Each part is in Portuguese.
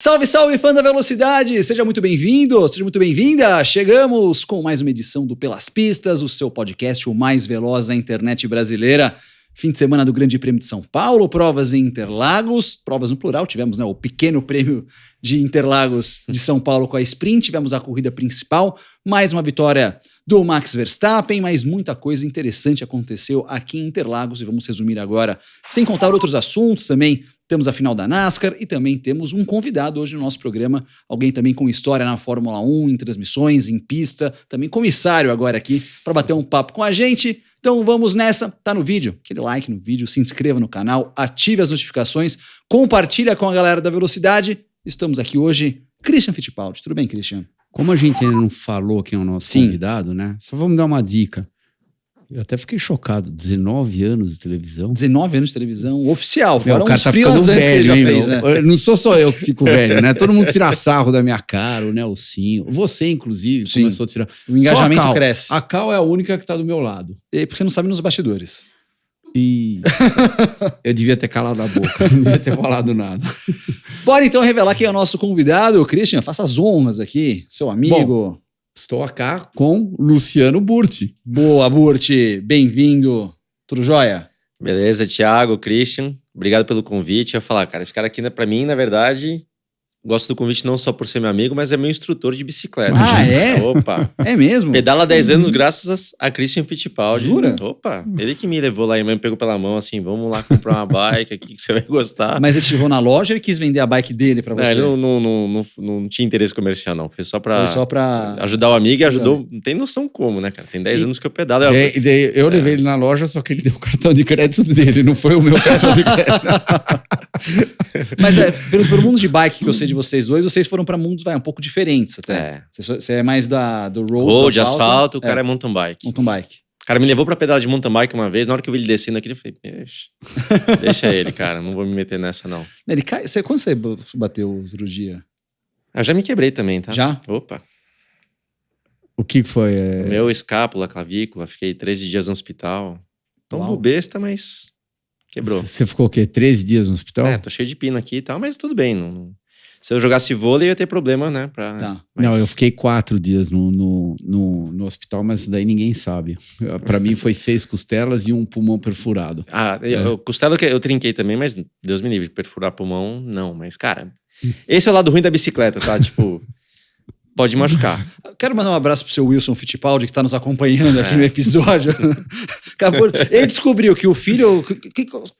Salve, salve, fã da velocidade! Seja muito bem-vindo, seja muito bem-vinda! Chegamos com mais uma edição do Pelas Pistas, o seu podcast o mais veloz da internet brasileira. Fim de semana do Grande Prêmio de São Paulo, provas em Interlagos, provas no plural, tivemos o pequeno prêmio de Interlagos de São Paulo com a Sprint, tivemos a corrida principal, mais uma vitória do Max Verstappen, mas muita coisa interessante aconteceu aqui em Interlagos e vamos resumir agora, sem contar outros assuntos também. Temos a final da NASCAR e também temos um convidado hoje no nosso programa, alguém também com história na Fórmula 1, em transmissões, em pista, também comissário agora aqui para bater um papo com a gente. Então vamos nessa, tá no vídeo, aquele like no vídeo, se inscreva no canal, ative as notificações, compartilha com a galera da velocidade. Estamos aqui hoje, Christian Fittipaldi. Tudo bem, Christian? Como a gente ainda não falou quem é o nosso convidado, né? Só vamos dar uma dica. Eu até fiquei chocado, 19 anos de televisão. 19 anos de televisão, oficial. Meu, o cara tá ficando velho, hein, fez, né? Não sou só eu que fico velho, né? Todo mundo tira sarro da minha cara, o Nelsinho. Você, inclusive, começou a tirar. O engajamento cresce. A Cal é a única que tá do meu lado. E porque você não sabe nos bastidores. E eu devia ter calado a boca, não devia ter falado nada. Bora então revelar quem é o nosso convidado. Christian, faça as honras aqui, seu amigo. Bom, estou aqui com Luciano Burti. Boa, Burti. Bem-vindo. Tudo jóia? Beleza, Thiago, Christian. Obrigado pelo convite. Eu ia falar, cara, esse cara aqui, pra mim, na verdade, gosto do convite não só por ser meu amigo, mas é meu instrutor de bicicleta. Ah, é? Opa. É mesmo? Pedala há 10 anos graças a Christian Fittipaldi. Jura? Opa. Ele que me levou lá e me pegou pela mão, assim, vamos lá comprar uma bike aqui que você vai gostar. Mas ele te levou na loja, ele quis vender a bike dele pra você? Não, ele não tinha interesse comercial, não. Foi só pra ajudar o amigo e ajudou. Não tem noção como, né, cara? Tem 10 anos que eu pedalo. Eu levei ele na loja, só que ele deu o cartão de crédito dele, não foi o meu cartão de crédito. Mas pelo mundo de bike que eu sei de vocês dois, vocês foram pra mundos um pouco diferentes até. Você é mais do road, asfalto, o cara é mountain bike. Mountain bike. O cara me levou pra pedala de mountain bike uma vez, na hora que eu vi ele descendo aqui, eu falei, deixa ele, cara, não vou me meter nessa, não. Ele cai, quando você bateu outro dia? Eu já me quebrei também, tá? Já? Opa. O que foi? Meu escápula, clavícula, fiquei 13 dias no hospital. Tombo besta, mas quebrou. Você ficou o quê? 13 dias no hospital? Tô cheio de pino aqui e tal, mas tudo bem. Se eu jogasse vôlei, ia ter problema, né? Tá. Mas... Não, eu fiquei 4 dias no hospital, mas daí ninguém sabe. Pra mim foi 6 costelas e um pulmão perfurado. Costela eu trinquei também, mas Deus me livre, perfurar pulmão, não. Mas, cara, esse é o lado ruim da bicicleta, tá? Tipo, pode machucar. Quero mandar um abraço pro seu Wilson Fittipaldi, que tá nos acompanhando aqui no episódio. Ele descobriu que o filho...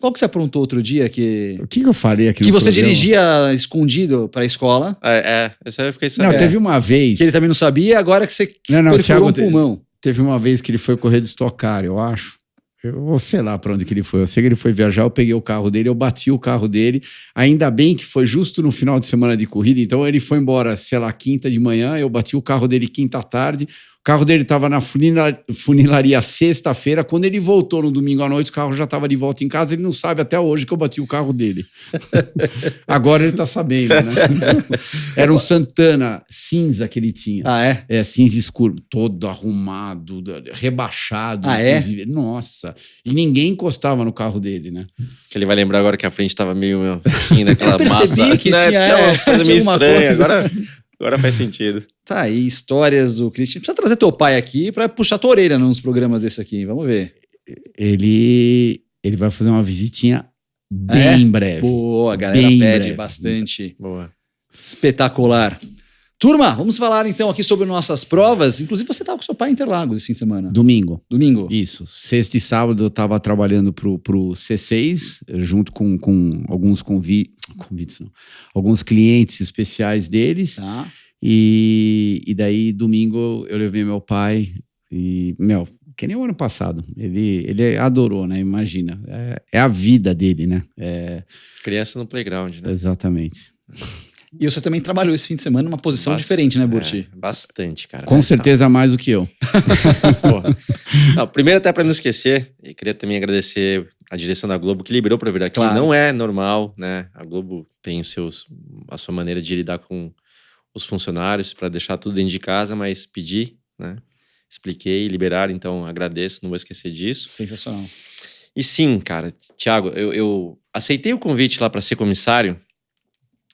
Qual que você aprontou outro dia? O que eu falei aqui no Que você programa? dirigia escondido pra escola. Essa eu fiquei sabendo. Não, teve uma vez... Que ele também não sabia, agora que você perfurou Thiago, um pulmão. Teve uma vez que ele foi correr de Stock Car, eu acho. Eu sei lá pra onde que ele foi. Eu sei que ele foi viajar, eu peguei o carro dele, eu bati o carro dele. Ainda bem que foi justo no final de semana de corrida, então ele foi embora, sei lá, quinta de manhã, eu bati o carro dele quinta à tarde. O carro dele estava na funilaria sexta-feira. Quando ele voltou no domingo à noite, o carro já estava de volta em casa. Ele não sabe até hoje que eu bati o carro dele. Agora ele tá sabendo, né? Era um Santana cinza que ele tinha. Ah, é? É, cinza escuro. Todo arrumado, rebaixado. Ah, inclusive. Nossa. E ninguém encostava no carro dele, né? Que ele vai lembrar agora que a frente tava meio assim, naquela eu percebi massa. Que né? tinha uma coisa meio estranha. Coisa. Agora faz sentido. Tá aí, histórias do Christian. Precisa trazer teu pai aqui pra puxar tua orelha nos programas desse aqui. Vamos ver. Ele vai fazer uma visitinha bem em breve. Boa, a galera bem pede breve. bastante. Boa. Espetacular. Turma, vamos falar então aqui sobre nossas provas. Inclusive você estava com seu pai em Interlagos esse fim de semana. Domingo. Isso. Sexta e sábado eu estava trabalhando pro C6, junto com alguns convites, não. Alguns clientes especiais deles. Tá. E daí domingo eu levei meu pai e, que nem o ano passado. Ele adorou, né? Imagina. É a vida dele, né? Criança no playground, né? Exatamente. E você também trabalhou esse fim de semana numa posição diferente, né, Burti? Bastante, cara. Com certeza mais do que eu. Primeiro, até para não esquecer, eu queria também agradecer a direção da Globo que liberou para vir aqui. Claro. Não é normal, né? A Globo tem a sua maneira de lidar com os funcionários para deixar tudo dentro de casa, mas pedi, né? Expliquei, liberaram, então agradeço, não vou esquecer disso. Sensacional. E sim, cara, Thiago, eu aceitei o convite lá para ser comissário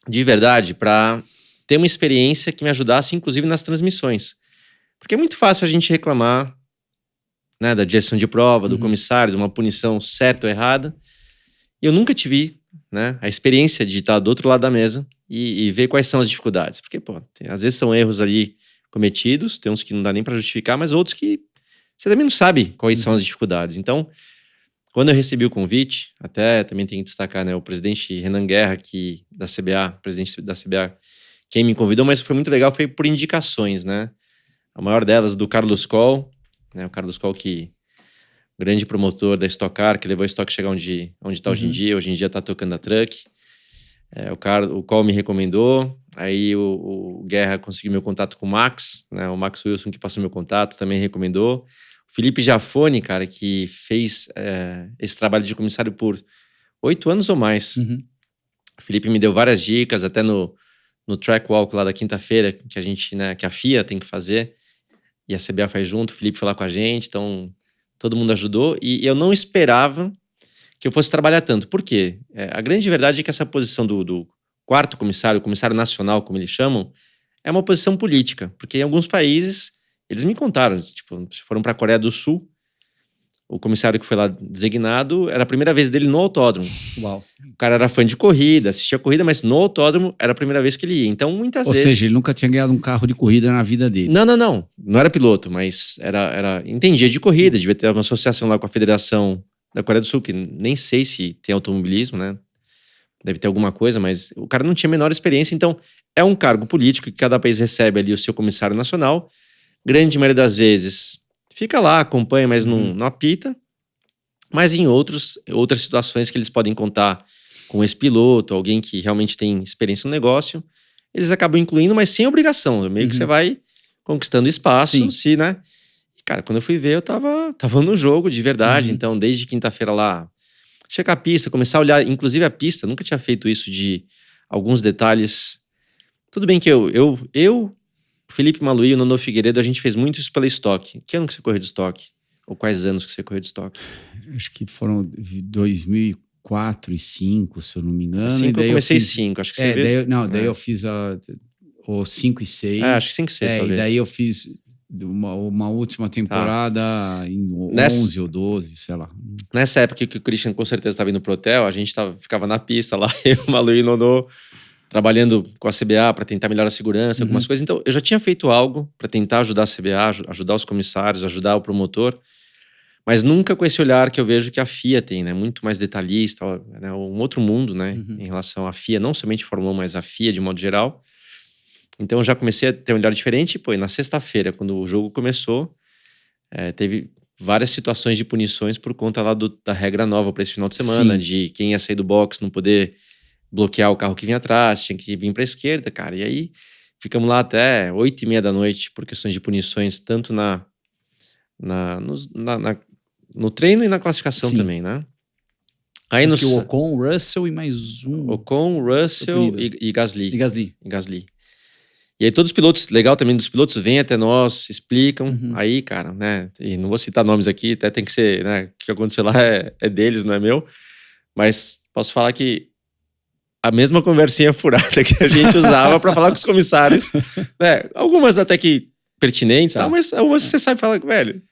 de verdade, para ter uma experiência que me ajudasse, inclusive, nas transmissões. Porque é muito fácil a gente reclamar, né, da direção de prova, do comissário, de uma punição certa ou errada. E eu nunca tive, né, a experiência de estar do outro lado da mesa e ver quais são as dificuldades. Porque, pô, às vezes são erros ali cometidos, tem uns que não dá nem para justificar, mas outros que você também não sabe quais são as dificuldades. Então, quando eu recebi o convite, até também tem que destacar, né, o presidente Renan Guerra, da CBA, presidente da CBA, quem me convidou, mas foi muito legal, foi por indicações, né? A maior delas do Carlos Coll, né? O Carlos Coll, que grande promotor da Stock Car, que levou a Stock chegar onde está hoje em dia está tocando a Truck. O Coll me recomendou, aí o Guerra conseguiu meu contato com o Max, né? O Max Wilson, que passou meu contato, também recomendou. O Felipe Jafone, cara, que fez esse trabalho de comissário por 8 anos ou mais. O Felipe me deu várias dicas, até no track walk lá da quinta-feira, que a gente, né, que a FIA tem que fazer, e a CBA faz junto, o Felipe foi lá com a gente, então todo mundo ajudou, e eu não esperava que eu fosse trabalhar tanto. Por quê? A grande verdade é que essa posição do quarto comissário, o comissário nacional, como eles chamam, é uma posição política, porque em alguns países, eles me contaram, tipo, se foram para a Coreia do Sul, o comissário que foi lá designado, era a primeira vez dele no autódromo. Uau. O cara era fã de corrida, assistia corrida, mas no autódromo era a primeira vez que ele ia. Então, muitas vezes... Ou seja, ele nunca tinha ganhado um carro de corrida na vida dele. Não. Não era piloto, mas entendia de corrida, devia ter uma associação lá com a Federação da Coreia do Sul, que nem sei se tem automobilismo, né? Deve ter alguma coisa, mas o cara não tinha a menor experiência. Então, é um cargo político que cada país recebe ali o seu comissário nacional. Grande maioria das vezes fica lá, acompanha, mas não apita. Mas em outras situações que eles podem contar com esse piloto, alguém que realmente tem experiência no negócio, eles acabam incluindo, mas sem obrigação. Meio que você vai conquistando espaço, né? E, cara, quando eu fui ver, eu tava no jogo de verdade. Então, desde quinta-feira lá, checar a pista, começar a olhar, inclusive a pista, nunca tinha feito isso de alguns detalhes. Tudo bem que eu Felipe Maluí e o Nono Figueiredo, a gente fez muito isso pela Stock. Que ano que você correu de Stock? Ou quais anos que você correu de Stock? Acho que foram 2004 e 2005, se eu não me engano. 5 eu comecei 5, acho que você viu. Daí eu fiz o 5 e 6. Acho que 5 e 6 talvez. E daí eu fiz uma última temporada em 11 ou 12, sei lá. Nessa época que o Christian com certeza estava indo pro hotel, a gente ficava na pista lá, eu, Maluí e Nono, trabalhando com a CBA para tentar melhorar a segurança, algumas coisas. Então, eu já tinha feito algo para tentar ajudar a CBA, ajudar os comissários, ajudar o promotor, mas nunca com esse olhar que eu vejo que a FIA tem, né? Muito mais detalhista, né? Um outro mundo, né? Em relação à FIA, não somente Fórmula 1, mas a FIA de modo geral. Então, eu já comecei a ter um olhar diferente. E, na sexta-feira, quando o jogo começou, teve várias situações de punições por conta lá da regra nova para esse final de semana, de quem ia sair do box não poder bloquear o carro que vinha atrás, tinha que vir para a esquerda, cara. E aí, ficamos lá até 8h30 da noite por questões de punições, tanto no treino e na classificação também, né? Aí o Ocon, Russell e mais um. Ocon, Russell e Gasly. E Gasly. E aí todos os pilotos, legal também dos pilotos, vêm até nós, explicam. Aí, cara, né? E não vou citar nomes aqui, até tem que ser, né? O que aconteceu lá é deles, não é meu. Mas posso falar que a mesma conversinha furada que a gente usava para falar com os comissários, né? Algumas até que pertinentes, tá. Mas algumas você sabe falar, velho,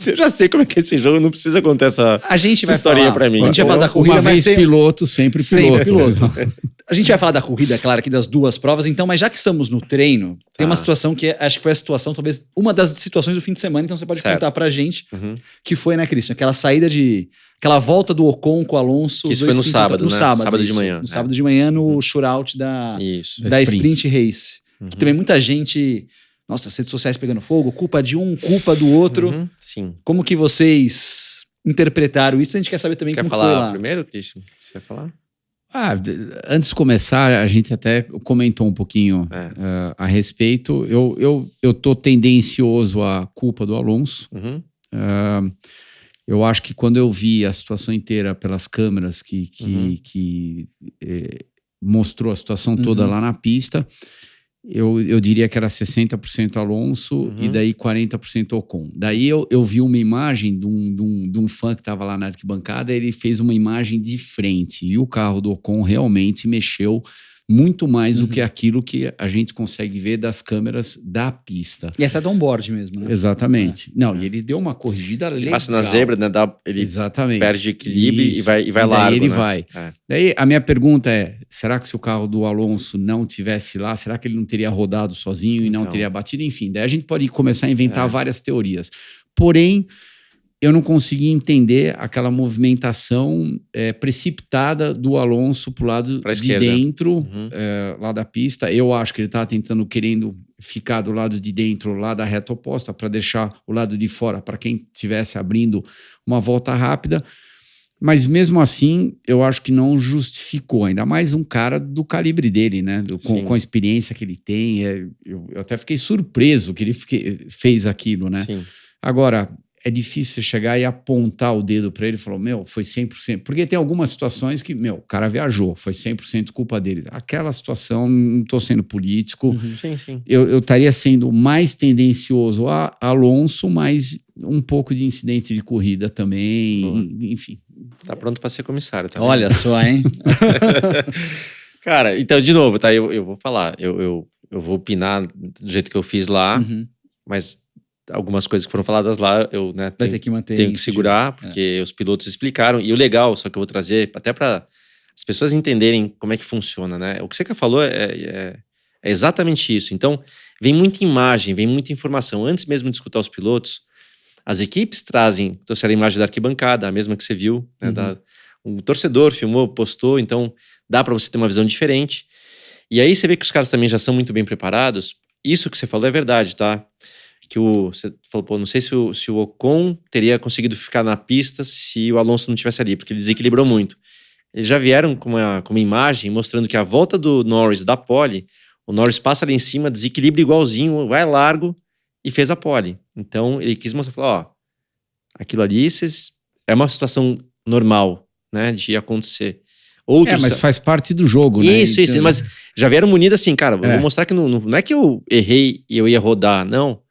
eu já sei como é que é esse jogo, não precisa contar essa historinha pra mim. A gente vai falar da corrida, uma vez piloto, sempre piloto. A gente vai falar da corrida, claro, aqui das duas provas, então, mas já que estamos no treino, tem uma situação que acho que foi a situação, talvez, uma das situações do fim de semana, então você pode contar pra gente, que foi, né, Christian? Aquela volta do Ocon com o Alonso. Que isso foi no sábado, né? Sábado de manhã. No sábado de manhã, no shootout da Sprint Race. Que também muita gente... Nossa, as redes sociais pegando fogo, culpa de um, culpa do outro. Sim. Como que vocês interpretaram isso? A gente quer saber também como foi lá. Quer falar primeiro, Christian? Você vai falar? Antes de começar, a gente até comentou um pouquinho a respeito. Eu tô tendencioso à culpa do Alonso. Eu acho que quando eu vi a situação inteira pelas câmeras que mostrou a situação toda lá na pista, eu diria que era 60% Alonso e daí 40% Ocon. Daí eu vi uma imagem de um fã que estava lá na arquibancada, ele fez uma imagem de frente e o carro do Ocon realmente mexeu muito mais do que aquilo que a gente consegue ver das câmeras da pista. E essa é on-board mesmo, né? Exatamente. Não, e ele deu uma corrigida legal. Passa na zebra, né? Ele Exatamente. perde equilíbrio e vai E largo, daí ele né? vai. Daí a minha pergunta é, será que se o carro do Alonso não tivesse lá, será que ele não teria rodado sozinho e não Então. teria batido? Enfim, daí a gente pode começar a inventar várias teorias. Porém, eu não consegui entender aquela movimentação precipitada do Alonso pro lado Pra de esquerda. dentro, lá da pista. Eu acho que ele estava querendo ficar do lado de dentro, lá da reta oposta, para deixar o lado de fora para quem estivesse abrindo uma volta rápida. Mas mesmo assim, eu acho que não justificou. Ainda mais um cara do calibre dele, né? Com a experiência que ele tem. Eu até fiquei surpreso que ele fez aquilo, né? Sim. Agora, é difícil você chegar e apontar o dedo para ele e falar, foi 100%. Porque tem algumas situações que, o cara viajou, foi 100% culpa dele. Aquela situação, não estou sendo político. Sim. Eu estaria sendo mais tendencioso a Alonso, mas um pouco de incidente de corrida também, enfim. Tá pronto para ser comissário, tá? Olha só, hein? Cara, então, de novo, tá? Eu vou falar. Eu vou opinar do jeito que eu fiz lá, mas algumas coisas que foram faladas lá, eu Vai ter que manter. tenho que segurar, porque os pilotos explicaram. E o legal, só que eu vou trazer, até para as pessoas entenderem como é que funciona, né? O que você falou é exatamente isso. Então, vem muita imagem, vem muita informação. Antes mesmo de escutar os pilotos, as equipes trouxeram a imagem da arquibancada, a mesma que você viu, né? Um torcedor filmou, postou, então dá para você ter uma visão diferente. E aí você vê que os caras também já são muito bem preparados. Isso que você falou é verdade, tá? Que você falou, não sei se o Ocon teria conseguido ficar na pista se o Alonso não tivesse ali, porque ele desequilibrou muito. Eles já vieram com uma imagem mostrando que a volta do Norris da pole, o Norris passa ali em cima, desequilibra igualzinho, vai largo e fez a pole. Então ele quis mostrar, falou, aquilo ali é uma situação normal, né, de acontecer. Mas faz parte do jogo, né? Isso, mas já vieram munidos assim, cara, eu vou mostrar que não é que eu errei e eu ia rodar, não.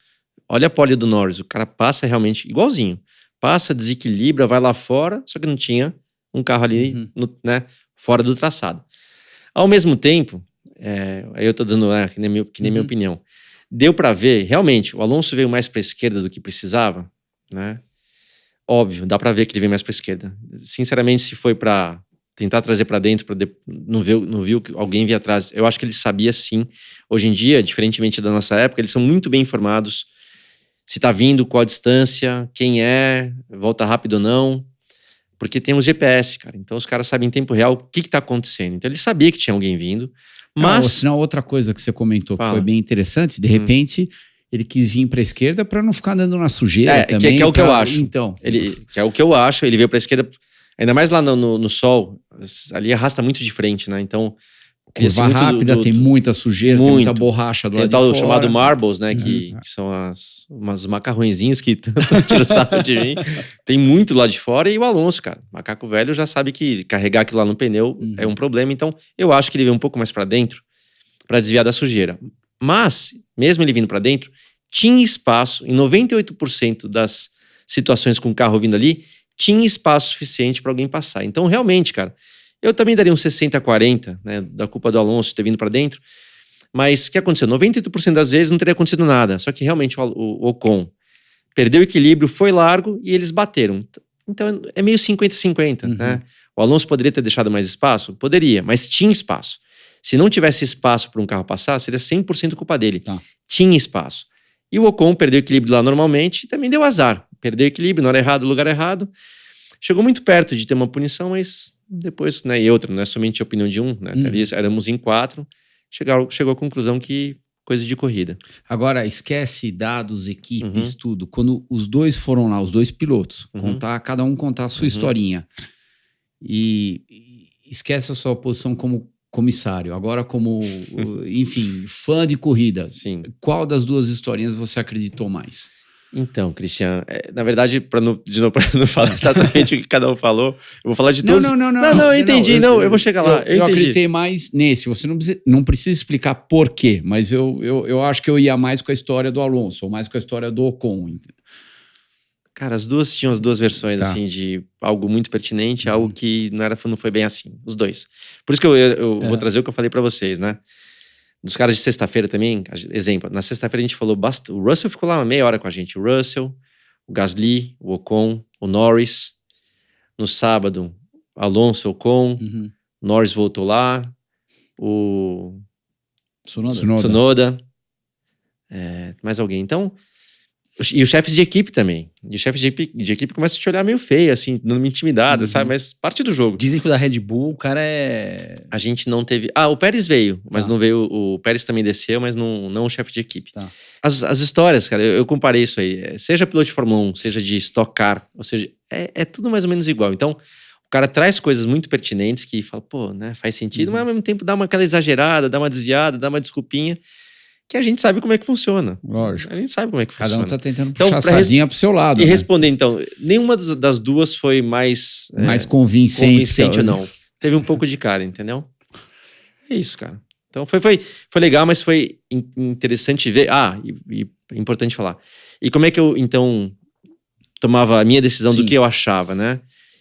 Olha a pole do Norris, o cara passa realmente igualzinho. Passa, desequilibra, vai lá fora, só que não tinha um carro ali fora do traçado. Ao mesmo tempo, aí eu tô dando que nem minha opinião, deu para ver, realmente, o Alonso veio mais para a esquerda do que precisava, né? Óbvio, dá para ver que ele veio mais para a esquerda. Sinceramente, se foi para tentar trazer para dentro, não viu que alguém vinha atrás, eu acho que ele sabia sim. Hoje em dia, diferentemente da nossa época, eles são muito bem informados. Se tá vindo, qual a distância, quem volta rápido ou não. Porque tem os GPS, cara. Então os caras sabem em tempo real o que tá acontecendo. Então ele sabia que tinha alguém vindo, mas... Senão, outra coisa que você comentou que foi bem interessante, de repente ele quis vir pra esquerda pra não ficar andando na sujeira também. Que é o que eu acho. Então. Que é o que eu acho, ele veio pra esquerda, ainda mais lá no sol, ali arrasta muito de frente, né? Então... Curva rápida, tem muita sujeira, tem muita borracha do lado de fora. Tem o chamado marbles, né? Que são umas macarrõezinhos que tiram sarro de mim. Tem muito lá de fora. E o Alonso, cara, macaco velho já sabe que carregar aquilo lá no pneu é um problema. Então, eu acho que ele veio um pouco mais pra dentro pra desviar da sujeira. Mas, mesmo ele vindo pra dentro, tinha espaço, em 98% das situações com o carro vindo ali, tinha espaço suficiente pra alguém passar. Então, realmente, cara, eu também daria um 60-40, né, da culpa do Alonso ter vindo para dentro. Mas o que aconteceu? 98% das vezes não teria acontecido nada. Só que realmente o Ocon perdeu o equilíbrio, foi largo e eles bateram. Então é meio 50-50, né? O Alonso poderia ter deixado mais espaço? Poderia, mas tinha espaço. Se não tivesse espaço para um carro passar, seria 100% culpa dele. Tinha espaço. E o Ocon perdeu o equilíbrio lá normalmente e também deu azar. Perdeu o equilíbrio, na hora errada, no lugar errado. Chegou muito perto de ter uma punição, mas depois, né, e outra, não é somente a opinião de um, né? Ali éramos em 4, chegou à conclusão que coisa de corrida. Agora, esquece dados, equipes, tudo. Quando os dois foram lá, os dois pilotos, cada um contar a sua historinha. E esquece a sua posição como comissário. Agora, como, enfim, fã de corrida. Sim. Qual das duas historinhas você acreditou mais? Então, Cristian, na verdade, para não falar exatamente o que cada um falou, eu vou falar de todos. Não, eu entendi, eu vou chegar lá. Eu acreditei mais nesse. Você não precisa explicar por quê, mas eu acho que eu ia mais com a história do Alonso, ou mais com a história do Ocon. Cara, as duas tinham as duas versões, Tá. assim, de algo muito pertinente, algo que não foi bem assim. Os dois. Por isso que eu vou trazer o que eu falei pra vocês, né? Dos caras de sexta-feira também, exemplo, na sexta-feira a gente falou bastante. O Russell ficou lá uma meia hora com a gente. O Russell, o Gasly, o Ocon, o Norris. No sábado, Alonso, Ocon, Uhum. Norris voltou lá, o Tsunoda. Tsunoda, mais alguém. Então, e os chefes de equipe também. E os chefes de equipe começam a te olhar meio feio, assim, dando uma intimidada, sabe? Mas parte do jogo. Dizem que o da Red Bull, o cara é... A gente não teve... o Pérez veio, mas Tá. não veio... O Pérez também desceu, mas não o chefe de equipe. Tá. As histórias, cara, eu comparei isso aí. Seja piloto de Fórmula 1, seja de Stock Car, ou seja, é tudo mais ou menos igual. Então, o cara traz coisas muito pertinentes que fala, pô, né, faz sentido, mas ao mesmo tempo dá aquela exagerada, dá uma desviada, dá uma desculpinha, que a gente sabe como é que funciona. Lógico. A gente sabe como é que Cada funciona. um tá tentando Então, puxar a pra sardinha pro seu lado. E né? responder, então, nenhuma das duas foi mais Mais convincente. convincente ou não. Teve um pouco de cara, entendeu? É isso, cara. Então foi legal, mas foi interessante ver. E importante falar. E como é que eu, então, tomava a minha decisão Sim. do que eu achava, né?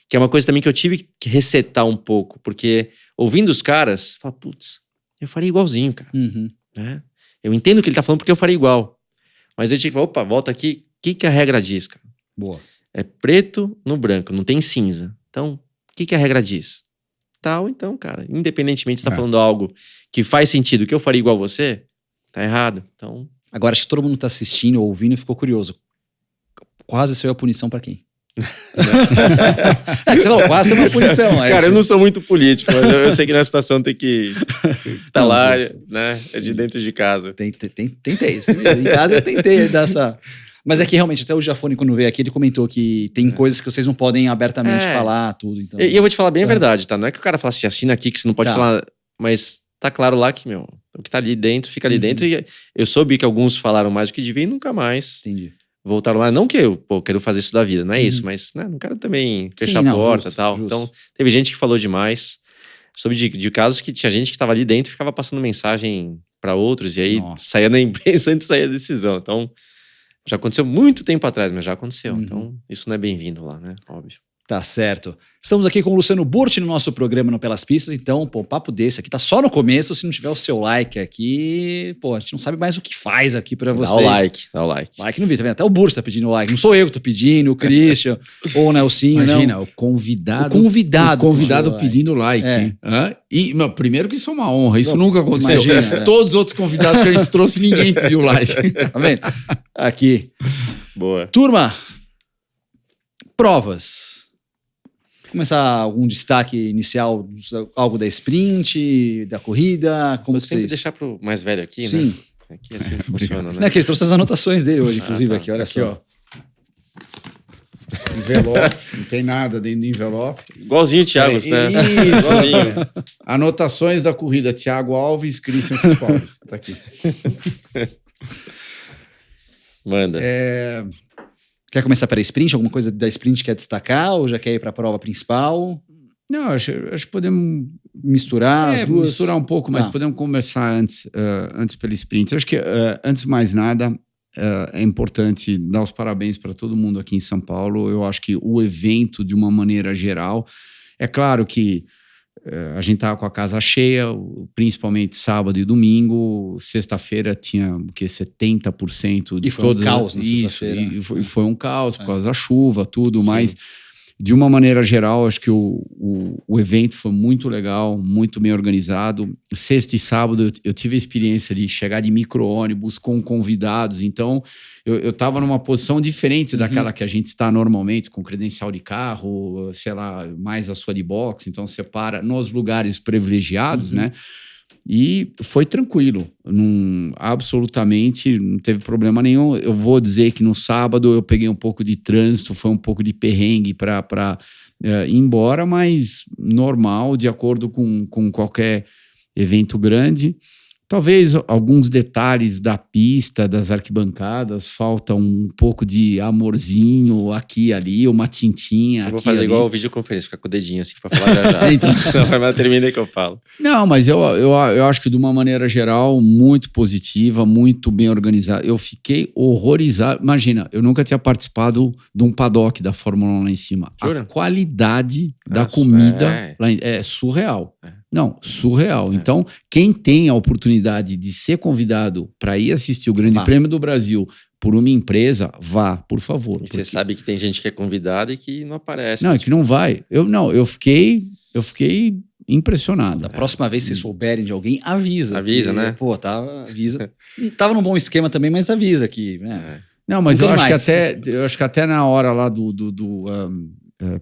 Que é uma coisa também que eu tive que resetar um pouco, porque ouvindo os caras, fala, putz, eu faria igualzinho, cara. Uhum. Né? Eu entendo o que ele tá falando porque eu faria igual. Mas eu tinha que falar, opa, volta aqui. O que a regra diz, cara? Boa. É preto no branco, não tem cinza. Então, o que a regra diz? Tal, então, cara, independentemente se tá falando algo que faz sentido, que eu faria igual você, tá errado. Então, Agora, acho que todo mundo tá assistindo ou ouvindo e ficou curioso. Quase saiu a punição pra quem? Você falou, quase saiu uma punição. cara, eu não sou muito político, mas eu sei que na situação tem que tá Não, lá, sim. né? É de dentro de casa. Tentei. Em casa eu tentei dar essa... Mas é que realmente, até o Jafone, quando veio aqui, ele comentou que tem coisas que vocês não podem abertamente falar, tudo. Então... E eu vou te falar bem a verdade, tá? Não é que o cara fala assim, assina aqui que você não pode Tá. falar, mas tá claro lá que, o que tá ali dentro, fica ali dentro. E eu soube que alguns falaram mais do que deviam e nunca mais Entendi. voltaram lá. Não que eu quero fazer isso da vida, não é isso, mas né, não quero também fechar Sim, a não, porta e justo, tal. justo. Então, teve gente que falou demais. Soube de casos que tinha gente que tava ali dentro e ficava passando mensagem para outros, e aí Nossa. saía na imprensa antes de sair a decisão. Então, já aconteceu muito tempo atrás, mas já aconteceu. Uhum. Então, isso não é bem-vindo lá, né? Óbvio. Tá certo. Estamos aqui com o Luciano Burti no nosso programa no Pelas Pistas, então, pô, um papo desse aqui tá só no começo, se não tiver o seu like aqui, pô, a gente não sabe mais o que faz aqui pra vocês. Dá o like. Like no vídeo, tá vendo? Até o Burti tá pedindo like, não sou eu que tô pedindo, o Christian, ou o Nelsinho, Imagina, não. o convidado. O convidado pedindo like. É. Hein? E, primeiro que isso é uma honra, isso nunca aconteceu. Imagina, Todos os outros convidados que a gente trouxe, ninguém pediu like. Tá vendo? Aqui. Boa. Turma, provas. Começar algum destaque inicial, algo da sprint, da corrida, como Vou sempre vocês... deixar pro mais velho aqui, Sim. né? Aqui assim funciona, né? Não, que ele trouxe as anotações dele hoje, inclusive, tá. aqui, olha Aqui, só. ó. Envelope, não tem nada dentro do envelope. Igualzinho o Thiago, né? Isso, Igualzinho. Anotações da corrida: Thiago Alves, Christian Fittipaldi. Tá aqui. Manda. Quer começar pela sprint? Alguma coisa da sprint quer destacar? Ou já quer ir para a prova principal? Não, acho que podemos Misturar as duas? misturar um pouco, mas Tá. podemos conversar antes pela sprint. Eu acho que, antes de mais nada, é importante dar os parabéns para todo mundo aqui em São Paulo. Eu acho que o evento, de uma maneira geral, é claro que a gente estava com a casa cheia, principalmente sábado e domingo. Sexta-feira tinha o que, 70% de E foi um todas. caos na Isso, sexta-feira. e foi um caos por causa da chuva, tudo, Sim. mas de uma maneira geral, acho que o evento foi muito legal, muito bem organizado. Sexta e sábado eu tive a experiência de chegar de micro-ônibus com convidados, então eu estava numa posição diferente daquela que a gente está normalmente, com credencial de carro, sei lá, mais a sua de boxe, então você para nos lugares privilegiados, né? E foi tranquilo, absolutamente não teve problema nenhum. Eu vou dizer que no sábado eu peguei um pouco de trânsito, foi um pouco de perrengue para ir embora, mas normal, de acordo com qualquer evento grande. Talvez alguns detalhes da pista, das arquibancadas, falta um pouco de amorzinho aqui e ali, uma tintinha. Eu vou aqui, fazer ali. igual o videoconferência, ficar com o dedinho assim pra falar já. Então. Não, mas termina aí que eu falo. Não, mas eu acho que de uma maneira geral, muito positiva, muito bem organizada. Eu fiquei horrorizado. Imagina, eu nunca tinha participado de um paddock da Fórmula 1 lá em cima. Jura? A qualidade da Nossa, comida lá é surreal. Não, surreal. Então, quem tem a oportunidade de ser convidado para ir assistir o Grande Prêmio do Brasil por uma empresa, vá, por favor. E você sabe que tem gente que é convidada e que não aparece. Não, é que não vai. Eu fiquei impressionado. Da próxima vez que vocês souberem de alguém, avisa. Avisa, que, né? Pô, avisa. Tava num bom esquema também, mas avisa aqui, né? Não, mas Não eu tem acho que até na hora lá do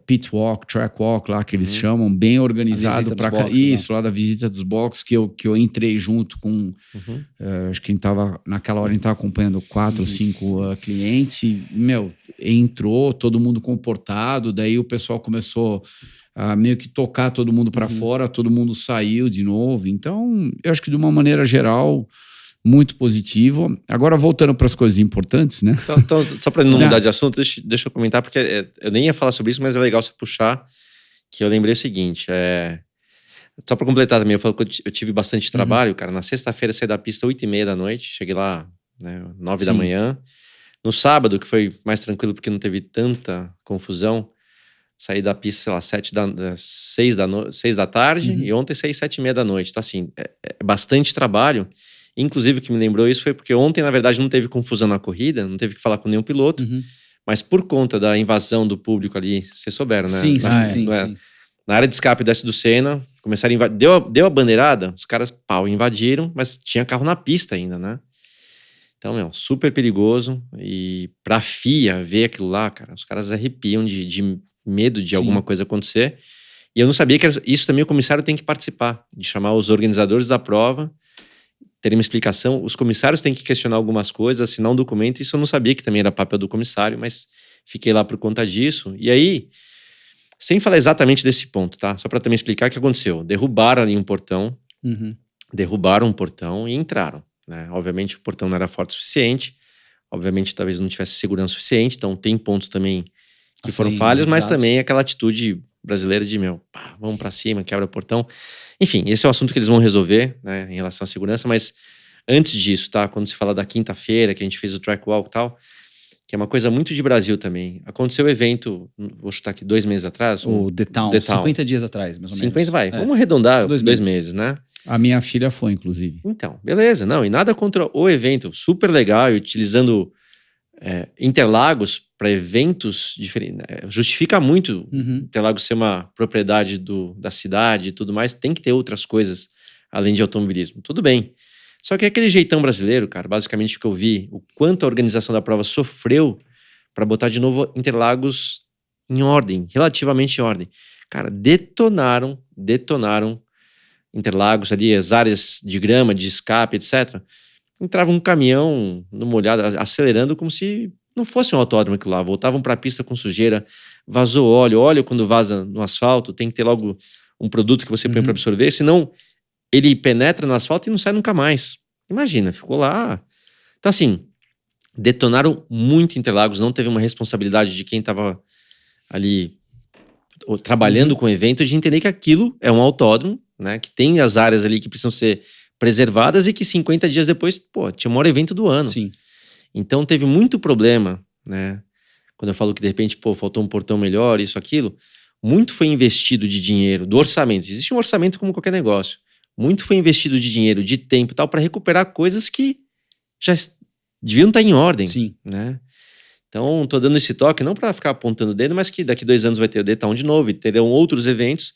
pit walk, track walk lá que eles chamam, bem organizado para isso, lá da visita dos boxes, que eu entrei junto com acho que naquela hora a gente estava acompanhando 4 ou 5 clientes e, entrou todo mundo comportado, daí o pessoal começou a meio que tocar todo mundo para fora, todo mundo saiu de novo. Então, eu acho que de uma maneira geral, muito positivo. Agora, voltando para as coisas importantes, né? Então só para não mudar de assunto, deixa eu comentar, porque eu nem ia falar sobre isso, mas é legal você puxar, que eu lembrei o seguinte, só para completar também, eu falo que eu tive bastante trabalho, cara. Na sexta-feira, saí da pista 8h30 da noite, cheguei lá, né, 9 da manhã. No sábado, que foi mais tranquilo, porque não teve tanta confusão, saí da pista, sei lá, 6 da tarde, e ontem saí 7h30 da noite. Então, assim, é bastante trabalho. Inclusive, o que me lembrou isso foi porque ontem, na verdade, não teve confusão na corrida, não teve que falar com nenhum piloto, mas por conta da invasão do público ali, vocês souberam, né? Sim. Na área de escape desce do Senna, começaram a invadir, deu a bandeirada, os caras, invadiram, mas tinha carro na pista ainda, né? Então, super perigoso. E pra FIA ver aquilo lá, cara, os caras arrepiam de medo de alguma coisa acontecer. E eu não sabia que isso também o comissário tem que participar, de chamar os organizadores da prova, terem uma explicação. Os comissários têm que questionar algumas coisas, assinar um documento. Isso eu não sabia que também era papel do comissário, mas fiquei lá por conta disso. E aí, sem falar exatamente desse ponto, tá? Só para também explicar o que aconteceu. Derrubaram ali um portão, derrubaram um portão e entraram, né? Obviamente o portão não era forte o suficiente, obviamente talvez não tivesse segurança suficiente, então tem pontos também que foram falhos, mas também aquela atitude brasileira de, vamos para cima, quebra o portão. Enfim, esse é um assunto que eles vão resolver, né, em relação à segurança, mas antes disso, tá? Quando se fala da quinta-feira, que a gente fez o track walk e tal, que é uma coisa muito de Brasil também. Aconteceu o evento, vou chutar aqui 2 meses atrás. O The Town, 50 dias atrás, mais ou menos. 50, vamos arredondar 2 meses, né? A minha filha foi, inclusive. Então, beleza. Não, e nada contra o evento. Super legal, e utilizando Interlagos para eventos diferentes. Justifica muito Interlagos ser uma propriedade da cidade e tudo mais. Tem que ter outras coisas além de automobilismo. Tudo bem. Só que aquele jeitão brasileiro, cara, basicamente o que eu vi, o quanto a organização da prova sofreu para botar de novo Interlagos em ordem, relativamente em ordem. Cara, detonaram Interlagos ali, as áreas de grama, de escape, etc. Entrava um caminhão no molhado, acelerando como se não fosse um autódromo aquilo lá. Voltavam para a pista com sujeira, vazou óleo quando vaza no asfalto, tem que ter logo um produto que você põe para absorver, senão ele penetra no asfalto e não sai nunca mais. Imagina, ficou lá. Então, assim, detonaram muito Interlagos, não teve uma responsabilidade de quem estava ali trabalhando com o evento, de entender que aquilo é um autódromo, né, que tem as áreas ali que precisam ser preservadas e que 50 dias depois, tinha o maior evento do ano. Sim. Então, teve muito problema, né? Quando eu falo que, de repente, faltou um portão melhor, isso, aquilo, muito foi investido de dinheiro, do orçamento. Existe um orçamento como qualquer negócio. Muito foi investido de dinheiro, de tempo e tal, para recuperar coisas que já deviam estar em ordem. Sim. Né? Então, tô dando esse toque, não para ficar apontando o dedo, mas que daqui 2 anos vai ter o The Town de novo e terão outros eventos,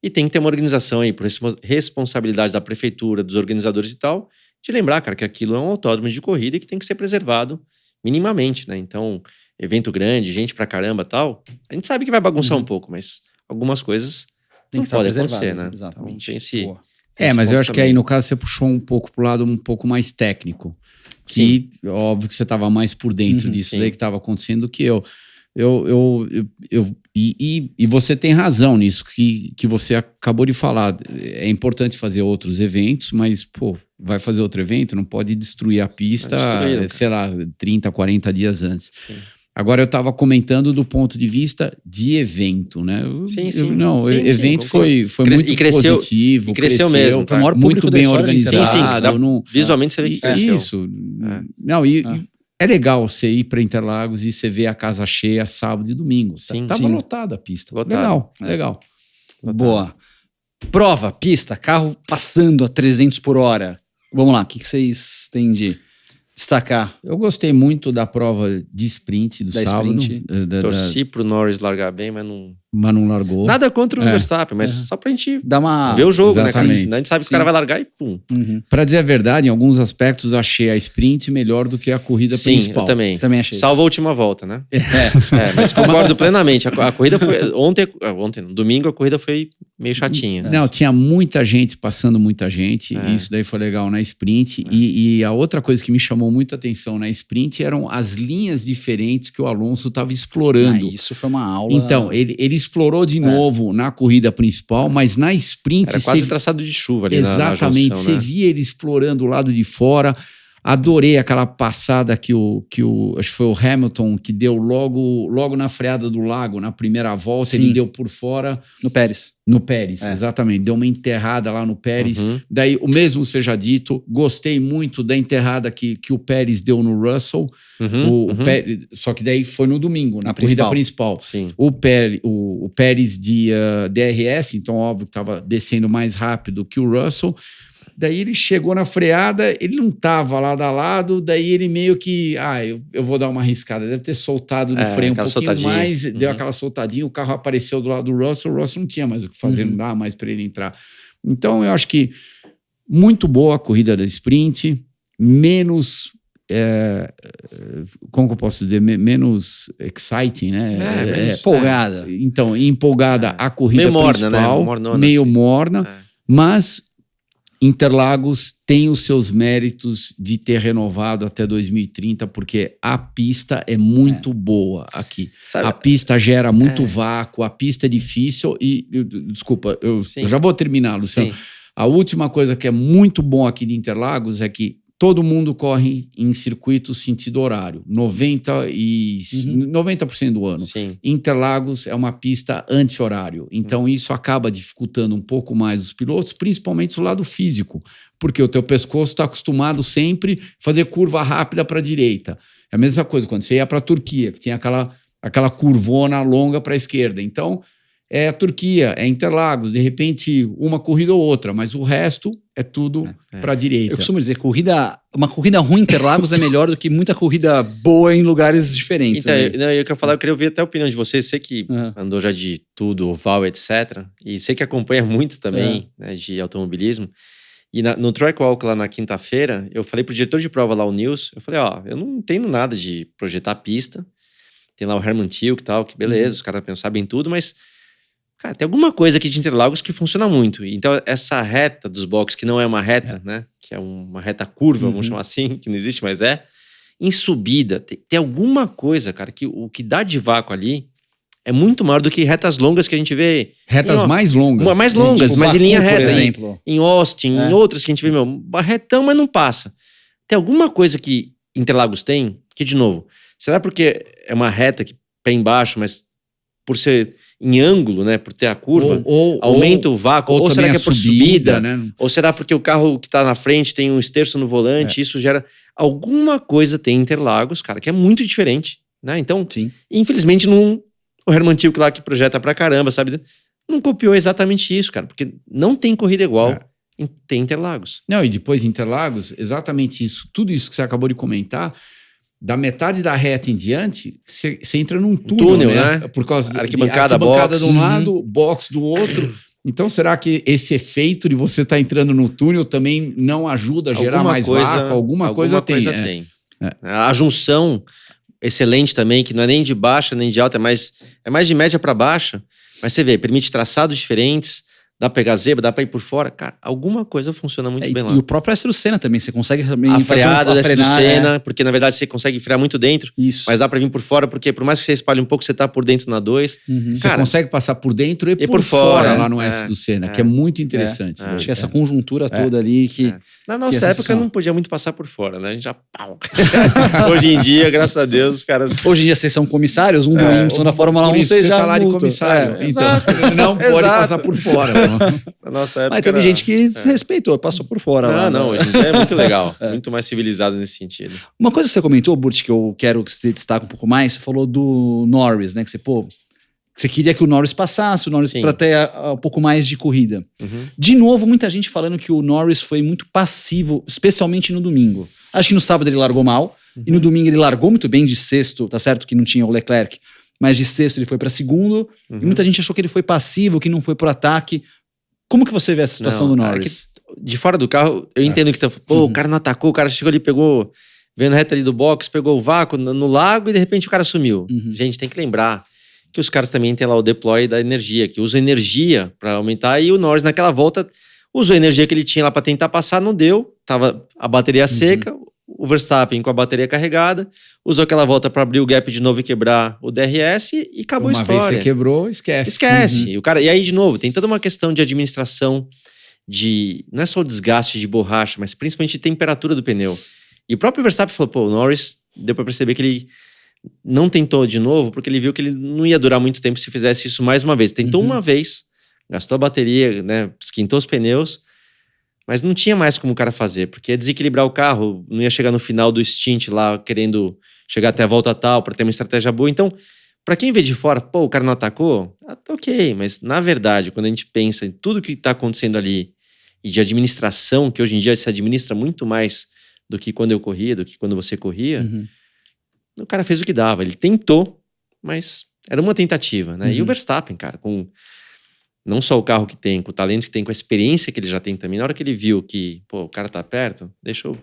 e tem que ter uma organização aí, por responsabilidade da prefeitura, dos organizadores e tal, de lembrar, cara, que aquilo é um autódromo de corrida e que tem que ser preservado minimamente, né? Então, evento grande, gente pra caramba e tal, a gente sabe que vai bagunçar um pouco, mas algumas coisas tem não que podem ser acontecer, né? Exatamente. Então, tem mas eu acho também. que aí no caso você puxou um pouco pro lado um pouco mais técnico. Que óbvio que você estava mais por dentro disso daí que estava acontecendo do que eu. E você tem razão nisso que você acabou de falar. É importante fazer outros eventos, mas vai fazer outro evento, não pode destruir a pista, sei lá, 30, 40 dias antes. Sim. Agora eu estava comentando do ponto de vista de evento, né? Sim. O evento foi muito positivo. E cresceu mesmo. Foi o maior muito bem organizado. Sim. Visualmente você vê que cresceu. Isso. Não, é legal você ir para Interlagos e você ver a casa cheia sábado e domingo. Tava lotada a pista. Legal. Boa. Prova, pista, carro passando a 300 por hora. Vamos lá, o que vocês têm de destacar? Eu gostei muito da prova de sprint do sábado. Torci pro Norris largar bem, mas não largou. Nada contra o Verstappen, mas só pra gente dar ver o jogo, Exatamente. né? A gente sabe que o cara vai largar e pum. Pra dizer a verdade, em alguns aspectos achei a sprint melhor do que a corrida principal. Eu também achei. Salvo a última volta, né? Mas concordo plenamente. A corrida foi... Domingo a corrida foi meio chatinha. Não, tinha muita gente, passando muita gente. Isso daí foi legal na sprint. E a outra coisa que me chamou muita atenção na sprint eram as linhas diferentes que o Alonso estava explorando. Isso foi uma aula... Então, ele explorou de novo na corrida principal, mas na sprint... Era quase traçado de chuva ali exatamente, na junção, você via ele explorando o lado de fora. Adorei aquela passada que acho que foi o Hamilton, que deu logo na freada do lago, na primeira volta, ele deu por fora. No Pérez, exatamente. Deu uma enterrada lá no Pérez. Daí, o mesmo seja dito, gostei muito da enterrada que o Pérez deu no Russell. Pérez, só que daí foi no domingo, na corrida principal. Sim. O Pérez de DRS, então óbvio que estava descendo mais rápido que o Russell. Daí ele chegou na freada, ele não estava lado a lado, daí ele meio que, eu vou dar uma arriscada, deve ter soltado no freio um pouquinho mais, deu aquela soltadinha, o carro apareceu do lado do Russell, o Russell não tinha mais o que fazer, não dava mais para ele entrar. Então eu acho que muito boa a corrida da sprint, menos, como eu posso dizer, menos exciting, né? Empolgada. Então, empolgada a corrida meio principal, morna, né? meio morna, mas... Interlagos tem os seus méritos de ter renovado até 2030, porque a pista é muito boa aqui. A pista gera muito vácuo, a pista é difícil e... Desculpa, eu já vou terminar, Luciano. A última coisa que é muito bom aqui de Interlagos é que todo mundo corre em circuito sentido horário, 90% do ano. Interlagos é uma pista anti-horário, então isso acaba dificultando um pouco mais os pilotos, principalmente do lado físico, porque o teu pescoço está acostumado sempre a fazer curva rápida para a direita. É a mesma coisa quando você ia para a Turquia, que tinha aquela curvona longa para a esquerda. Então, é a Turquia, é Interlagos, de repente uma corrida ou outra, mas o resto é tudo para a direita. Eu costumo dizer, uma corrida ruim em Interlagos é melhor do que muita corrida boa em lugares diferentes. Então, eu queria ouvir até a opinião de você, você que andou já de tudo, oval, etc. E você que acompanha muito também de automobilismo. E no Track Walk lá na quinta-feira, eu falei pro diretor de prova lá, o Nils, eu falei, eu não entendo nada de projetar pista, tem lá o Herman Tilke e tal, que beleza, os caras sabem tudo, mas... Cara, tem alguma coisa aqui de Interlagos que funciona muito. Então, essa reta dos boxes, que não é uma reta, né? Que é uma reta curva, vamos chamar assim, que não existe, mas em subida, tem alguma coisa, cara, que o que dá de vácuo ali é muito maior do que retas longas que a gente vê. Retas mais longas. Mais longas, tipo, mas Baku, em linha reta. Por exemplo. Em Austin, em outras que a gente vê, retão, mas não passa. Tem alguma coisa que Interlagos tem, que, de novo, será porque é uma reta que pé embaixo, mas por ser... em ângulo, né, por ter a curva, aumenta o vácuo, ou será que é por subida, né? Ou será porque o carro que tá na frente tem um esterço no volante, isso gera... Alguma coisa tem em Interlagos, cara, que é muito diferente, né? Então, infelizmente, o Herman Tilke lá que projeta pra caramba, sabe? Não copiou exatamente isso, cara, porque não tem corrida igual tem Interlagos. Não, e depois Interlagos, exatamente isso, tudo isso que você acabou de comentar, da metade da reta em diante, você entra num túnel, né? Por causa da arquibancada de um lado, box do outro. Então, será que esse efeito de você estar entrando no túnel também não ajuda a gerar mais vácuo? Alguma coisa tem. A junção excelente também, que não é nem de baixa nem de alta, é mais de média para baixa. Mas você vê, permite traçados diferentes, Dá pra pegar zebra, dá pra ir por fora. Cara, alguma coisa funciona muito bem lá. E o próprio Aécio Lucena também, você consegue também A freada do Aécio frenar, Lucena, porque na verdade você consegue frear muito dentro, Isso. mas dá pra vir por fora, porque por mais que você espalhe um pouco, você tá por dentro na 2. Você consegue passar por dentro e por fora, fora lá no Aécio Lucena, que é muito interessante. Acho que essa conjuntura toda ali que... Na nossa época não podia muito passar por fora, né? A gente já... Hoje em dia, graças a Deus, os caras... Hoje em dia vocês são comissários, do Imson da Fórmula 1, vocês já tá lá de comissário. Então, não pode passar por fora. Na nossa época mas teve gente que se respeitou, passou por fora lá. Não, hoje em dia é muito legal. Muito mais civilizado nesse sentido. Uma coisa que você comentou, Burt, que eu quero que você destaque um pouco mais, você falou do Norris, né? Que você queria que o Norris passasse, o Norris para ter um pouco mais de corrida. De novo, muita gente falando que o Norris foi muito passivo, especialmente no domingo. Acho que no sábado ele largou mal, e no domingo ele largou muito bem de sexto, tá certo que não tinha o Leclerc, mas de sexto ele foi para segundo, e muita gente achou que ele foi passivo, que não foi pro ataque. Como que você vê essa situação do Norris? De fora do carro, eu entendo que o cara não atacou, o cara chegou ali, veio na reta ali do box, pegou o vácuo no lago e de repente o cara sumiu. Gente, tem que lembrar que os caras também têm lá o deploy da energia, que usam energia para aumentar, e o Norris naquela volta usou a energia que ele tinha lá para tentar passar, não deu, tava a bateria seca, o Verstappen com a bateria carregada, usou aquela volta para abrir o gap de novo e quebrar o DRS e acabou a história. Uma vez você quebrou, esquece. Esquece. E aí, de novo, tem toda uma questão de administração não é só o desgaste de borracha, mas principalmente de temperatura do pneu. E o próprio Verstappen falou, o Norris deu para perceber que ele não tentou de novo, porque ele viu que ele não ia durar muito tempo se fizesse isso mais uma vez. Tentou uma vez, gastou a bateria, né, esquentou os pneus, mas não tinha mais como o cara fazer, porque ia desequilibrar o carro, não ia chegar no final do stint lá, querendo chegar até a volta tal, para ter uma estratégia boa. Então, para quem vê de fora, o cara não atacou, tá ok, mas na verdade, quando a gente pensa em tudo que tá acontecendo ali, e de administração, que hoje em dia se administra muito mais do que quando eu corria, do que quando você corria, o cara fez o que dava. Ele tentou, mas era uma tentativa, né? E o Verstappen, cara, com não só o carro que tem, com o talento que tem, com a experiência que ele já tem também, na hora que ele viu que, o cara tá perto, deixa eu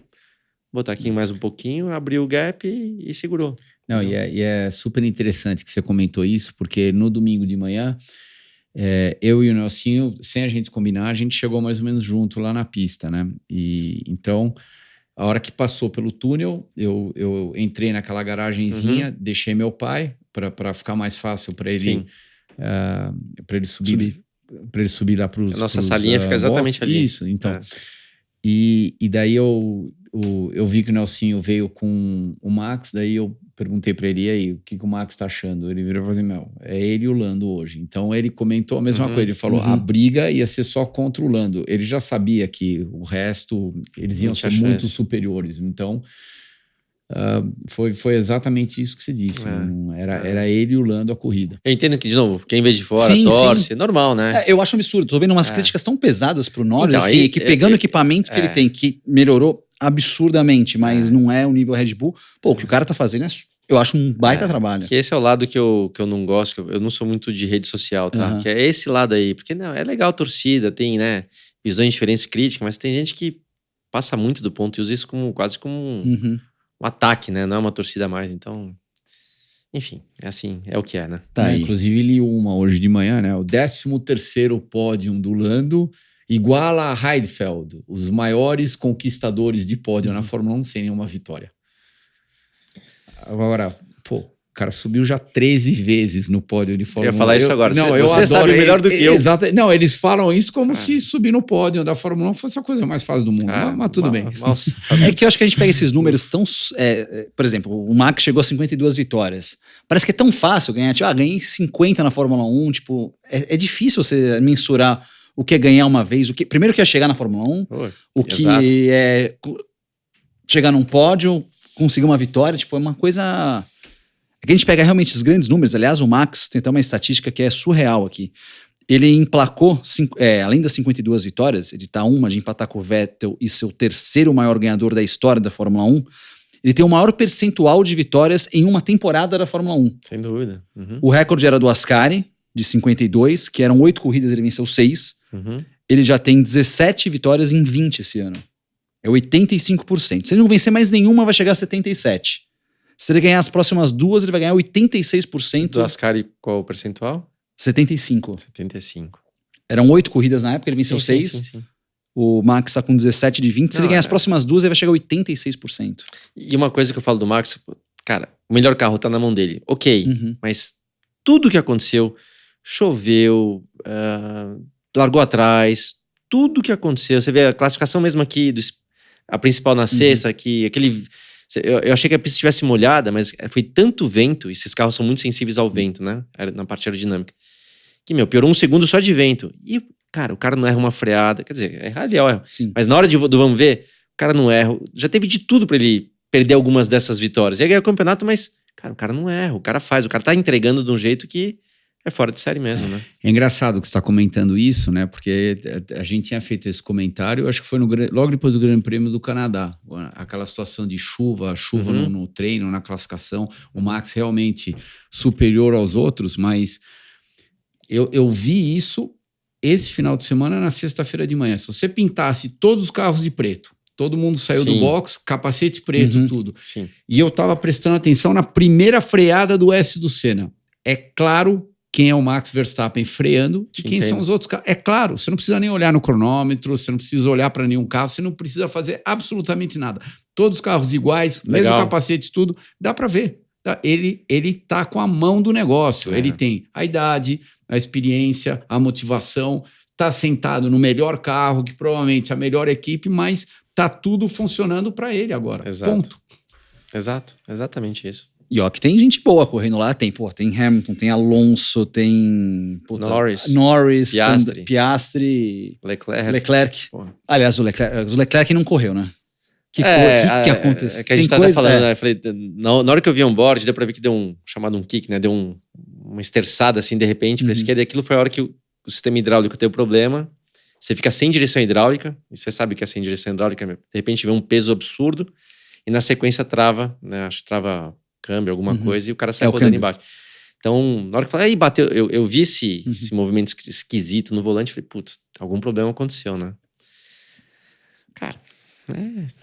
botar aqui mais um pouquinho, abriu o gap e segurou. Não, e é super interessante que você comentou isso, porque no domingo de manhã, eu e o Nelsinho, sem a gente combinar, a gente chegou mais ou menos junto lá na pista, né? E então, a hora que passou pelo túnel, eu entrei naquela garagenzinha, deixei meu pai para ficar mais fácil para ele, para ele subir. Para ele subir lá para os... A nossa salinha fica exatamente box. ali. Isso, então. E daí eu vi que o Nelsinho veio com o Max, daí eu perguntei para ele, e aí, o que o Max tá achando? Ele virou e falou assim, é ele e o Lando hoje. Então ele comentou a mesma coisa, ele falou, a briga ia ser só contra o Lando. Ele já sabia que o resto, eles iam ser muito superiores. Então, foi exatamente isso que você disse. Era ele e o Lando a corrida. Eu entendo que, de novo, quem vê de fora torce, normal, né? Eu acho um absurdo. Tô vendo umas críticas tão pesadas pro Norris, então, aí, que pegando o equipamento que ele tem, que melhorou absurdamente, mas não é o nível Red Bull. O que o cara tá fazendo eu acho um baita trabalho. Que esse é o lado que eu não gosto, que eu não sou muito de rede social, tá? Que é esse lado aí. Porque, não, é legal a torcida, tem, né, visões diferentes, críticas, mas tem gente que passa muito do ponto e usa isso quase como um ataque, né? Não é uma torcida a mais, então... Enfim, é assim, é o que é, né? Inclusive, ele uma hoje de manhã, né? O 13º pódio do Lando iguala a Heidfeld, os maiores conquistadores de pódio na Fórmula 1 sem nenhuma vitória. Agora, o cara subiu já 13 vezes no pódio de Fórmula 1. Eu ia falar isso agora. Você sabe melhor do que eu. Exato. Não, eles falam isso como se subir no pódio da Fórmula 1 fosse a coisa mais fácil do mundo. Mas tudo bem. Nossa. É que eu acho que a gente pega esses números tão... por exemplo, o Max chegou a 52 vitórias. Parece que é tão fácil ganhar. Ganhei 50 na Fórmula 1. É difícil você mensurar o que é ganhar uma vez. Primeiro que é chegar na Fórmula 1. O que é chegar num pódio, conseguir uma vitória. É uma coisa... É que a gente pega realmente os grandes números. Aliás, o Max tem até uma estatística que é surreal aqui. Ele emplacou, além das 52 vitórias, ele tá uma de empatar com o Vettel e ser o terceiro maior ganhador da história da Fórmula 1. Ele tem o maior percentual de vitórias em uma temporada da Fórmula 1. Sem dúvida. O recorde era do Ascari, de 52, que eram 8 corridas, ele venceu 6. Ele já tem 17 vitórias em 20 esse ano. É 85%. Se ele não vencer mais nenhuma, vai chegar a 77%. Se ele ganhar as próximas duas, ele vai ganhar 86%. Do Ascari, qual o percentual? 75%. 75%. Eram 8 corridas na época, ele venceu Sim, 6. sim. O Max tá com 17 de 20. Se Não, ele ganhar as próximas 2, ele vai chegar a 86%. E uma coisa que eu falo do Max, cara, o melhor carro tá na mão dele. Ok, Uhum. mas tudo que aconteceu, choveu, largou atrás, tudo que aconteceu. Você vê a classificação mesmo aqui, a principal na sexta, que aquele... Eu achei que a pista estivesse molhada, mas foi tanto vento, e esses carros são muito sensíveis ao vento, né? Na parte aerodinâmica. Que, piorou 1 segundo só de vento. E, cara, o cara não erra uma freada. Quer dizer, errar ele erra. Sim. Mas na hora do vamos ver, o cara não erra. Já teve de tudo pra ele perder algumas dessas vitórias. Ele ganha o campeonato, mas, cara, o cara não erra. O cara faz. O cara tá entregando de um jeito que é fora de série mesmo, né? É engraçado que você está comentando isso, né? Porque a gente tinha feito esse comentário, eu acho que foi logo depois do Grande Prêmio do Canadá. Aquela situação de chuva no treino, na classificação. O Max realmente superior aos outros, mas eu vi isso esse final de semana na sexta-feira de manhã. Se você pintasse todos os carros de preto, todo mundo saiu do box, capacete preto, tudo. Sim. E eu tava prestando atenção na primeira freada do S do Senna. É claro quem é o Max Verstappen freando e quem são os outros carros. É claro, você não precisa nem olhar no cronômetro, você não precisa olhar para nenhum carro, você não precisa fazer absolutamente nada. Todos os carros iguais, mesmo capacete, tudo, dá para ver. Ele tá com a mão do negócio. Ele tem a idade, a experiência, a motivação, tá sentado no melhor carro, que provavelmente é a melhor equipe, mas tá tudo funcionando para ele agora. Exato. Ponto. Exato, exatamente isso. E ó, que tem gente boa correndo lá. Tem Hamilton, tem Alonso, tem... Norris, Piastri, Leclerc. Porra. Aliás, o Leclerc não correu, né? Que aconteceu? É que a gente tá até falando, né? Eu falei, na hora que eu vi on-board, deu pra ver que deu chamado um kick, né? Deu uma esterçada assim, de repente, pra esquerda. E aquilo foi a hora que o sistema hidráulico teve problema. Você fica sem direção hidráulica, e você sabe que é sem direção hidráulica, de repente vê um peso absurdo, e na sequência trava, né? Acho que trava câmbio, alguma coisa, e o cara sai rodando embaixo. Então, na hora que eu falei, aí bateu, eu vi esse movimento esquisito no volante, falei, putz, algum problema aconteceu, né? Cara,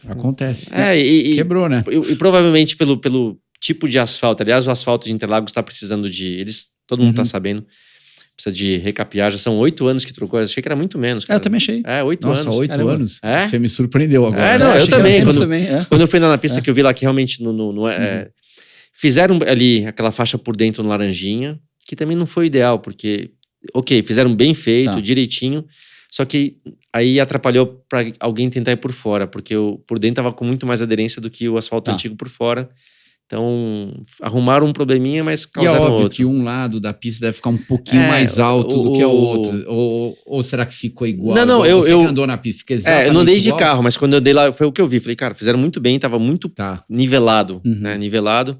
acontece. Quebrou, né? E provavelmente pelo tipo de asfalto, aliás, o asfalto de Interlagos está precisando todo mundo tá sabendo, precisa de recapear, já são 8 anos que trocou, eu achei que era muito menos, cara. Eu também achei. 8 anos. Nossa, 8 anos? É? Você me surpreendeu agora. Não, eu também. Quando eu fui na pista que eu vi lá que realmente fizeram ali aquela faixa por dentro no laranjinha, que também não foi ideal, porque, ok, fizeram bem feito, direitinho, só que aí atrapalhou para alguém tentar ir por fora, porque por dentro tava com muito mais aderência do que o asfalto antigo por fora. Então, arrumaram um probleminha, mas causaram outro. E é óbvio que um lado da pista deve ficar um pouquinho mais alto do que o outro. Ou será que ficou igual? Não, você andou na pista, fica exatamente eu não andei igual? de carro, mas quando eu andei lá, foi o que eu vi. Falei, cara, fizeram muito bem, tava muito nivelado, né? Nivelado.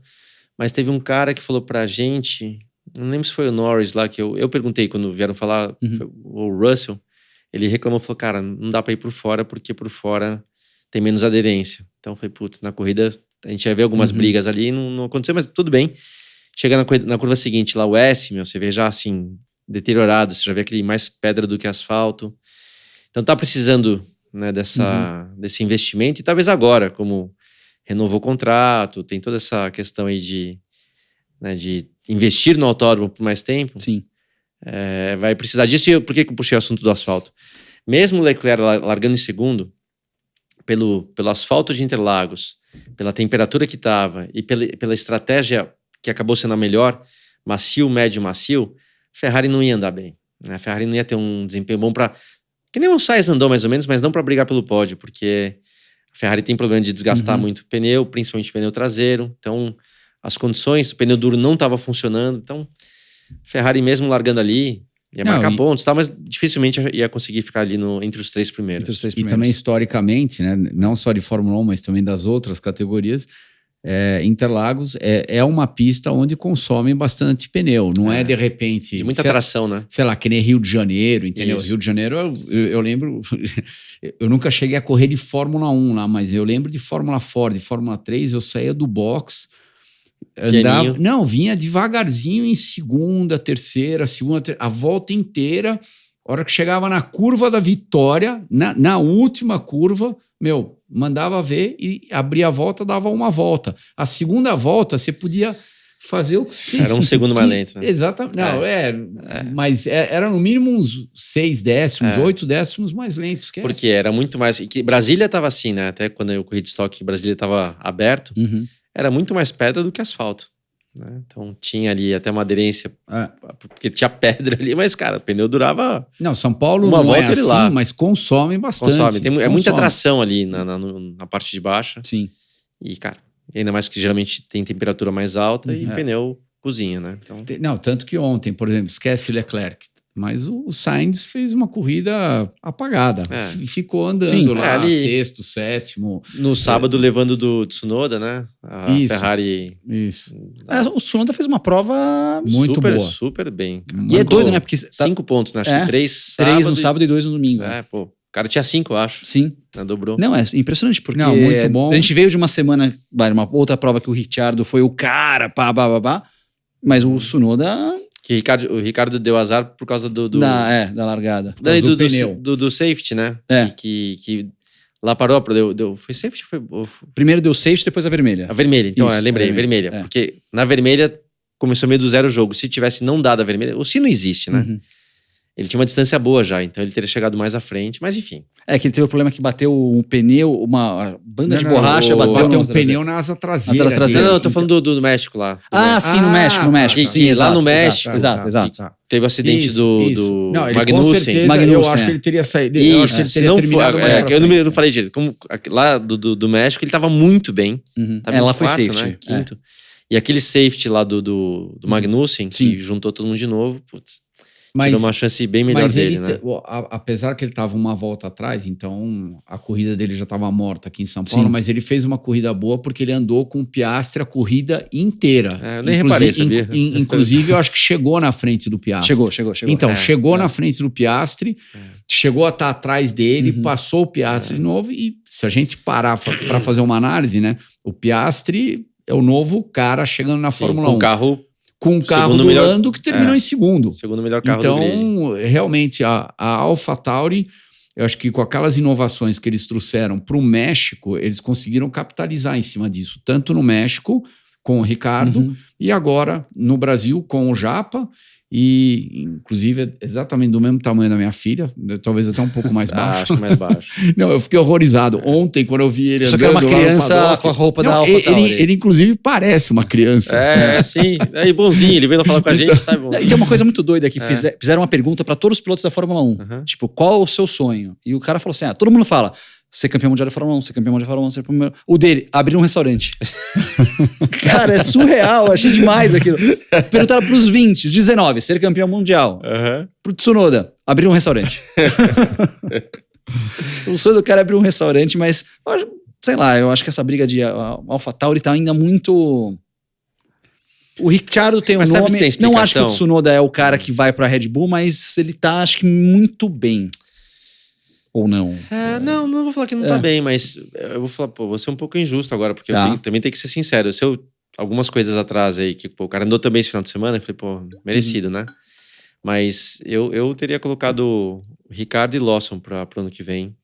Mas teve um cara que falou pra gente, não lembro se foi o Norris lá, que eu perguntei quando vieram falar, o Russell, ele reclamou, falou, cara, não dá pra ir por fora, porque por fora tem menos aderência. Então eu falei, putz, na corrida a gente ia ver algumas brigas ali, não aconteceu, mas tudo bem. Chega na curva seguinte, lá o S, você vê já assim, deteriorado, você já vê aquele mais pedra do que asfalto. Então tá precisando, né, desse investimento, e talvez agora, como renovou o contrato, tem toda essa questão aí de investir no autódromo por mais tempo. Sim. Vai precisar disso. E por que eu puxei o assunto do asfalto? Mesmo o Leclerc largando em segundo, pelo asfalto de Interlagos, pela temperatura que estava e pela estratégia que acabou sendo a melhor, macio, médio, macio, a Ferrari não ia andar bem. Né? A Ferrari não ia ter um desempenho bom para... Que nem o Sainz andou mais ou menos, mas não para brigar pelo pódio, porque a Ferrari tem problema de desgastar muito o pneu, principalmente o pneu traseiro. Então, as condições, o pneu duro não estava funcionando. Então, a Ferrari mesmo largando ali, ia marcar pontos, mas dificilmente ia conseguir ficar ali entre os 3 primeiros. E também historicamente, né, não só de Fórmula 1, mas também das outras categorias, Interlagos é uma pista onde consomem bastante pneu, não é de repente... De muita tração, né? Sei lá, que nem Rio de Janeiro, entendeu? Isso. Rio de Janeiro, eu lembro... eu nunca cheguei a correr de Fórmula 1 lá, mas eu lembro de Fórmula Ford, de Fórmula 3, eu saía do box... vinha devagarzinho em segunda, terceira, a volta inteira. A hora que chegava na curva da vitória, na última curva, mandava ver e abria a volta, dava uma volta. A segunda volta, você podia fazer o que... Era um segundo mais lento, né? Exatamente. Não, mas era no mínimo uns 6 décimos, 8 décimos mais lentos que Porque era muito mais... Que Brasília estava assim, né? Até quando eu corri de estoque, Brasília estava aberto, era muito mais pedra do que asfalto. Né? Então tinha ali até uma aderência, porque tinha pedra ali, mas, cara, o pneu durava... Não, São Paulo uma não volta é assim, lá. mas consome bastante. É muita tração ali na parte de baixo. Sim. E, cara, ainda mais que geralmente tem temperatura mais alta e pneu cozinha, né? Então... Não, tanto que ontem, por exemplo, esquece Leclerc, mas o Sainz fez uma corrida apagada. Ficou andando lá, ali, sexto, sétimo. No sábado, levando do Tsunoda, né? A Ferrari. Isso. O Tsunoda fez uma prova muito boa. Super bem. E é doido, né? Porque 5 pontos, né? Acho que 3 no sábado e 2 no domingo. Pô. O cara tinha 5, eu acho. Sim. Dobrou. Não, é impressionante, porque muito bom. A gente veio de uma semana, uma outra prova que o Ricciardo foi o cara, mas o Tsunoda... Que o Ricardo deu azar por causa do da largada. Do pneu. Do safety, né? Que lá parou, foi safety? Primeiro deu safety, depois a vermelha. A vermelha, então, lembrei, vermelha. Porque na vermelha começou meio do zero o jogo. Se tivesse não dado a vermelha, o sino existe, né? Ele tinha uma distância boa já, então ele teria chegado mais à frente, mas enfim. É que ele teve o problema que bateu um pneu, uma banda de borracha, bateu um pneu na asa traseira. Não, eu tô falando do México lá. Sim, no México. Sim, lá no México. Exato. Teve o acidente do Magnussen. Com certeza, eu acho que ele teria saído. Eu acho que ele teria terminado mais eu não falei direito. Como, lá do México, ele tava muito bem. Lá foi safety. Né? Quinto. E aquele safety lá do Magnussen, que juntou todo mundo de novo, putz. Tirou uma chance bem melhor dele, né? Apesar que ele estava uma volta atrás, então a corrida dele já estava morta aqui em São Paulo, mas ele fez uma corrida boa porque ele andou com o Piastri a corrida inteira. Eu nem reparei, sabia? Inclusive, eu acho que chegou na frente do Piastri. Chegou. Então, chegou na frente do Piastri, chegou a estar atrás dele, passou o Piastri de novo, e se a gente parar para fazer uma análise, né? O Piastri é o novo cara chegando na Fórmula 1. Com um carro do Lando que terminou em segundo. Segundo melhor carro do grid. Então, realmente, a AlphaTauri, eu acho que com aquelas inovações que eles trouxeram para o México, eles conseguiram capitalizar em cima disso. Tanto no México, com o Ricardo, e agora no Brasil, com o Japa. E, inclusive, é exatamente do mesmo tamanho da minha filha, talvez até um pouco mais baixo. Acho que mais baixo. Não, eu fiquei horrorizado. Ontem, quando eu vi ele andando lá no paddock... Só que era uma criança com a roupa da AlphaTauri. Ele, inclusive, parece uma criança. Sim. É bonzinho, ele veio falar com a gente, sabe? Bonzinho. E tem uma coisa muito doida aqui. Fizeram uma pergunta para todos os pilotos da Fórmula 1. Tipo, qual o seu sonho? E o cara falou assim, todo mundo fala... Ser campeão mundial da Fórmula 1, ser campeão mundial da Fórmula 1, ser campeão... O dele, abrir um restaurante. Cara, é surreal, achei demais aquilo. Perguntaram pros 20, os 19, ser campeão mundial. Pro Tsunoda, abrir um restaurante. O sonho do cara é abrir um restaurante, mas, sei lá, eu acho que essa briga de AlphaTauri tá ainda muito... O Ricciardo tem um nome, não acho que o Tsunoda é o cara que vai pra Red Bull, mas ele tá, acho que, muito bem. Ou não? Não vou falar que não tá bem, mas eu vou falar, vou ser um pouco injusto agora, porque eu também tenho que ser sincero. Algumas coisas atrás aí, que o cara andou também esse final de semana, eu falei, merecido, né? Mas eu teria colocado Ricardo e Lawson pro ano que vem,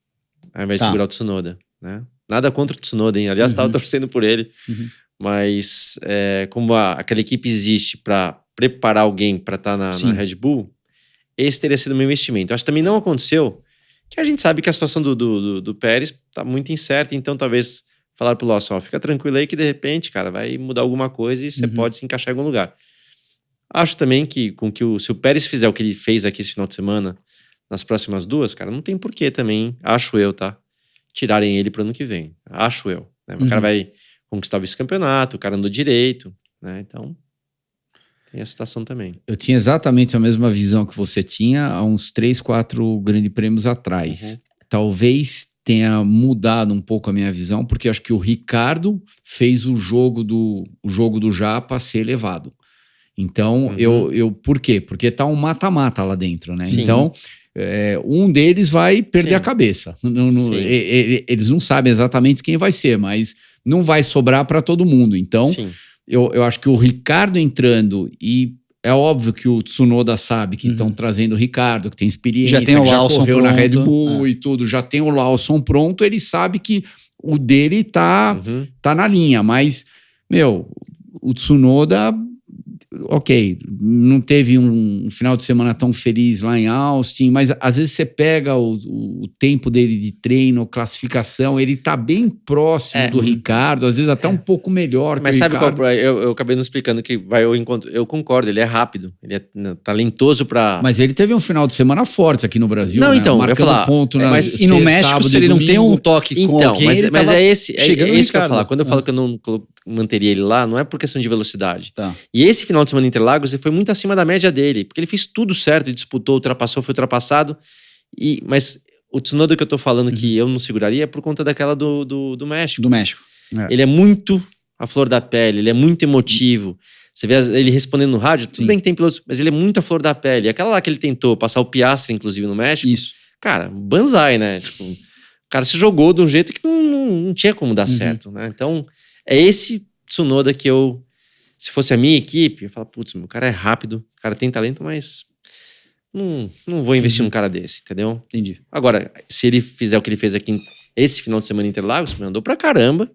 ao invés de segurar o Tsunoda, né? Nada contra o Tsunoda, hein? Aliás, tava torcendo por ele, mas como aquela equipe existe para preparar alguém para estar na Red Bull, esse teria sido o meu investimento. Acho que também não aconteceu, que a gente sabe que a situação do Pérez tá muito incerta, então talvez falar pro Lawson, fica tranquilo aí que de repente, cara, vai mudar alguma coisa e você pode se encaixar em algum lugar. Acho também que se o Pérez fizer o que ele fez aqui esse final de semana, nas próximas 2, cara, não tem porquê também, acho eu, tá? Tirarem ele pro ano que vem. Acho eu. Né? O cara vai conquistar o vice-campeonato, o cara andou direito, né? Então... tem a situação também. Eu tinha exatamente a mesma visão que você tinha há uns 3, 4 grandes prêmios atrás. Talvez tenha mudado um pouco a minha visão, porque acho que o Ricardo fez o jogo do Japa ser elevado. Então, por quê? Porque tá um mata-mata lá dentro, né? Sim. Então, um deles vai perder a cabeça. Eles não sabem exatamente quem vai ser, mas não vai sobrar para todo mundo. Então... sim. Eu acho que o Ricardo entrando, e é óbvio que o Tsunoda sabe que estão trazendo o Ricardo, que tem experiência, já tem o Lawson correu pronto, na Red Bull e tudo, já tem o Lawson pronto, ele sabe que o dele tá na linha, mas, o Tsunoda, ok, não teve um final de semana tão feliz lá em Austin, mas às vezes você pega o tempo dele de treino, classificação, ele tá bem próximo do Ricardo, às vezes até um pouco melhor Mas que o sabe Ricardo. qual eu acabei não explicando que vai ao encontro. Eu concordo, ele é rápido, ele é talentoso pra... Mas ele teve um final de semana forte aqui no Brasil, Não, né? então, eu ia marcando falar, ponto Mas e no México, sábado se e ele não domingo. tem um toque com Então, alguém, mas ele tava é isso que chegando no eu ia Ricardo. falar. Quando eu falo que eu não manteria ele lá, não é por questão de velocidade. Tá. E esse final de semana em Interlagos, ele foi muito acima da média dele, porque ele fez tudo certo, ele disputou, ultrapassou, foi ultrapassado. Mas o Tsunoda que eu tô falando que eu não seguraria é por conta daquela do México. Do México. Ele é muito a flor da pele, ele é muito emotivo. Você vê ele respondendo no rádio, tudo bem que tem pilotos, mas ele é muito a flor da pele. Aquela lá que ele tentou passar o Piastri, inclusive, no México. Isso. Cara, banzai, né? Tipo, o cara se jogou de um jeito que não tinha como dar certo, né? Então, é esse Tsunoda que se fosse a minha equipe, eu falo, putz, meu cara é rápido, o cara tem talento, mas não vou investir num cara desse, entendeu? Entendi. Agora, se ele fizer o que ele fez aqui esse final de semana em Interlagos, me andou pra caramba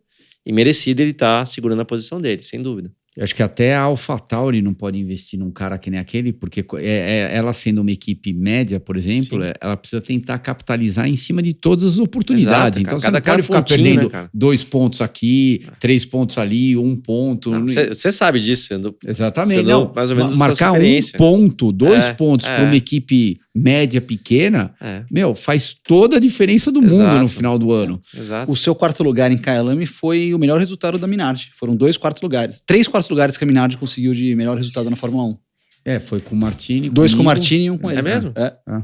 e merecido ele tá segurando a posição dele, sem dúvida. Eu acho que até a AlphaTauri não pode investir num cara que nem aquele, porque ela sendo uma equipe média, por exemplo, ela precisa tentar capitalizar em cima de todas as oportunidades. Exato, então cada você não pode ficar pontinho, perdendo né, cara? 2 pontos aqui, 3 pontos ali, 1 ponto. Você sabe disso, sendo Exatamente. Você Não, mais ou menos marcar sua 1 experiência. ponto, 2 pontos para uma equipe média pequena, faz toda a diferença do mundo Exato. no final do ano. Exato. O seu quarto lugar em Kyalami foi o melhor resultado da Minardi. Foram 2 quartos lugares. 3 quartos lugares que a Minardi conseguiu de melhor resultado na Fórmula 1. Foi com o Martini. 2 com o comigo. Martini e 1 com ele. É mesmo?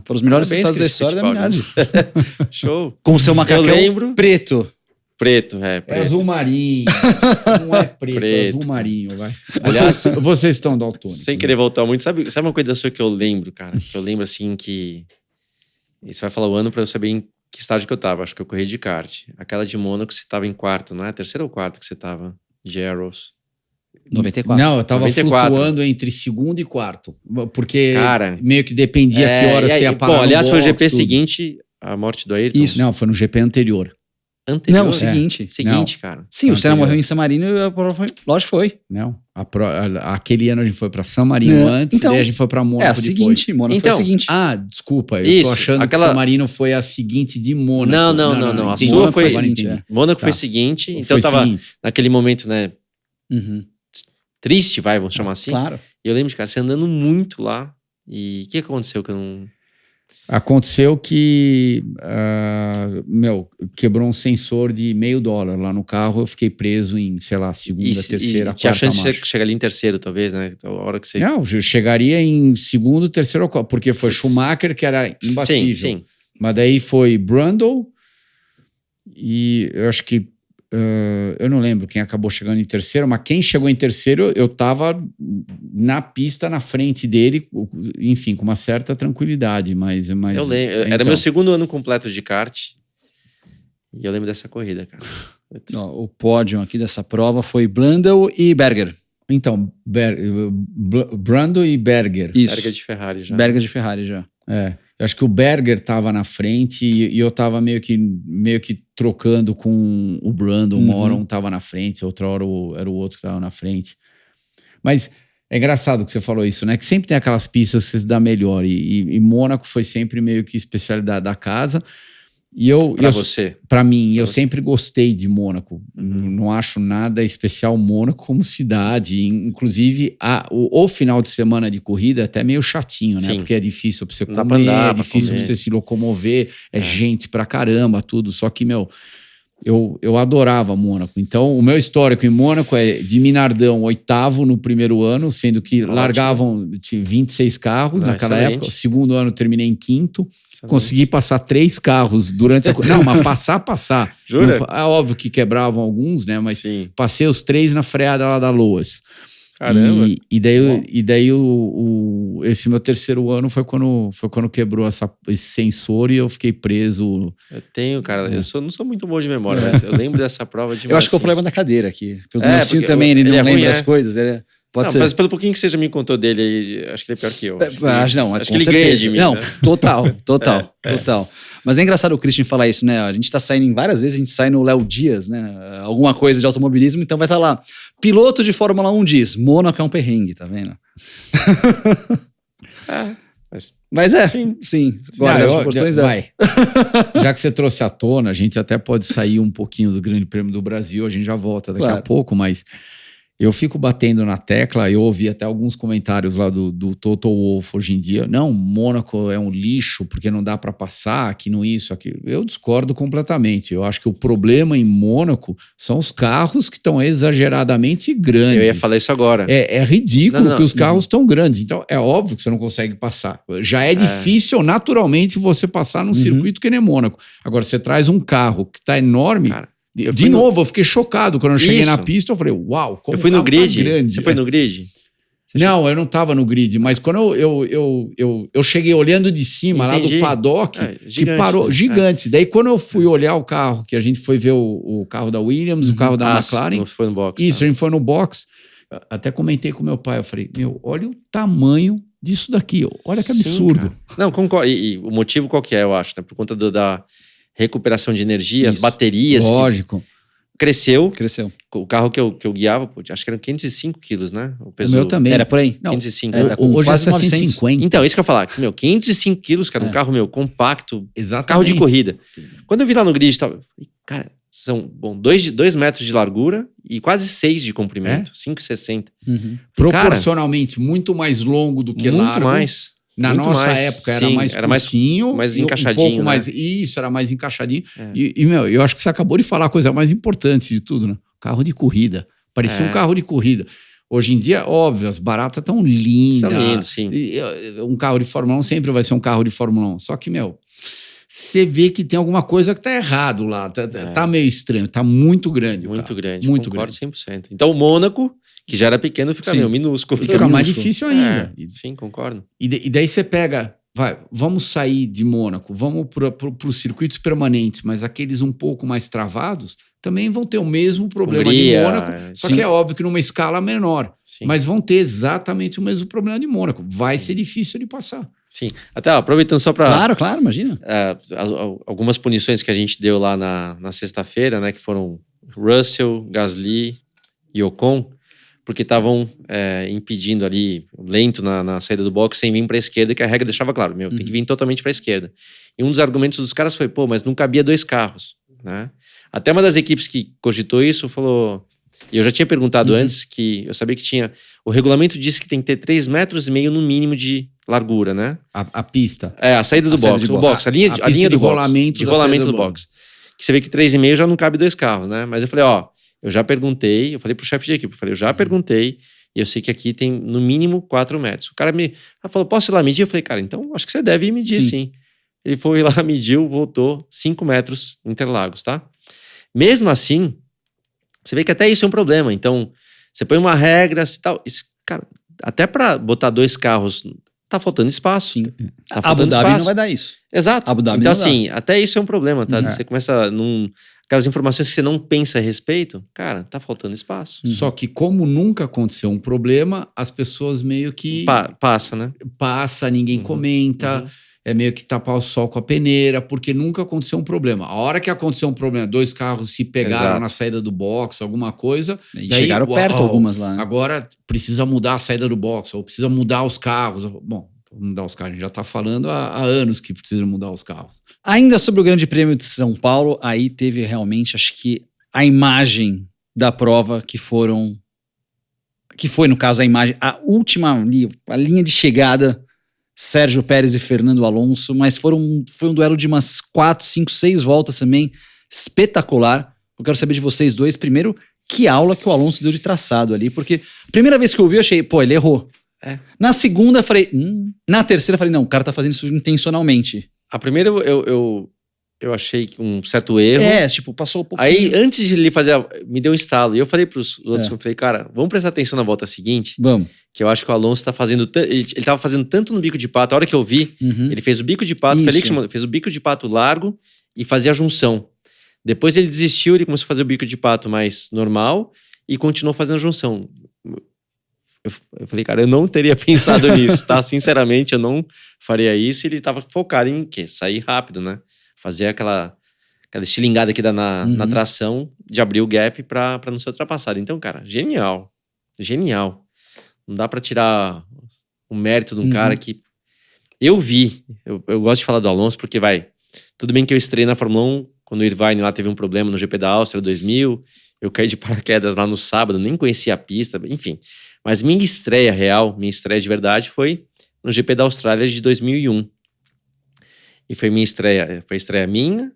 Foram os melhores Parabéns, resultados da Chris história da Fittipaldi. Minardi. Show. Com o seu macacão Eu lembro. preto. Preto, É preto. azul marinho. Não é preto, é Preto. azul marinho, vai. Aliás, Vocês estão daltônicos. sem querer voltar muito, sabe uma coisa sua que eu lembro, cara? Que eu lembro assim que... E você vai falar o ano pra eu saber em que estágio que eu tava. Acho que eu corri de kart. Aquela de Mônaco você tava em quarto, não é? Terceiro ou quarto que você tava de Arrows? 94. Não, eu tava 94. flutuando entre segundo e quarto. Porque Cara, meio que dependia que hora você ia parar Bom, no aliás, foi o box, GP tudo. seguinte, a morte do Ayrton. Isso. Não, foi no GP anterior. Anterior. Não, o seguinte. Seguinte, cara. Sim, o Senna Anterior. morreu em San Marino e a prova foi... Lógico que foi. Não, aquele ano a gente foi pra San Marino Não, antes, então, daí a gente foi pra Mônaco É a depois. seguinte, Mônaco foi a Então, seguinte. Ah, desculpa, eu Isso, tô achando aquela- que San Marino foi a seguinte de Mônaco. Não. A entendi. sua Mônaco foi a agora seguinte. entendi. Mônaco Tá. foi seguinte, então Foi eu tava seguinte. naquele momento, né, Uhum. triste, vamos chamar assim. Claro. E eu lembro de, cara, você andando muito lá. E o que aconteceu que eu não... Aconteceu que, quebrou um sensor de $50 lá no carro, eu fiquei preso em, sei lá, segunda, terceira, tinha a quarta chance de marcha. você chegar ali em terceiro, talvez, né? Então, a hora que você... Não, eu chegaria em segundo, terceiro ou quarto, porque foi Putz. Schumacher que era imbatível. Sim. Mas daí foi Brundle e eu acho que eu não lembro quem acabou chegando em terceiro, mas quem chegou em terceiro, eu tava na pista, na frente dele, enfim, com uma certa tranquilidade, mas Eu lembro. Era então, meu segundo ano completo de kart. E eu lembro dessa corrida, cara. Ó, o pódio aqui dessa prova foi Blundell e Berger. Então, Brundle e Berger. Isso. Berger de Ferrari já. Berger de Ferrari já. Eu acho que o Berger tava na frente e eu tava meio que trocando com o Brundle. Uma hora um tava na frente, outra hora era o outro que tava na frente. Mas é engraçado que você falou isso, né? Que sempre tem aquelas pistas que você se dá melhor. E Mônaco foi sempre meio que especialidade da casa. E Pra você. Pra mim, eu você. sempre gostei de Mônaco. Não acho nada especial Mônaco como cidade. Inclusive, o final de semana de corrida é até meio chatinho, né? Sim. Porque é difícil pra você Não dá comer, pra andar, é pra difícil comer. pra você se locomover, é gente pra caramba, tudo. Só que, eu adorava Mônaco. Então, o meu histórico em Mônaco é de Minardão, 8º no primeiro ano, sendo que largavam 26 carros naquela excelente. época. O segundo ano eu terminei em 5º. Excelente. Consegui passar 3 carros durante a... Não, mas passar. Jura? Não, é óbvio que quebravam alguns, né? Mas Sim. passei os 3 na freada lá da Loas. Caramba. E daí esse meu terceiro ano foi quando quebrou esse sensor e eu fiquei preso. Eu tenho, cara. Eu não sou muito bom de memória, mas eu lembro dessa prova de Eu acho que é o problema da cadeira aqui. Porque o É, Nelsinho porque também, ele ele não é ruim, lembra é? as coisas. Pode ser. Mas pelo pouquinho que você já me contou dele aí, acho que ele é pior que eu. Não, acho com que ele certeza. ganha de mim. Não, né? total. Mas é engraçado o Christian falar isso, né? A gente tá saindo em várias vezes, a gente sai no Léo Dias, né? Alguma coisa de automobilismo, então vai estar lá. Piloto de Fórmula 1 diz, Mônaco é um perrengue, tá vendo? Mas é, sim. Agora, as proporções vai. Já que você trouxe à tona, a gente até pode sair um pouquinho do Grande Prêmio do Brasil, a gente já volta daqui a pouco, mas eu fico batendo na tecla, eu ouvi até alguns comentários lá do Toto Wolff hoje em dia, não, Mônaco é um lixo porque não dá para passar, que não isso, aquilo. Eu discordo completamente, eu acho que o problema em Mônaco são os carros que estão exageradamente grandes. Eu ia falar isso agora. É ridículo que os carros estão grandes, então é óbvio que você não consegue passar. Já é difícil naturalmente você passar num circuito que nem Mônaco. Agora, você traz um carro que está enorme... Cara, eu fiquei chocado. Quando eu cheguei na pista, eu falei, uau, como eu fui no grid. Grande. Você foi no grid? Não, eu não estava no grid, mas quando eu cheguei olhando de cima, lá do paddock, que parou, gigante. Daí quando eu fui olhar o carro, que a gente foi ver o carro da Williams, o carro da McLaren. Não foi no box. Isso, a gente foi no box. Até comentei com meu pai, eu falei, olha o tamanho disso daqui, olha que absurdo. Não, concordo. E o motivo qual que é, eu acho, né? Por conta da recuperação de energia, as baterias. Lógico. Cresceu. O carro que eu guiava, acho que eram 505 quilos, né? O meu também. Era por aí. Não, 505. Tá com hoje quase 750. Então, isso que eu ia falar. 505 quilos, cara, um carro, compacto. Exatamente. Carro de corrida. Quando eu vi lá no grid, cara, são 2 metros de largura e quase 6 de comprimento. 5,60. Proporcionalmente, muito mais longo do que largo. Muito mais. Na nossa época era mais curtinho, mais encaixadinho. Um pouco mais, isso, era mais encaixadinho. E, eu acho que você acabou de falar a coisa mais importante de tudo, né? Carro de corrida. Parecia um carro de corrida. Hoje em dia, óbvio, as baratas estão lindas. São lindos, sim. Um carro de Fórmula 1 sempre vai ser um carro de Fórmula 1. Só que, você vê que tem alguma coisa que tá errado lá. Tá meio estranho, tá muito grande. Muito grande, muito concordo grande. 100%. Então, o Mônaco, que já era pequeno, fica minúsculo. E fica mais difícil ainda. Sim, concordo. E daí você pega, vamos sair de Mônaco, vamos para os circuitos permanentes, mas aqueles um pouco mais travados também vão ter o mesmo problema de Mônaco, só que é óbvio que numa escala menor. Sim. Mas vão ter exatamente o mesmo problema de Mônaco. Vai ser difícil de passar. Sim. Até aproveitando só para... Claro, imagina. Algumas punições que a gente deu lá na sexta-feira, né, que foram Russell, Gasly e Ocon, porque estavam impedindo ali, lento na saída do box, sem vir para a esquerda, que a regra deixava claro, tem que vir totalmente para a esquerda. E um dos argumentos dos caras foi, mas não cabia 2 carros, né? Até uma das equipes que cogitou isso falou, e eu já tinha perguntado antes, que eu sabia que tinha, o regulamento diz que tem que ter 3,5 metros no mínimo de largura, né? A pista. A saída do box, a linha do rolamento do box. Que você vê que 3,5 já não cabe 2 carros, né? Mas eu falei, eu já perguntei, eu falei pro chefe de equipe, eu já perguntei, e eu sei que aqui tem no mínimo 4 metros. O cara falou, posso ir lá medir? Eu falei, cara, então acho que você deve ir medir sim. Ele foi lá, mediu, voltou 5 metros Interlagos, tá? Mesmo assim, você vê que até isso é um problema. Então, você põe uma regra e tal, cara, até para botar 2 carros, tá faltando espaço. Sim. Tá faltando Abu Dhabi espaço. não vai dar isso. Exato. Abu Dhabi então, não assim, até isso é um problema, tá? Você começa aquelas informações que você não pensa a respeito, cara, tá faltando espaço. Só que como nunca aconteceu um problema, as pessoas meio que... Passa, né? Passa, ninguém comenta, é meio que tapar o sol com a peneira, porque nunca aconteceu um problema. A hora que aconteceu um problema, 2 carros se pegaram na saída do box, alguma coisa... E daí, chegaram perto algumas lá, né? Agora precisa mudar a saída do box, ou precisa mudar os carros. Bom, mudar os carros, a gente já está falando há anos que precisa mudar os carros. Ainda sobre o Grande Prêmio de São Paulo, aí teve realmente, acho que a imagem da prova que foi no caso a imagem, a última ali, a linha de chegada, Sérgio Pérez e Fernando Alonso, mas foi um duelo de umas 4, 5, 6 voltas também, espetacular. Eu quero saber de vocês dois, primeiro, que aula que o Alonso deu de traçado ali, porque primeira vez que eu vi, eu achei, ele errou. Na segunda, eu falei, na terceira, eu falei, não, o cara tá fazendo isso intencionalmente. A primeira, eu achei um certo erro. Passou um pouquinho. Aí, antes de ele fazer, me deu um estalo. E eu falei pros outros, eu falei, cara, vamos prestar atenção na volta seguinte. Vamos. Que eu acho que o Alonso tá fazendo... Ele tava fazendo tanto no bico de pato. A hora que eu vi, ele fez o bico de pato, fez o bico de pato largo e fazia a junção. Depois ele desistiu, ele começou a fazer o bico de pato mais normal e continuou fazendo a junção. Eu falei, cara, eu não teria pensado nisso, tá? Sinceramente, eu não faria isso. E ele tava focado em quê? Sair rápido, né? fazer aquela estilingada que dá na tração, de abrir o gap pra não ser ultrapassado. Então, cara, genial. Genial. Não dá pra tirar o mérito de um cara que... Eu gosto de falar do Alonso porque, tudo bem que eu estreiei na Fórmula 1 quando o Irvine lá teve um problema no GP da Áustria 2000, eu caí de paraquedas lá no sábado, nem conhecia a pista, enfim. Mas minha estreia de verdade foi no GP da Austrália de 2001. E foi a estreia minha,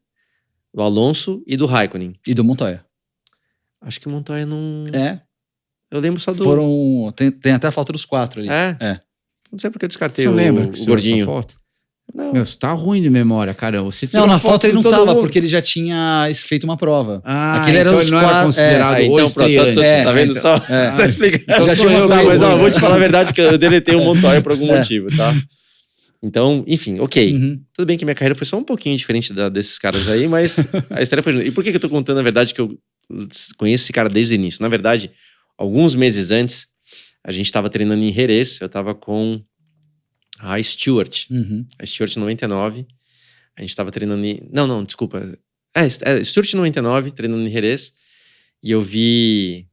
do Alonso e do Raikkonen. E do Montoya. Acho que o Montoya não... Eu lembro só do... Tem até a foto dos 4 ali. Não sei porque eu descartei Você lembra o gordinho. Foto? Não. Meu, você tá ruim de memória, caramba. Você tirou Não, na foto ele não tava, mundo. porque ele já tinha feito uma prova. Aquele era então ele não era considerado então, pronto, tá vendo só? Tá explicando. Então Já sou eu, mas vou te falar a verdade que eu deletei o Montoya por algum motivo, tá? Então, enfim, ok. Tudo bem que minha carreira foi só um pouquinho diferente desses caras aí, mas a história foi... E por que eu tô contando a verdade que eu conheço esse cara desde o início? Na verdade, alguns meses antes, a gente tava treinando em Jerez, eu tava com a Stewart. A Stewart 99. A gente tava treinando em... Não, desculpa. Stewart 99, treinando em Jerez. E eu vi...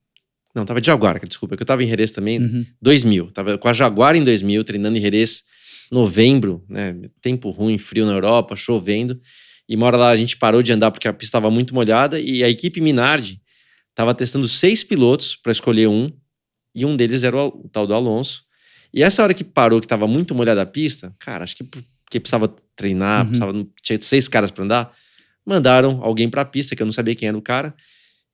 Não, tava de Jaguar, desculpa. Que eu tava em Jerez também, 2000. Tava com a Jaguar em 2000, treinando em Jerez, novembro, né? Tempo ruim, frio na Europa, chovendo. E uma hora lá a gente parou de andar porque a pista estava muito molhada. E a equipe Minardi tava testando 6 pilotos para escolher um. E um deles era o tal do Alonso. E essa hora que parou, que tava muito molhada a pista, cara, acho que porque precisava treinar, tinha 6 caras pra andar, mandaram alguém pra pista, que eu não sabia quem era o cara.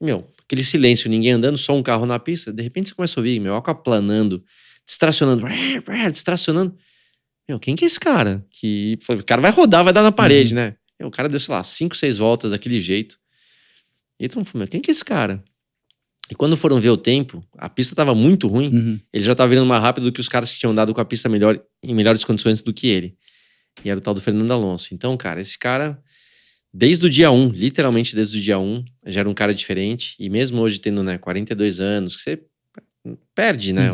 E, aquele silêncio, ninguém andando, só um carro na pista, de repente você começa a ouvir, aquaplanando, distracionando. Quem que é esse cara? O cara vai rodar, vai dar na parede, né? O cara deu, sei lá, 5, 6 voltas daquele jeito. E todo mundo falou, quem que é esse cara? E quando foram ver o tempo, a pista estava muito ruim, ele já estava virando mais rápido do que os caras que tinham andado com a pista em melhores condições do que ele. E era o tal do Fernando Alonso. Então, cara, esse cara, desde o dia 1, literalmente desde o dia 1, já era um cara diferente. E mesmo hoje tendo, 42 anos, que você perde, né?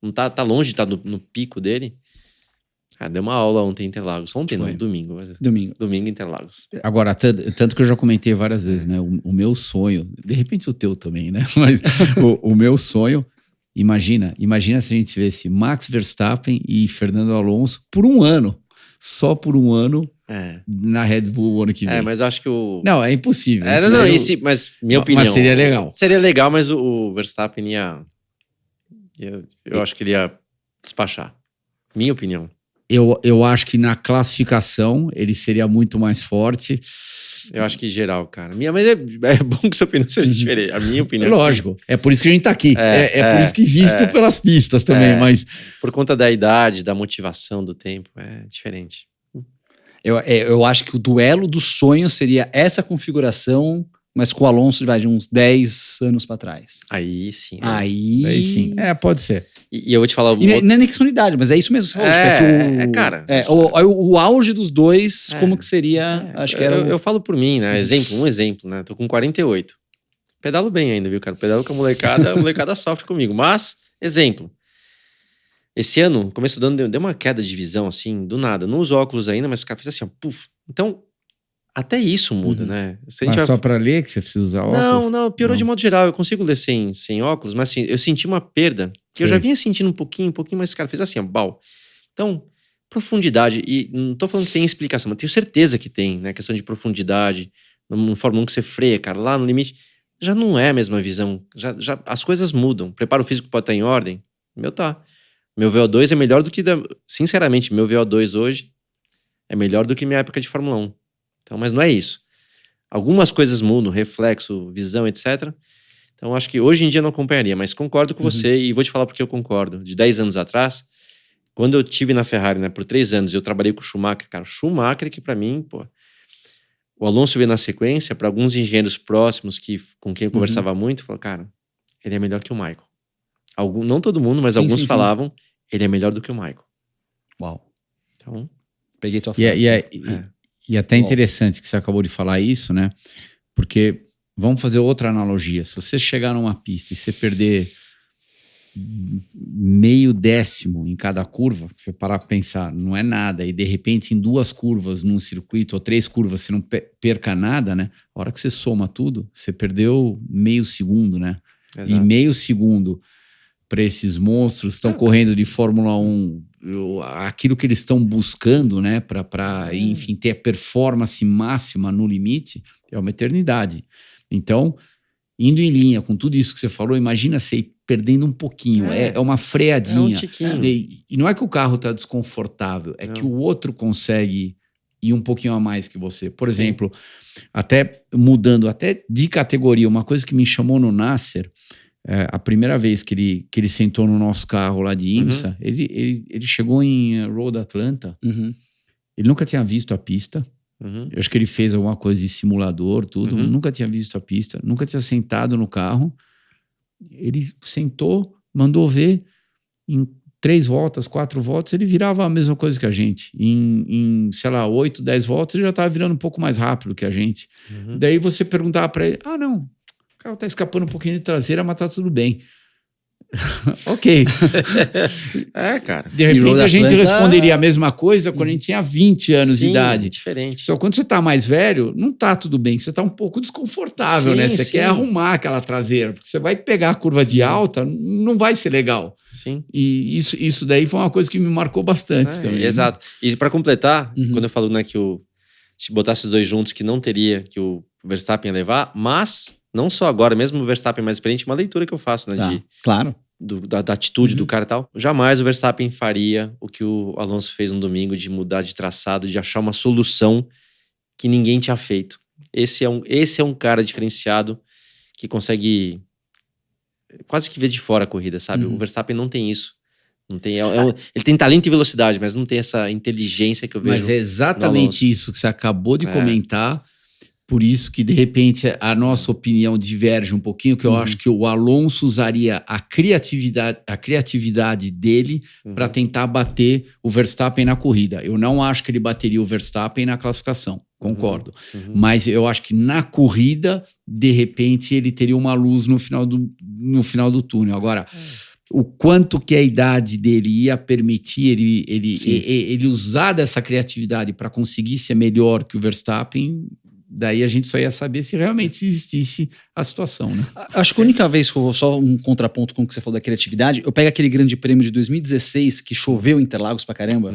Não tá longe de estar no pico dele. Deu uma aula ontem em Interlagos. Ontem não, domingo. Domingo em Interlagos. Agora, tanto que eu já comentei várias vezes, né? O meu sonho, de repente o teu também, né? Mas o meu sonho, imagina se a gente tivesse Max Verstappen e Fernando Alonso por um ano. Só por um ano na Red Bull o ano que vem. Mas acho que o... Não, é impossível. Mas minha opinião... Mas seria legal. Seria legal, mas o Verstappen eu acho que ele ia despachar. Minha opinião. Eu acho que na classificação ele seria muito mais forte. Eu acho que geral, cara. Mas é bom que sua opinião seja diferente. A minha opinião... Lógico. É por isso que a gente tá aqui. É por isso que existe pelas pistas também, mas... Por conta da idade, da motivação, do tempo, é diferente. Eu acho que o duelo dos sonhos seria essa configuração, mas com o Alonso de uns 10 anos pra trás. Aí sim. Aí sim. Pode ser. E eu vou te falar... Não é nem questão de idade, mas é isso mesmo. Cara... O auge dos dois, como que seria... Acho que era eu falo por mim, né? Um exemplo, né? Tô com 48. Pedalo bem ainda, viu, cara? Pedalo com a molecada sofre comigo. Mas, exemplo. Esse ano, começo do ano, deu uma queda de visão, assim, do nada. Não uso óculos ainda, mas o cara fez assim, ó, puf. Então... Até isso muda, né? Mas só pra ler que você precisa usar óculos? Não, piorou de modo geral. Eu consigo ler sem óculos, mas assim, eu senti uma perda que eu já vinha sentindo um pouquinho, mas esse cara fez assim, ó, bau. Então, profundidade, e não tô falando que tem explicação, mas tenho certeza que tem, né? Questão de profundidade, numa Fórmula 1 que você freia, cara, lá no limite, já não é a mesma visão. Já as coisas mudam. O preparo físico pode estar em ordem? Tá. Meu VO2 é melhor do que... Sinceramente, meu VO2 hoje é melhor do que minha época de Fórmula 1. Então, mas não é isso. Algumas coisas mudam, reflexo, visão, etc. Então, acho que hoje em dia não acompanharia, mas concordo com você e vou te falar porque eu concordo. De 10 anos atrás, quando eu tive na Ferrari, né, por 3 anos, eu trabalhei com o Schumacher, cara, Schumacher que pra mim, o Alonso veio na sequência, para alguns engenheiros próximos com quem eu conversava muito, falou, cara, ele é melhor que o Michael. Não todo mundo, mas alguns falavam, ele é melhor do que o Michael. Uau. Então, peguei tua frase. E até interessante que você acabou de falar isso, né? Porque, vamos fazer outra analogia. Se você chegar numa pista e você perder meio décimo em cada curva, você parar para pensar, não é nada, e de repente em 2 curvas num circuito, ou 3 curvas, você não perca nada, né? A hora que você soma tudo, você perdeu meio segundo, né? Exato. E meio segundo para esses monstros que estão correndo de Fórmula 1, aquilo que eles estão buscando, né, para enfim, ter a performance máxima no limite, é uma eternidade. Então, indo em linha com tudo isso que você falou, imagina você ir perdendo um pouquinho, é uma freadinha. É um tiquinho. E não é que o carro está desconfortável, é que o outro consegue ir um pouquinho a mais que você. Por exemplo, até mudando até de categoria, uma coisa que me chamou no Nasser, a primeira vez que ele sentou no nosso carro lá de IMSA, ele chegou em Road Atlanta, ele nunca tinha visto a pista. Eu acho que ele fez alguma coisa de simulador, tudo. Nunca tinha visto a pista, nunca tinha sentado no carro. Ele sentou, mandou ver. Em 3 voltas, 4 voltas, ele virava a mesma coisa que a gente. Em sei lá, 8, 10 voltas, ele já estava virando um pouco mais rápido que a gente. Daí você perguntava para ele, não, o carro tá escapando um pouquinho de traseira, mas tá tudo bem. Ok. Cara. De repente a gente responderia a mesma coisa quando a gente tinha 20 anos de idade. Diferente. Só quando você tá mais velho, não tá tudo bem. Você tá um pouco desconfortável, né? Você quer arrumar aquela traseira. Porque você vai pegar a curva de alta, não vai ser legal. Sim. E isso daí foi uma coisa que me marcou bastante também. Exato. E para completar, quando eu falo, né, que se botasse os dois juntos, que não teria, que o Verstappen ia levar, mas não só agora, mesmo o Verstappen mais experiente, uma leitura que eu faço, né? Claro. Da atitude do cara e tal. Jamais o Verstappen faria o que o Alonso fez no domingo, de mudar de traçado, de achar uma solução que ninguém tinha feito. Esse é um cara diferenciado que consegue quase que ver de fora a corrida, sabe? O Verstappen não tem isso. Não tem, ele tem talento e velocidade, mas não tem essa inteligência que eu vejo. Mas é exatamente isso que você acabou de comentar. Por isso que, de repente, a nossa opinião diverge um pouquinho, que eu acho que o Alonso usaria a criatividade dele para tentar bater o Verstappen na corrida. Eu não acho que ele bateria o Verstappen na classificação, concordo. Mas eu acho que na corrida, de repente, ele teria uma luz no final do túnel. Agora, o quanto que a idade dele ia permitir ele usar dessa criatividade para conseguir ser melhor que o Verstappen... Daí a gente só ia saber se realmente existisse a situação, né? Acho que a única vez, só um contraponto com o que você falou da criatividade, eu pego aquele grande prêmio de 2016, que choveu em Interlagos pra caramba.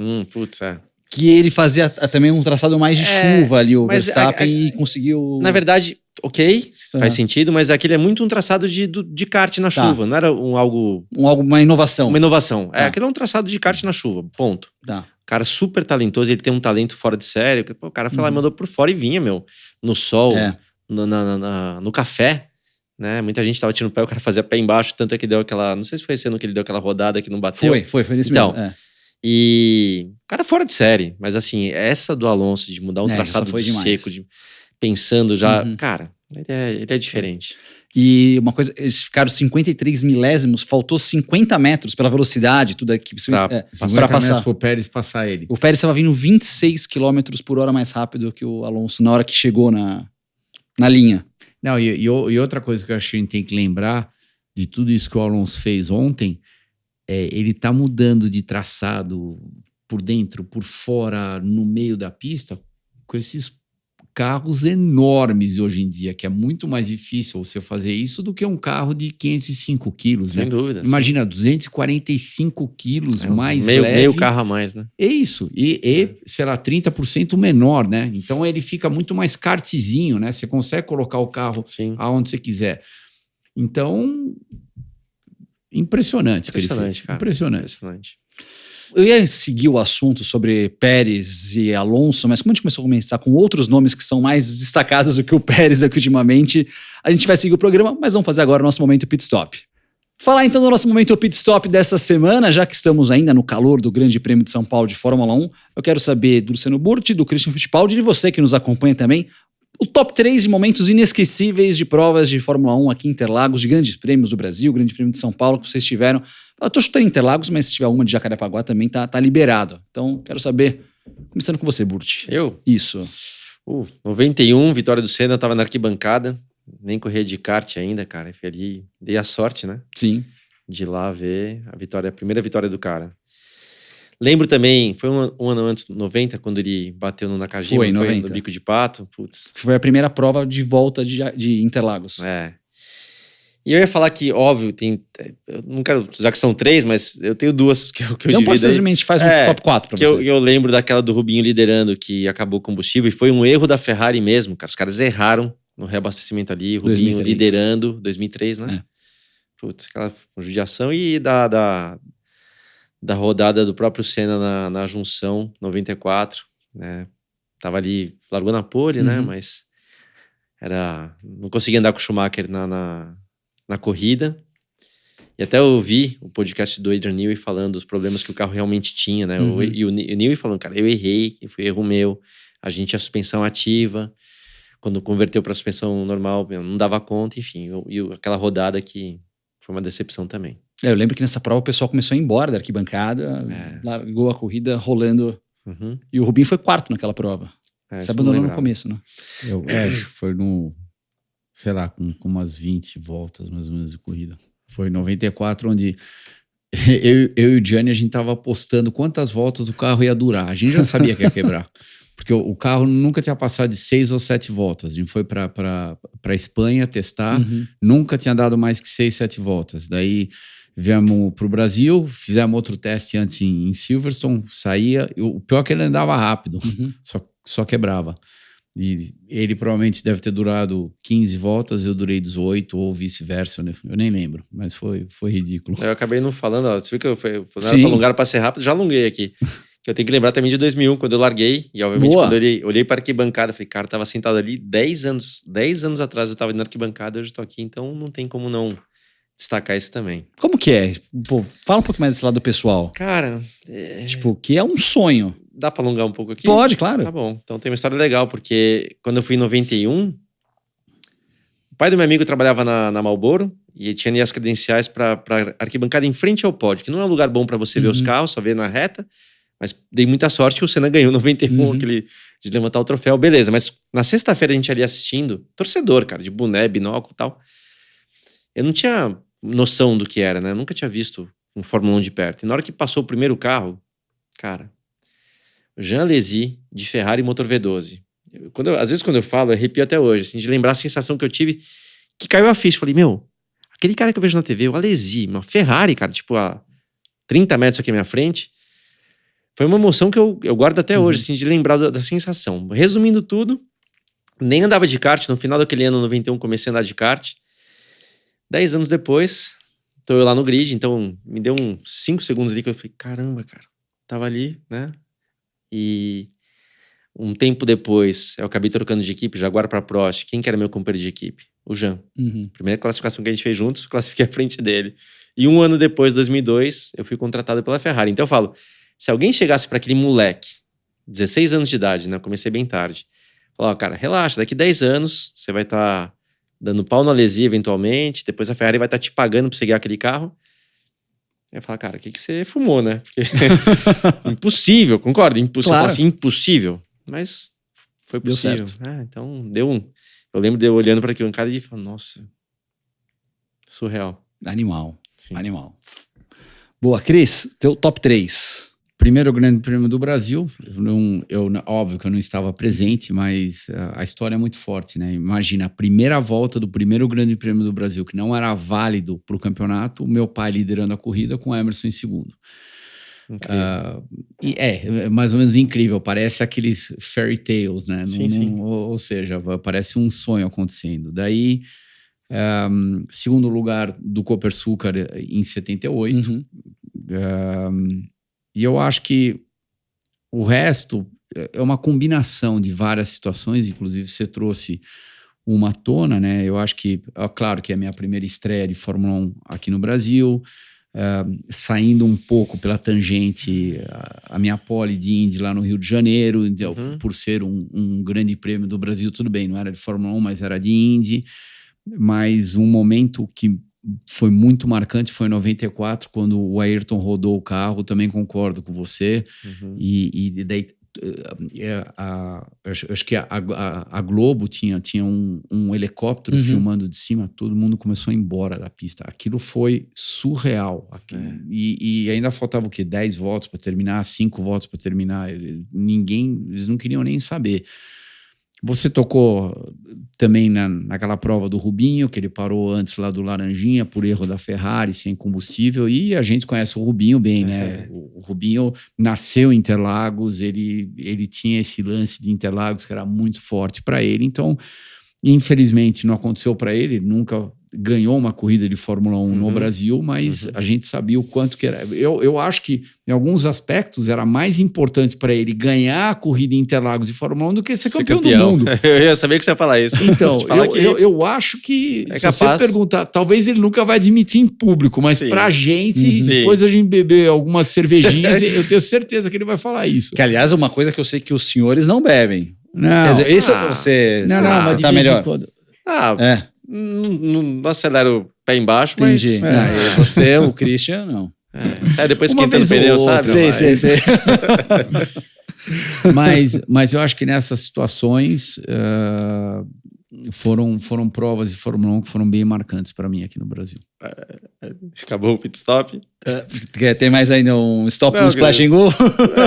Que ele fazia também um traçado mais de chuva ali, o Verstappen, e conseguiu... Na verdade, faz sentido, mas aquele é muito um traçado de kart na chuva, não era uma inovação. Uma inovação. Aquele é um traçado de kart na chuva, ponto. Cara super talentoso, ele tem um talento fora de série. O cara foi lá e mandou por fora e vinha, no sol, no café, né? Muita gente tava tirando o pé, o cara fazia pé embaixo, tanto é que deu aquela... Não sei se foi esse ano que ele deu aquela rodada que não bateu. Foi nesse mesmo. E... Cara fora de série, mas assim, essa do Alonso, de mudar um traçado seco, pensando já... Cara, ele é diferente. E uma coisa, eles ficaram 53 milésimos, faltou 50 metros pela velocidade, tudo aqui para passar. Para o Pérez passar ele. O Pérez estava vindo 26 km por hora mais rápido que o Alonso na hora que chegou na linha. Não, e outra coisa que eu acho que a gente tem que lembrar de tudo isso que o Alonso fez ontem, ele tá mudando de traçado por dentro, por fora, no meio da pista, com esses carros enormes hoje em dia, que é muito mais difícil você fazer isso do que um carro de 505 quilos, Sem dúvida. Imagina, 245 quilos mais leve. Meio carro a mais, né? É isso. Sei lá, 30% menor, né? Então ele fica muito mais kartzinho, né? Você consegue colocar o carro aonde você quiser. Então, impressionante o que ele fez. Cara. Impressionante. Eu ia seguir o assunto sobre Pérez e Alonso, mas como a gente começou a começar com outros nomes que são mais destacados do que o Pérez aqui ultimamente, a gente vai seguir o programa, mas vamos fazer agora o nosso momento pit stop. Falar então do nosso momento pit stop dessa semana, já que estamos ainda no calor do Grande Prêmio de São Paulo de Fórmula 1, eu quero saber do Luciano Burti, do Christian Fittipaldi e de você que nos acompanha também, o top 3 de momentos inesquecíveis de provas de Fórmula 1 aqui em Interlagos, de grandes prêmios do Brasil, Grande Prêmio de São Paulo, que vocês tiveram. Eu tô chutando Interlagos, mas se tiver uma de Jacarepaguá também tá liberado. Então, quero saber, começando com você, Burti. Eu? Isso. 91, vitória do Senna, tava na arquibancada, nem corria de kart ainda, cara. Fui ali, dei a sorte, né? Sim. de ir lá ver a primeira vitória do cara. Lembro também, foi um ano antes, 90, quando ele bateu no Nakajima, Foi, 90. no Bico de Pato. Putz. Foi a primeira prova de volta de Interlagos. E eu ia falar que, óbvio, eu não quero, já que são 3, mas eu tenho 2 que eu Não divido pode aí. ser, a gente faz um top 4 pra que você. eu lembro daquela do Rubinho liderando, que acabou o combustível, e foi um erro da Ferrari mesmo, cara. Os caras erraram no reabastecimento ali, Rubinho 2003. liderando, 2003, né? Putz, aquela judiação. E da rodada do próprio Senna na junção, 94, né? Tava ali, largou na pole, né? Mas não conseguia andar com o Schumacher na corrida. E até eu ouvi o podcast do Adrian Newey falando dos problemas que o carro realmente tinha, né? E o Newey falando, cara, eu errei, foi erro meu. A gente tinha suspensão ativa. Quando converteu para suspensão normal, não dava conta, enfim. Aquela rodada que foi uma decepção também. Eu lembro que nessa prova o pessoal começou a ir embora da arquibancada, largou a corrida rolando. E o Rubinho foi 4º naquela prova. Você abandonou no começo, né? Acho que foi sei lá, com umas 20 voltas mais ou menos de corrida. Foi em 94, onde eu e o Gianni, a gente tava apostando quantas voltas o carro ia durar. A gente já sabia que ia quebrar. Porque o carro nunca tinha passado de 6 ou 7 voltas. A gente foi para Espanha testar, nunca tinha dado mais que 6, 7 voltas. Daí viemos para o Brasil, fizemos outro teste antes em Silverstone, saía. O pior é que ele andava rápido, só quebrava. E ele provavelmente deve ter durado 15 voltas, eu durei 18 ou vice-versa, né? Eu nem lembro, mas foi ridículo. Eu acabei não falando, você viu que eu falei para alongar para ser rápido, já alonguei aqui. Eu tenho que lembrar também de 2001, quando eu larguei, e obviamente quando eu olhei para a arquibancada, falei, cara, eu tava sentado ali 10 anos atrás, eu tava na arquibancada, hoje eu tô aqui, então não tem como não destacar isso também. Como que é? Pô, fala um pouco mais desse lado pessoal. Cara... Tipo, que é um sonho. Dá pra alongar um pouco aqui? Pode, claro. Tá bom. Então tem uma história legal, porque quando eu fui em 91, o pai do meu amigo trabalhava na Marlboro e tinha ali as credenciais pra arquibancada em frente ao pódio, que não é um lugar bom pra você ver os carros, só ver na reta, mas dei muita sorte que o Senna ganhou 91, aquele de levantar o troféu, beleza. Mas na sexta-feira a gente ali assistindo, torcedor, cara, de boné, binóculo e tal. Eu não tinha noção do que era, né? Eu nunca tinha visto um Fórmula 1 de perto. E na hora que passou o primeiro carro, cara... Jean Alesi, de Ferrari Motor V12. Às vezes quando eu falo, eu arrepio até hoje, assim, de lembrar a sensação que eu tive, que caiu a ficha. Falei, aquele cara que eu vejo na TV, o Alesi, uma Ferrari, cara, tipo, a 30 metros aqui à minha frente. Foi uma emoção que eu guardo até hoje, assim, de lembrar da sensação. Resumindo tudo, nem andava de kart. No final daquele ano, 91, comecei a andar de kart. 10 anos depois, tô eu lá no grid, então me deu uns 5 segundos ali que eu falei, caramba, cara, tava ali, né? E um tempo depois, eu acabei trocando de equipe, Jaguar para Prost. Quem que era meu companheiro de equipe? O Jean. Primeira classificação que a gente fez juntos, classifiquei à frente dele. E um ano depois, 2002, eu fui contratado pela Ferrari. Então eu falo, se alguém chegasse para aquele moleque, 16 anos de idade, né? Eu comecei bem tarde. Falava, cara, relaxa, daqui 10 anos você vai estar dando pau no Alesi eventualmente, depois a Ferrari vai estar te pagando para você guiar aquele carro. Eu falo, cara, o que você fumou, né? Porque impossível, concorda? Impossível. Claro. Assim, impossível. Mas foi possível. Deu certo. Então deu um... Eu lembro de eu olhando para aquilo cara e falando, nossa, surreal. Animal. Sim. Animal. Boa, Cris, teu top 3. Primeiro Grande Prêmio do Brasil, óbvio que eu não estava presente, mas a história é muito forte, né? Imagina, a primeira volta do primeiro Grande Prêmio do Brasil, que não era válido para o campeonato, o meu pai liderando a corrida com o Emerson em segundo. E é mais ou menos incrível, parece aqueles fairy tales, né? Sim. Ou seja, parece um sonho acontecendo. Daí, segundo lugar do Copersucar em 78. E eu acho que o resto é uma combinação de várias situações, inclusive você trouxe uma à tona, né? Eu acho que, claro que é a minha primeira estreia de Fórmula 1 aqui no Brasil, saindo um pouco pela tangente, a minha pole de Indy lá no Rio de Janeiro, por ser um grande prêmio do Brasil, tudo bem, não era de Fórmula 1, mas era de Indy, mas um momento que foi muito marcante, foi em 94, quando o Ayrton rodou o carro, também concordo com você, e daí acho que a Globo tinha um helicóptero filmando de cima, todo mundo começou a ir embora da pista. Aquilo foi surreal. E ainda faltava o quê? 10 voltas para terminar, 5 voltas para terminar. Eles não queriam nem saber. Você tocou também naquela prova do Rubinho, que ele parou antes lá do Laranjinha por erro da Ferrari, sem combustível, e a gente conhece o Rubinho bem, né? O Rubinho nasceu em Interlagos, ele tinha esse lance de Interlagos que era muito forte para ele, então, infelizmente, não aconteceu para ele, nunca ganhou uma corrida de Fórmula 1 no Brasil, mas a gente sabia o quanto que era. Eu acho que, em alguns aspectos, era mais importante para ele ganhar a corrida em Interlagos de Fórmula 1 do que ser campeão do mundo. Eu sabia que você ia falar isso. Então, eu acho que, é se você perguntar, talvez ele nunca vai admitir em público, mas pra gente, depois a gente beber algumas cervejinhas, eu tenho certeza que ele vai falar isso. Que, aliás, é uma coisa que eu sei que os senhores não bebem. Não. Quer dizer, isso você Mas tá melhor. Não acelera o pé embaixo, Entendi. mas... Você, o Christian, não. Sai depois Uma esquentando o vez ou pneu, outra, sabe? Sei. Mas eu acho que nessas situações foram provas de Fórmula 1 que foram bem marcantes para mim aqui no Brasil. Acabou o pit stop. Tem mais ainda um stop no Splash and Go?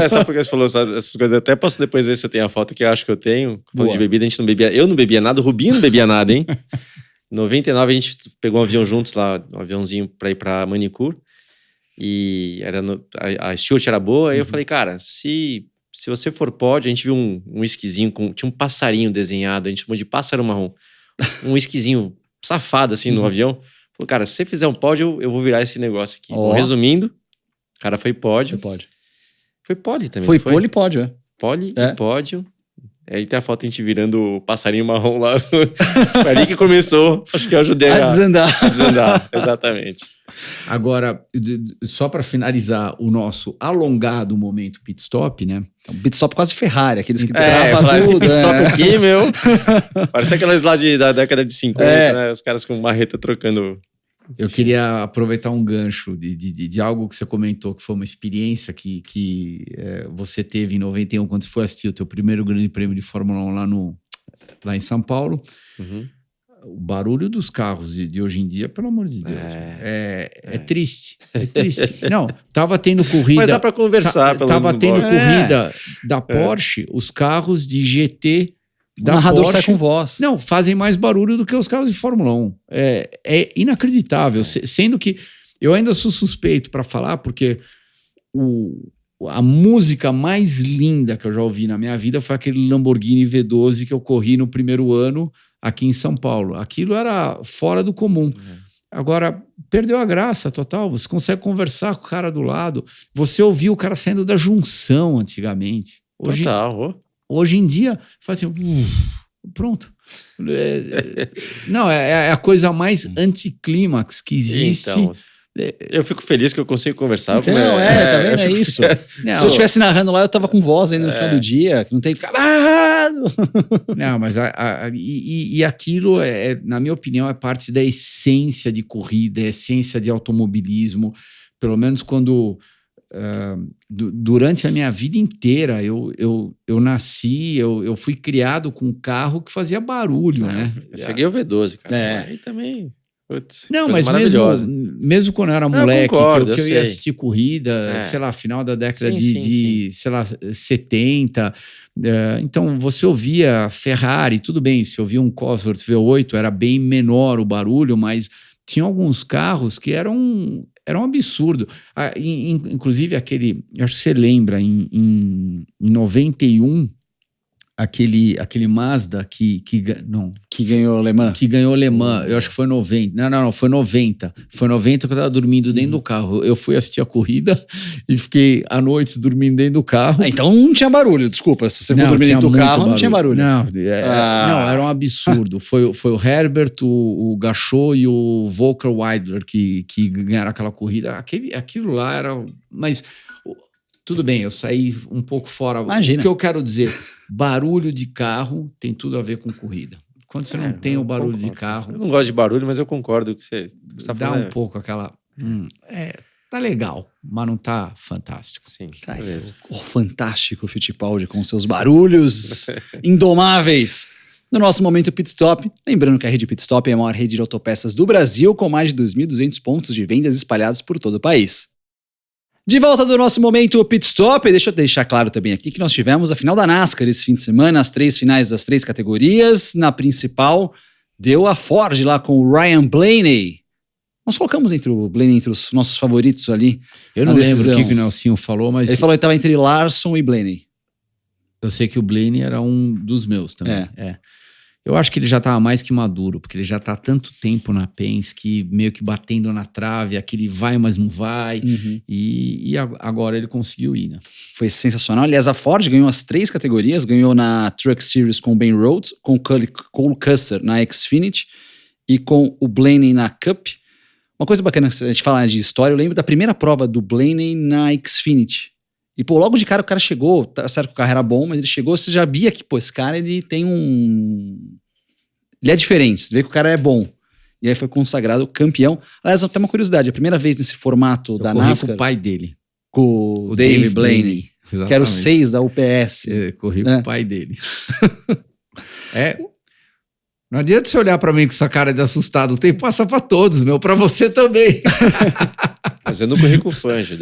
Só porque você falou essas coisas. Até posso depois ver se eu tenho a foto que eu acho que eu tenho. Falando de bebida, a gente não bebia. Eu não bebia nada, o Rubinho não bebia nada, hein? Em 99 a gente pegou um avião juntos lá, um aviãozinho pra ir pra Manicure. E a Stewart era boa. Aí eu falei, cara, se você for pódio, a gente viu um esquisinho, tinha um passarinho desenhado, a gente chamou de pássaro marrom. Um esquisinho safado assim no avião. Falou, cara, se você fizer um pódio, eu vou virar esse negócio aqui. Bom, resumindo, o cara foi pódio. Foi pódio também. Foi pole e pódio, é. Pole e pódio. Aí tem a foto a gente virando o passarinho marrom lá. Foi ali que começou. Acho que eu ajudei a desandar. Exatamente. Agora, só para finalizar o nosso alongado momento pit stop, né? Um pit stop quase Ferrari, aqueles que travam tudo. Esse pit stop aqui, meu. Parece aquelas lá da década de 50, né? Os caras com marreta trocando. Eu queria aproveitar um gancho de algo que você comentou, que foi uma experiência que você teve em 91, quando você foi assistir o teu primeiro grande prêmio de Fórmula 1 lá em São Paulo. O barulho dos carros de hoje em dia, pelo amor de Deus, é triste. É triste. Não, tava tendo corrida... Mas dá para conversar, pelo menos. Tava tendo corrida da Porsche, os carros de GT... O narrador sai com voz. Não, fazem mais barulho do que os carros de Fórmula 1. É inacreditável. Sendo que eu ainda sou suspeito para falar, porque a música mais linda que eu já ouvi na minha vida foi aquele Lamborghini V12 que eu corri no primeiro ano aqui em São Paulo. Aquilo era fora do comum. Agora, perdeu a graça total. Você consegue conversar com o cara do lado. Você ouviu o cara saindo da junção antigamente. Hoje em dia, faz assim, pronto. Não, é a coisa mais anticlímax que existe. Então, eu fico feliz que eu consigo conversar. Então, tá vendo? É isso. Não, se eu estivesse narrando lá, eu tava com voz ainda no final do dia, que não tem que ficar... Não, mas aquilo, na minha opinião, é parte da essência de corrida, é essência de automobilismo. Pelo menos quando... durante a minha vida inteira eu nasci, eu fui criado com um carro que fazia barulho, né? Eu segui o V12, cara. Aí também, não, mas mesmo quando eu era moleque, que eu ia assistir corrida, sei lá, final da década sei lá, 70, então você ouvia Ferrari, tudo bem, se ouvia um Cosworth V8 era bem menor o barulho, mas tinha alguns carros que era um absurdo. Inclusive aquele, acho que você lembra, em 91, aquele Mazda que ganhou Le Mans. Que ganhou Le Mans, eu acho que foi 90. Não, foi 90. Foi 90 que eu tava dormindo dentro do carro. Eu fui assistir a corrida e fiquei à noite dormindo dentro do carro. Então não tinha barulho, desculpa. Se você for dormir dentro do carro, não tinha barulho. Não, era um absurdo. Foi o Herbert, o Gachot e o Volker Weidler que ganharam aquela corrida. Aquilo lá era... Mas tudo bem, eu saí um pouco fora. Imagina. O que eu quero dizer, barulho de carro tem tudo a ver com corrida. Quando você não tem o barulho de carro... Eu não gosto de barulho, mas eu concordo com você. Dá um pouco aquela... Tá legal, mas não tá fantástico. Sim, Tá aí, beleza. o fantástico Fittipaldi com seus barulhos indomáveis. No nosso momento Pit Stop, lembrando que a rede Pit Stop é a maior rede de autopeças do Brasil, com mais de 2.200 pontos de vendas espalhados por todo o país. De volta do nosso momento Pit Stop, deixa eu deixar claro também aqui que nós tivemos a final da NASCAR esse fim de semana, as 3 finais das 3 categorias. Na principal, deu a Ford lá com o Ryan Blaney. Nós colocamos o Blaney entre os nossos favoritos ali. Eu não lembro o que o Nelsinho falou, mas... Ele falou que estava entre Larson e Blaney. Eu sei que o Blaney era um dos meus também. Eu acho que ele já estava mais que maduro, porque ele já está há tanto tempo na Penske, meio que batendo na trave, aquele vai, mas não vai. E agora ele conseguiu ir, né? Foi sensacional. Aliás, a Ford ganhou as 3 categorias. Ganhou na Truck Series com o Ben Rhodes, com o Cole Custer na Xfinity e com o Blaney na Cup. Uma coisa bacana que a gente fala de história, eu lembro da primeira prova do Blaney na Xfinity. E, pô, logo de cara o cara chegou, tá certo que o carro era bom, mas ele chegou, você já via que, pô, esse cara, ele tem ele é diferente, você vê que o cara é bom. E aí foi consagrado campeão. Aliás, tem uma curiosidade, a primeira vez nesse formato da NASCAR... com o pai dele. Com o Dave Blaney, que era o 6 da UPS. Corri com o pai dele. Não adianta você olhar pra mim com essa cara de assustado, tem que passar pra todos, pra você também. Mas eu não corri com o Fangio.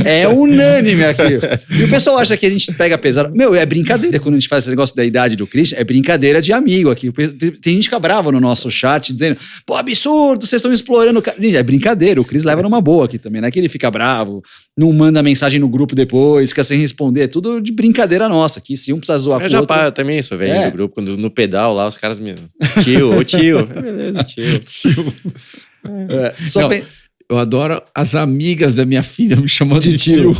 É unânime aqui. E o pessoal acha que a gente pega pesado. É brincadeira quando a gente faz esse negócio da idade do Christian. É brincadeira de amigo aqui. Tem gente que fica brava no nosso chat dizendo: pô, absurdo, vocês estão explorando o cara. Gente, é brincadeira. O Chris leva numa boa aqui também. Não é que ele fica bravo, não manda mensagem no grupo depois, quer sem responder. É tudo de brincadeira nossa. Que se um precisar zoar com o outro... Eu também sou velho do grupo. Quando no pedal lá, os caras me... Tio. Beleza, tio. Eu adoro as amigas da minha filha me chamando de tio.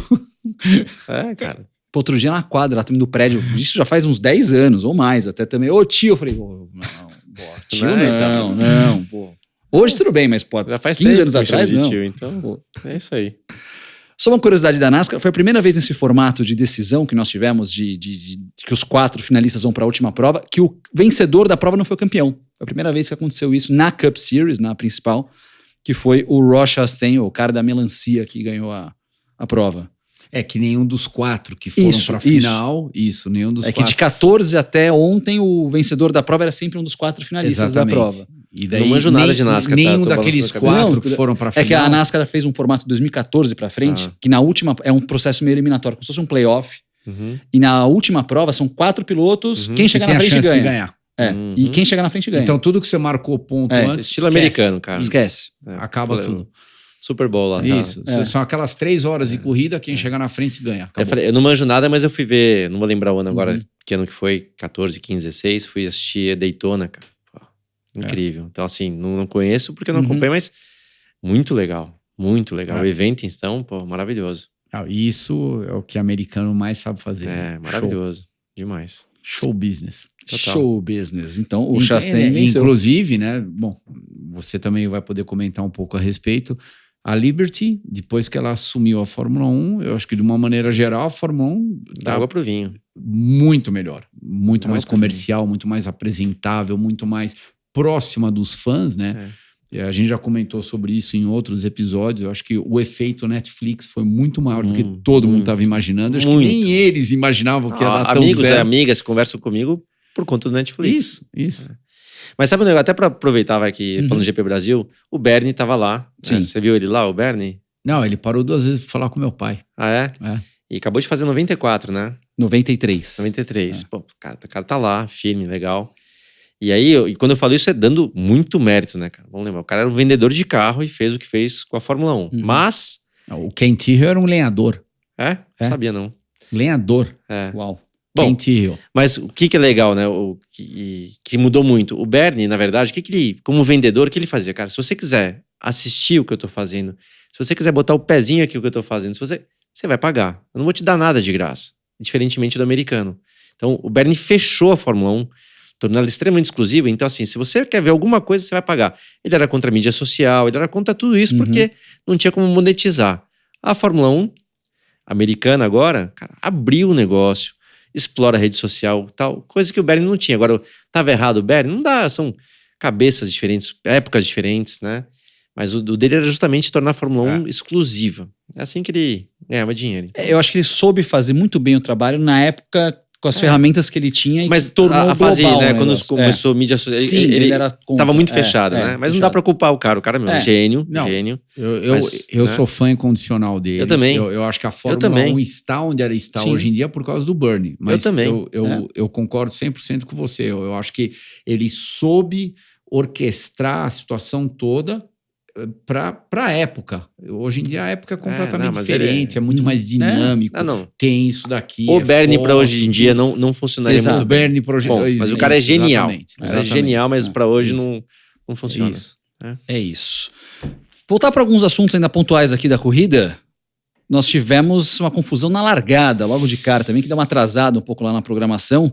Cara. Pô, outro dia na quadra, lá também do prédio, isso já faz uns 10 anos ou mais, até também. Ô, tio, eu falei, tio não, pô. Hoje tudo bem, mas pô, já faz 15 anos atrás não. Tio, então, pô, é isso aí. Só uma curiosidade da NASCAR, foi a primeira vez nesse formato de decisão que nós tivemos, que os 4 finalistas vão para a última prova, que o vencedor da prova não foi o campeão. Foi a primeira vez que aconteceu isso na Cup Series, na principal, que foi o Ross Chastain, o cara da melancia que ganhou a prova. Que nenhum dos 4 que foram para a final, nenhum dos 4. Que de 14 até ontem, o vencedor da prova era sempre um dos 4 finalistas da prova. E daí, não manjo nada de NASCAR. Nenhum daqueles 4 que foram pra final. É que a NASCAR fez um formato de 2014 pra frente, que na última é um processo meio eliminatório, como se fosse um playoff. E na última prova são 4 pilotos, quem chegar na frente ganha. E quem chegar na frente ganha. Então tudo que você marcou ponto antes, estilo americano, cara. Esquece. Acaba tudo. Super Bowl lá. Isso. São aquelas 3 horas de corrida, quem chegar na frente ganha. Eu não manjo nada, mas eu fui ver, não vou lembrar o ano agora, que ano que foi, 14, 15, 16, fui assistir Daytona, cara. Incrível. Então, assim, não conheço porque eu não acompanho, mas muito legal. Muito legal. O evento, então, pô, maravilhoso. Isso é o que americano mais sabe fazer. Maravilhoso. Show. Demais. Show business. Total. Show business. Então, o Chastain venceu. Inclusive, né? Bom, você também vai poder comentar um pouco a respeito. A Liberty, depois que ela assumiu a Fórmula 1, eu acho que de uma maneira geral, a Fórmula 1 dá água pro vinho. Muito melhor. Muito mais comercial, muito mais apresentável, muito mais próxima dos fãs, né? A gente já comentou sobre isso em outros episódios. Eu acho que o efeito Netflix foi muito maior do que todo mundo estava imaginando. Acho que nem eles imaginavam que ia dar tão amigos certo. E amigas conversam comigo por conta do Netflix. Isso. Mas sabe um negócio, até para aproveitar, vai aqui, falando do GP Brasil, o Bernie tava lá. Sim. Né? Você viu ele lá, o Bernie? Não, ele parou 2 vezes para falar com meu pai. Ah, é? E acabou de fazer 94, né? 93. 93. Pô, o cara tá lá, firme, legal. E aí, quando eu falo isso, é dando muito mérito, né, cara? Vamos lembrar, o cara era um vendedor de carro e fez o que fez com a Fórmula 1. Mas... O Ken Tyrrell era um lenhador. Não sabia, não. Lenhador. Uau. Bom, Ken Tyrrell. Mas o que é legal, né? Que mudou muito. O Bernie, na verdade, ele, como vendedor, o que ele fazia? Cara, se você quiser assistir o que eu tô fazendo, se você quiser botar o pezinho aqui o que eu tô fazendo, você vai pagar. Eu não vou te dar nada de graça. Diferentemente do americano. Então, o Bernie fechou a Fórmula 1, tornou ela extremamente exclusiva. Então, assim, se você quer ver alguma coisa, você vai pagar. Ele era contra a mídia social, ele era contra tudo isso, porque não tinha como monetizar. A Fórmula 1 americana agora, cara, abriu o negócio, explora a rede social, tal, coisa que o Bernie não tinha. Agora, tava errado o Bernie? Não dá, cabeças diferentes, épocas diferentes, né? Mas o dele era justamente tornar a Fórmula 1 exclusiva. É assim que ele ganhava dinheiro. Eu acho que ele soube fazer muito bem o trabalho na época com as ferramentas que ele tinha e mas que tornou a fase, global, né? Quando negócio. começou a mídia social, Sim, ele era contra. tava muito fechado, né? Mas não dá pra culpar o cara. O cara, gênio, Não. gênio. Eu sou fã incondicional dele. Eu também. Eu acho que a Fórmula 1 está onde ela está hoje em dia por causa do Bernie. Mas eu também. Eu concordo 100% com você. Eu acho que ele soube orquestrar a situação toda para a época. Hoje em dia a época é completamente diferente, é muito mais dinâmico. Tem isso daqui. O Bernie para hoje em dia não funcionaria muito bem. Bernie para hoje em dia. Mas o cara é genial. Exatamente. É genial, mas para hoje não funciona. É isso. Voltar para alguns assuntos ainda pontuais aqui da corrida. Nós tivemos uma confusão na largada, logo de cara também, que deu uma atrasada um pouco lá na programação.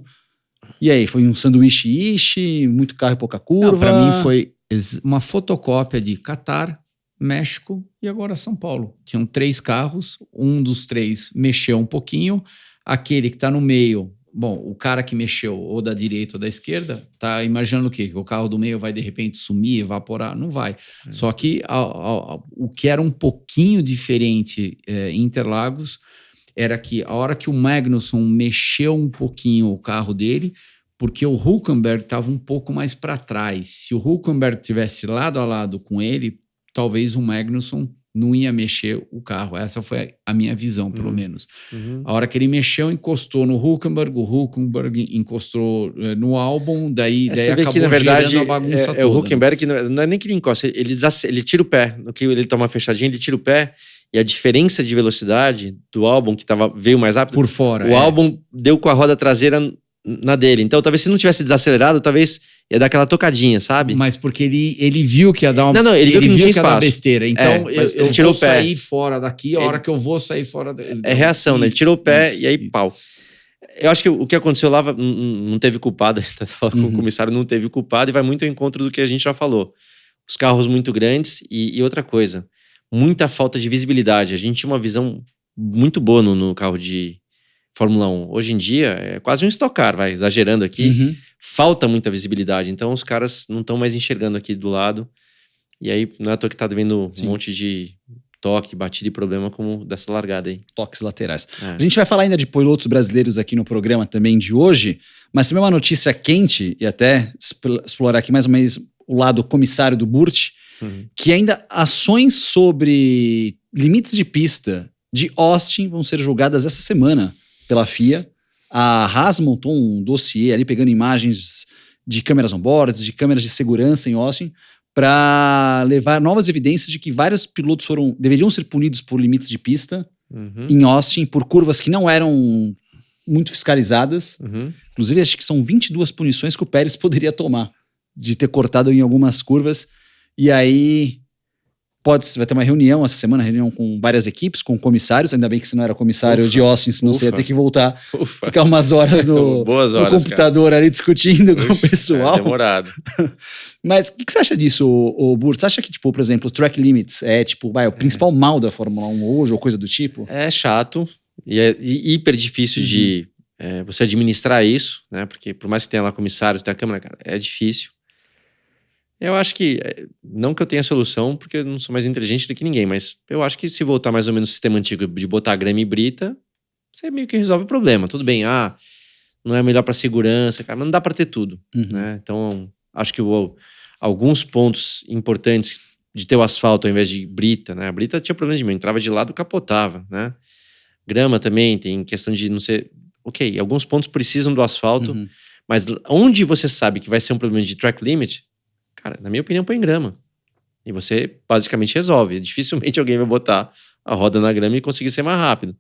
E aí, foi um sanduíche, muito carro e pouca curva? Para mim foi uma fotocópia de Catar, México e agora São Paulo. Tinham 3 carros, um dos 3 mexeu um pouquinho, aquele que está no meio, bom, o cara que mexeu ou da direita ou da esquerda, tá imaginando o quê? Que o carro do meio vai de repente sumir, evaporar? Não vai. Só que o que era um pouquinho diferente em Interlagos era que a hora que o Magnusson mexeu um pouquinho o carro dele, porque o Hülkenberg estava um pouco mais para trás. Se o Hülkenberg tivesse lado a lado com ele, talvez o Magnusson não ia mexer o carro. Essa foi a minha visão, pelo menos. A hora que ele mexeu, encostou no Hülkenberg, o Hülkenberg encostou no Albon, daí acabou que, na verdade, gerando a bagunça toda. O Hülkenberg, não é nem que ele encosta, ele tira o pé. No que ele toma uma fechadinha, ele tira o pé, e a diferença de velocidade do Albon, que veio mais rápido... Por fora, o Albon deu com a roda traseira na dele. Então, talvez se não tivesse desacelerado, talvez ia dar aquela tocadinha, sabe? Mas porque ele viu que ia dar uma... Não, ele viu que não tinha espaço. Ia dar besteira. Então, ele tirou vou o pé. Sair fora daqui, a hora que eu vou sair fora... É reação, né? Ele tirou o pé e aí, pau. Eu acho que o que aconteceu lá não teve culpado. Com o comissário não teve culpado e vai muito ao encontro do que a gente já falou. Os carros muito grandes e outra coisa, muita falta de visibilidade. A gente tinha uma visão muito boa no carro de Fórmula 1. Hoje em dia, é quase um Stock Car, exagerando aqui. Falta muita visibilidade. Então, os caras não estão mais enxergando aqui do lado. E aí, não é à toa que tá vendo um monte de toque, batida e problema como dessa largada aí. Toques laterais. A gente vai falar ainda de pilotos brasileiros aqui no programa também de hoje, mas também uma notícia quente, e até explorar aqui mais ou menos o lado comissário do Burt, que ainda ações sobre limites de pista de Austin vão ser julgadas essa semana pela FIA. A Haas montou um dossiê ali pegando imagens de câmeras on-board, de câmeras de segurança em Austin, para levar novas evidências de que vários pilotos deveriam ser punidos por limites de pista em Austin, por curvas que não eram muito fiscalizadas. Inclusive, acho que são 22 punições que o Pérez poderia tomar de ter cortado em algumas curvas. E aí vai ter uma reunião essa semana, reunião com várias equipes, com comissários. Ainda bem que você não era comissário de Austin, senão você ia ter que voltar, ficar umas horas no computador ali discutindo com o pessoal. Demorado. Mas o que você acha disso, Burt? Você acha que, tipo, por exemplo, o track limits é o principal mal da Fórmula 1 hoje, ou coisa do tipo? É chato e é hiper difícil de você administrar isso, né? Porque por mais que tenha lá comissários, tenha a câmera, cara, é difícil. Eu acho que, não que eu tenha solução, porque eu não sou mais inteligente do que ninguém, mas eu acho que se voltar mais ou menos o sistema antigo de botar grama e brita, você meio que resolve o problema. Tudo bem, não é melhor para segurança, cara, mas não dá para ter tudo, né? Então, acho que alguns pontos importantes de ter o asfalto ao invés de brita, né? A brita tinha problema de mim, entrava de lado, capotava, né? Grama também tem questão de não ser... Ok, alguns pontos precisam do asfalto, mas onde você sabe que vai ser um problema de track limit... Cara, na minha opinião, põe em grama. E você basicamente resolve. Dificilmente alguém vai botar a roda na grama e conseguir ser mais rápido.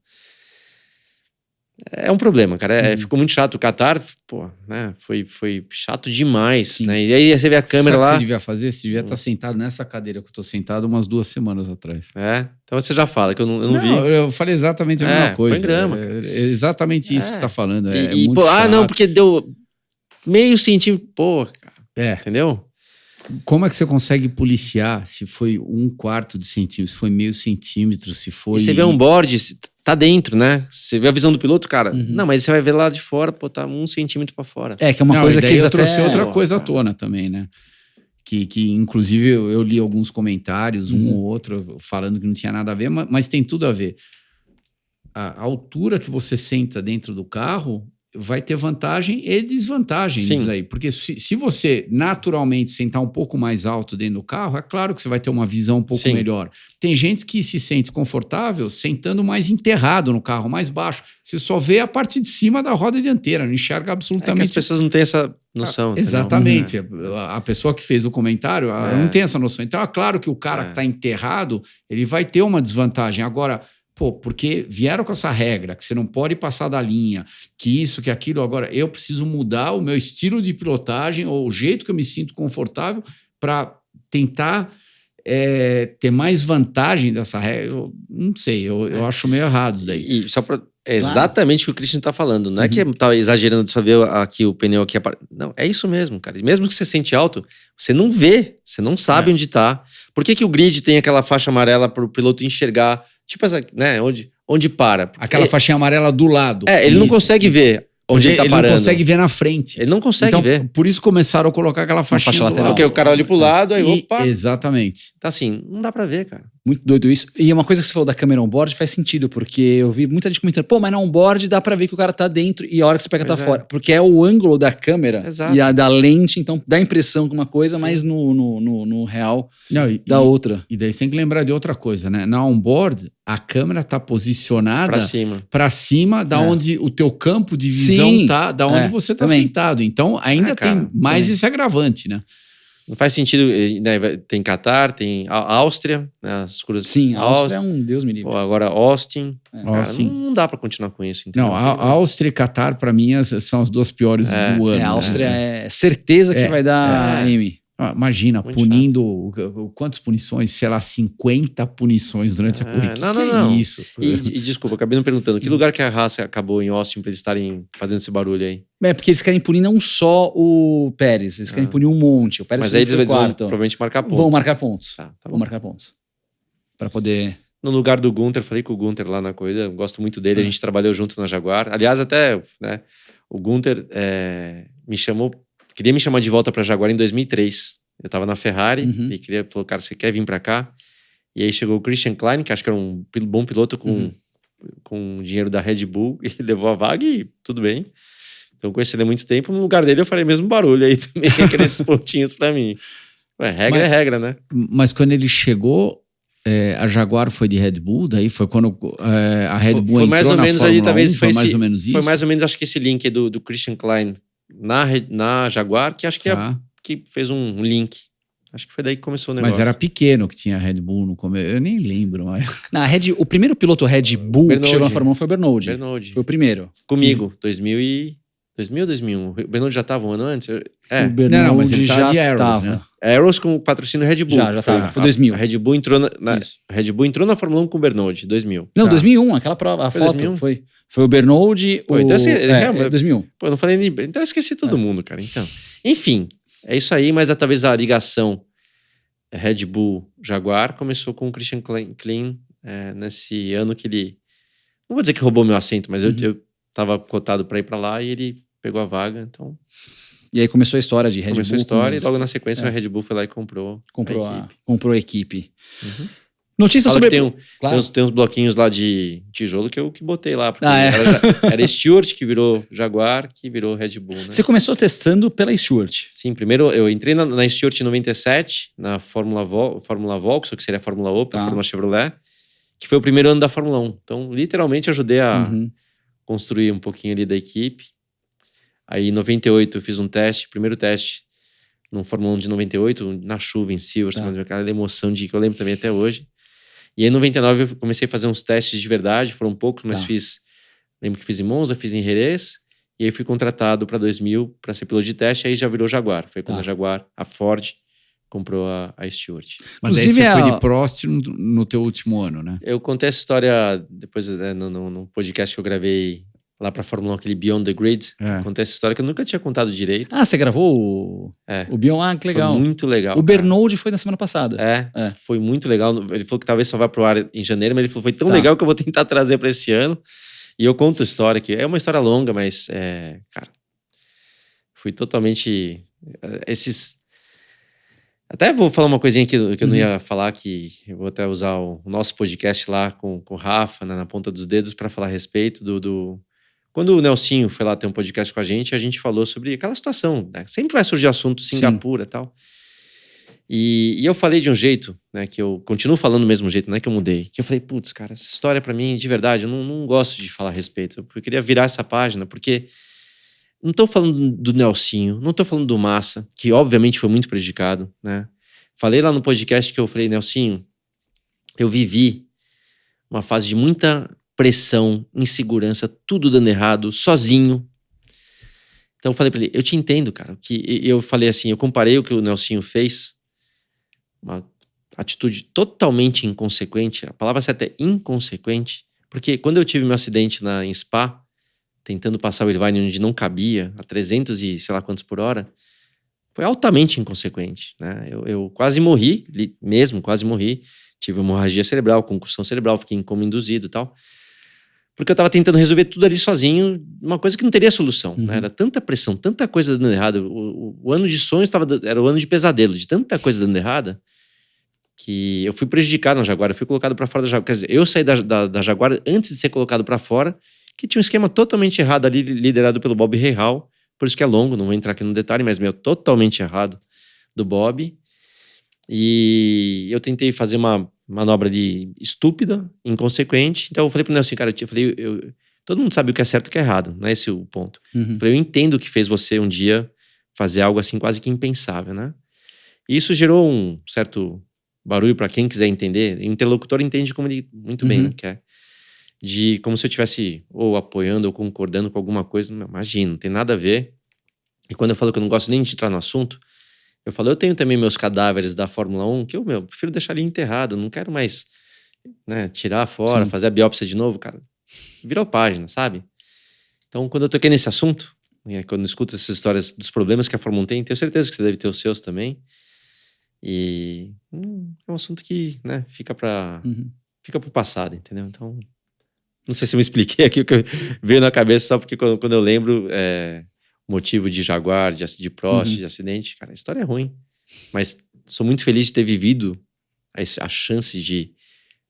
É um problema, cara. Ficou muito chato. O Qatar, né, foi chato demais, né? E aí você vê a câmera lá... Sabe o que você devia fazer? Você devia estar sentado nessa cadeira que eu tô sentado umas 2 semanas atrás. Então você já fala, que eu não vi. Eu falei exatamente a mesma coisa. Põe grama. É exatamente isso que você tá falando. Não, porque deu meio centímetro. Cara. Entendeu? Como é que você consegue policiar se foi 1/4 de centímetro, se foi meio centímetro, se foi... E você vê on-board, tá dentro, né? Você vê a visão do piloto, cara. Não, mas você vai ver lá de fora, tá 1 centímetro pra fora. Que é uma coisa que eles trouxe outra coisa à tona também, né? que inclusive eu li alguns comentários, um ou outro, falando que não tinha nada a ver, mas tem tudo a ver. A altura que você senta dentro do carro vai ter vantagem e desvantagem nisso aí. Porque se você naturalmente sentar um pouco mais alto dentro do carro, é claro que você vai ter uma visão um pouco melhor. Tem gente que se sente confortável sentando mais enterrado no carro, mais baixo. Você só vê a parte de cima da roda dianteira, não enxerga absolutamente... É que as pessoas não têm essa noção. Exatamente. A pessoa que fez o comentário não tem essa noção. Então é claro que o cara que está enterrado, ele vai ter uma desvantagem. Agora... porque vieram com essa regra, que você não pode passar da linha, que isso, que aquilo. Agora, eu preciso mudar o meu estilo de pilotagem ou o jeito que eu me sinto confortável para tentar ter mais vantagem dessa regra. Eu não sei, eu acho meio errado isso daí. E só para... É exatamente o que o Christian está falando. Não é que tá exagerando de só ver aqui o pneu aqui. Não, é isso mesmo, cara. E mesmo que você sente alto, você não vê, você não sabe onde tá. Por que o grid tem aquela faixa amarela para o piloto enxergar? Tipo essa, né? Onde para. Porque aquela faixinha amarela do lado. Ele não consegue ver onde ele tá parando. Ele não consegue ver na frente. Ele não consegue ver. Por isso começaram a colocar aquela faixinha lateral. Porque o cara olha pro lado, aí opa. Exatamente. Tá assim, não dá pra ver, cara. Muito doido isso. E uma coisa que você falou da câmera on-board faz sentido, porque eu vi muita gente comentando, mas na on-board dá pra ver que o cara tá dentro e a hora que você pega tá fora. Porque é o ângulo da câmera e a da lente, então dá a impressão de uma coisa, mas no real dá outra. E daí você tem que lembrar de outra coisa, né? Na on-board, a câmera tá posicionada pra cima da onde o teu campo de visão tá, da onde você tá sentado. Então ainda tem mais esse agravante, né? Não faz sentido, né? Tem Qatar, tem a Áustria, né? As curvas. Sim, a Áustria é um Deus me livre. Agora Austin. Austin. Não dá pra continuar com isso. Entendeu? Não, a Áustria e Qatar, pra mim, são as duas piores do ano. A Áustria é certeza que vai dar M. Imagina, muito punindo... Quantas punições? Sei lá, 50 punições durante a corrida. Não. É isso? E desculpa, acabei não perguntando. Que lugar que a Haas acabou em Austin pra eles estarem fazendo esse barulho aí? Porque eles querem punir não só o Pérez, eles querem punir um monte. O Pérez mas aí eles vão provavelmente marcar pontos. Vão marcar pontos. Tá vão marcar pontos. Pra poder... No lugar do Gunther, falei com o Gunther lá na corrida, eu gosto muito dele, a gente trabalhou junto na Jaguar. Aliás, até, né, o Gunther queria me chamar de volta pra Jaguar em 2003. Eu tava na Ferrari e falou, cara, você quer vir pra cá? E aí chegou o Christian Klein, que acho que era um bom piloto com dinheiro da Red Bull, e levou a vaga e tudo bem. Então conheci ele há muito tempo, no lugar dele eu farei mesmo barulho aí também, aqueles pontinhos pra mim. Regra é regra, né? Mas quando ele chegou, a Jaguar foi de Red Bull, daí foi quando a Red Bull foi mais entrou ou na menos Fórmula ali, talvez 1, foi mais ou menos isso? Foi mais ou menos, acho que esse link aí do Christian Klein na Jaguar, que acho que que fez um link. Acho que foi daí que começou o negócio. Mas era pequeno que tinha Red Bull no começo. Eu nem lembro. Mas... o primeiro piloto Red Bull que chegou na Fórmula 1 foi o Bernoulli. Foi o primeiro. Comigo, 2000 ou 2001. O Bernoulli já estava um ano antes? O Bernoulli não, mas ele já de Arrows, né? Arrows com o patrocínio Red Bull. Já tava. Foi 2000. A Red Bull entrou na Fórmula 1 com o Bernoulli, 2000. Não, 2001, aquela prova, a foto 2001? Foi o Bernoulli, então, 2001. Pô, eu não falei nem... Então eu esqueci todo mundo, cara. Então, enfim, é isso aí, mas talvez a ligação Red Bull Jaguar começou com o Christian Klein nesse ano que ele... Não vou dizer que roubou meu assento, mas eu tava cotado para ir para lá e ele pegou a vaga, então... E aí começou a história de Red Bull. Começou a história e logo na sequência a Red Bull foi lá e comprou a equipe. Notícia sobre... Tem uns bloquinhos lá de tijolo que eu que botei lá. Porque era Stewart que virou Jaguar, que virou Red Bull, né? Você começou testando pela Stewart. Sim, primeiro eu entrei na Stewart em 97, na Fórmula Vauxhall, que seria a Fórmula Opel, a Fórmula Chevrolet, que foi o primeiro ano da Fórmula 1. Então, literalmente, ajudei a construir um pouquinho ali da equipe. Aí, em 98, eu fiz primeiro teste no Fórmula 1 de 98, na chuva, em Silverstone, mas aquela emoção que eu lembro também até hoje. E aí, em 99, eu comecei a fazer uns testes de verdade, foram poucos, mas lembro que fiz em Monza, fiz em Jerez, e aí fui contratado para 2000 para ser piloto de teste, aí já virou Jaguar. Foi quando a Jaguar, a Ford, comprou a Stewart. Mas daí você foi de Prost no teu último ano, né? Eu contei essa história depois no podcast que eu gravei lá pra Fórmula 1, aquele Beyond the Grid. Contei essa história que eu nunca tinha contado direito. Você gravou o Beyond? Que legal. Foi muito legal. O Bernoulli foi na semana passada. Foi muito legal. Ele falou que talvez só vá pro ar em janeiro, mas ele falou foi tão legal que eu vou tentar trazer pra esse ano. E eu conto a história, que é uma história longa, mas, cara, fui totalmente... Até vou falar uma coisinha que eu não ia falar, que eu vou até usar o nosso podcast lá com o Rafa, né, na ponta dos dedos, para falar a respeito Quando o Nelsinho foi lá ter um podcast com a gente falou sobre aquela situação, né? Sempre vai surgir assunto Singapura e tal. E eu falei de um jeito, né, que eu continuo falando do mesmo jeito, não é que eu mudei. Que eu falei, putz, cara, essa história pra mim, de verdade, eu não gosto de falar a respeito. Eu queria virar essa página, porque não tô falando do Nelsinho, não tô falando do Massa, que obviamente foi muito prejudicado, né? Falei lá no podcast que eu falei, Nelsinho, eu vivi uma fase de muita pressão, insegurança, tudo dando errado, sozinho. Então eu falei pra ele, eu te entendo, cara. Eu falei assim, eu comparei o que o Nelsinho fez, uma atitude totalmente inconsequente, a palavra certa é inconsequente, porque quando eu tive meu acidente em Spa, tentando passar o Irvine onde não cabia, a 300 e sei lá quantos por hora, foi altamente inconsequente, né? Eu quase morri, quase morri, tive hemorragia cerebral, concussão cerebral, fiquei em coma induzido e tal, porque eu tava tentando resolver tudo ali sozinho, uma coisa que não teria solução, né? Era tanta pressão, tanta coisa dando errado, o ano de sonhos era o ano de pesadelo, de tanta coisa dando errada, que eu fui prejudicado na Jaguar, eu fui colocado para fora da Jaguar, quer dizer, eu saí da Jaguar antes de ser colocado para fora, que tinha um esquema totalmente errado ali, liderado pelo Bob Rahal, por isso que é longo, não vou entrar aqui no detalhe, mas totalmente errado do Bob. E eu tentei fazer uma manobra ali estúpida, inconsequente, então eu falei pro Nelson, cara, todo mundo sabe o que é certo e o que é errado, não é esse o ponto. Eu falei, eu entendo que fez você um dia fazer algo assim quase que impensável, né? E isso gerou um certo barulho para quem quiser entender, o interlocutor entende como ele muito bem, né, que é como se eu estivesse ou apoiando ou concordando com alguma coisa. Não, imagina, não tem nada a ver. E quando eu falo que eu não gosto nem de entrar no assunto, eu falo, eu tenho também meus cadáveres da Fórmula 1, que eu prefiro deixar ali enterrado, não quero mais, né, tirar fora, fazer a biópsia de novo, cara. Virou página, sabe? Então, quando eu toquei nesse assunto, quando eu escuto essas histórias dos problemas que a Fórmula 1 tem, tenho certeza que você deve ter os seus também. E é um assunto que, né, fica pro passado, entendeu? Então, não sei se eu me expliquei aqui o que veio na cabeça, só porque quando eu lembro motivo de Jaguar, de Prost, de acidente, cara, a história é ruim. Mas sou muito feliz de ter vivido a chance de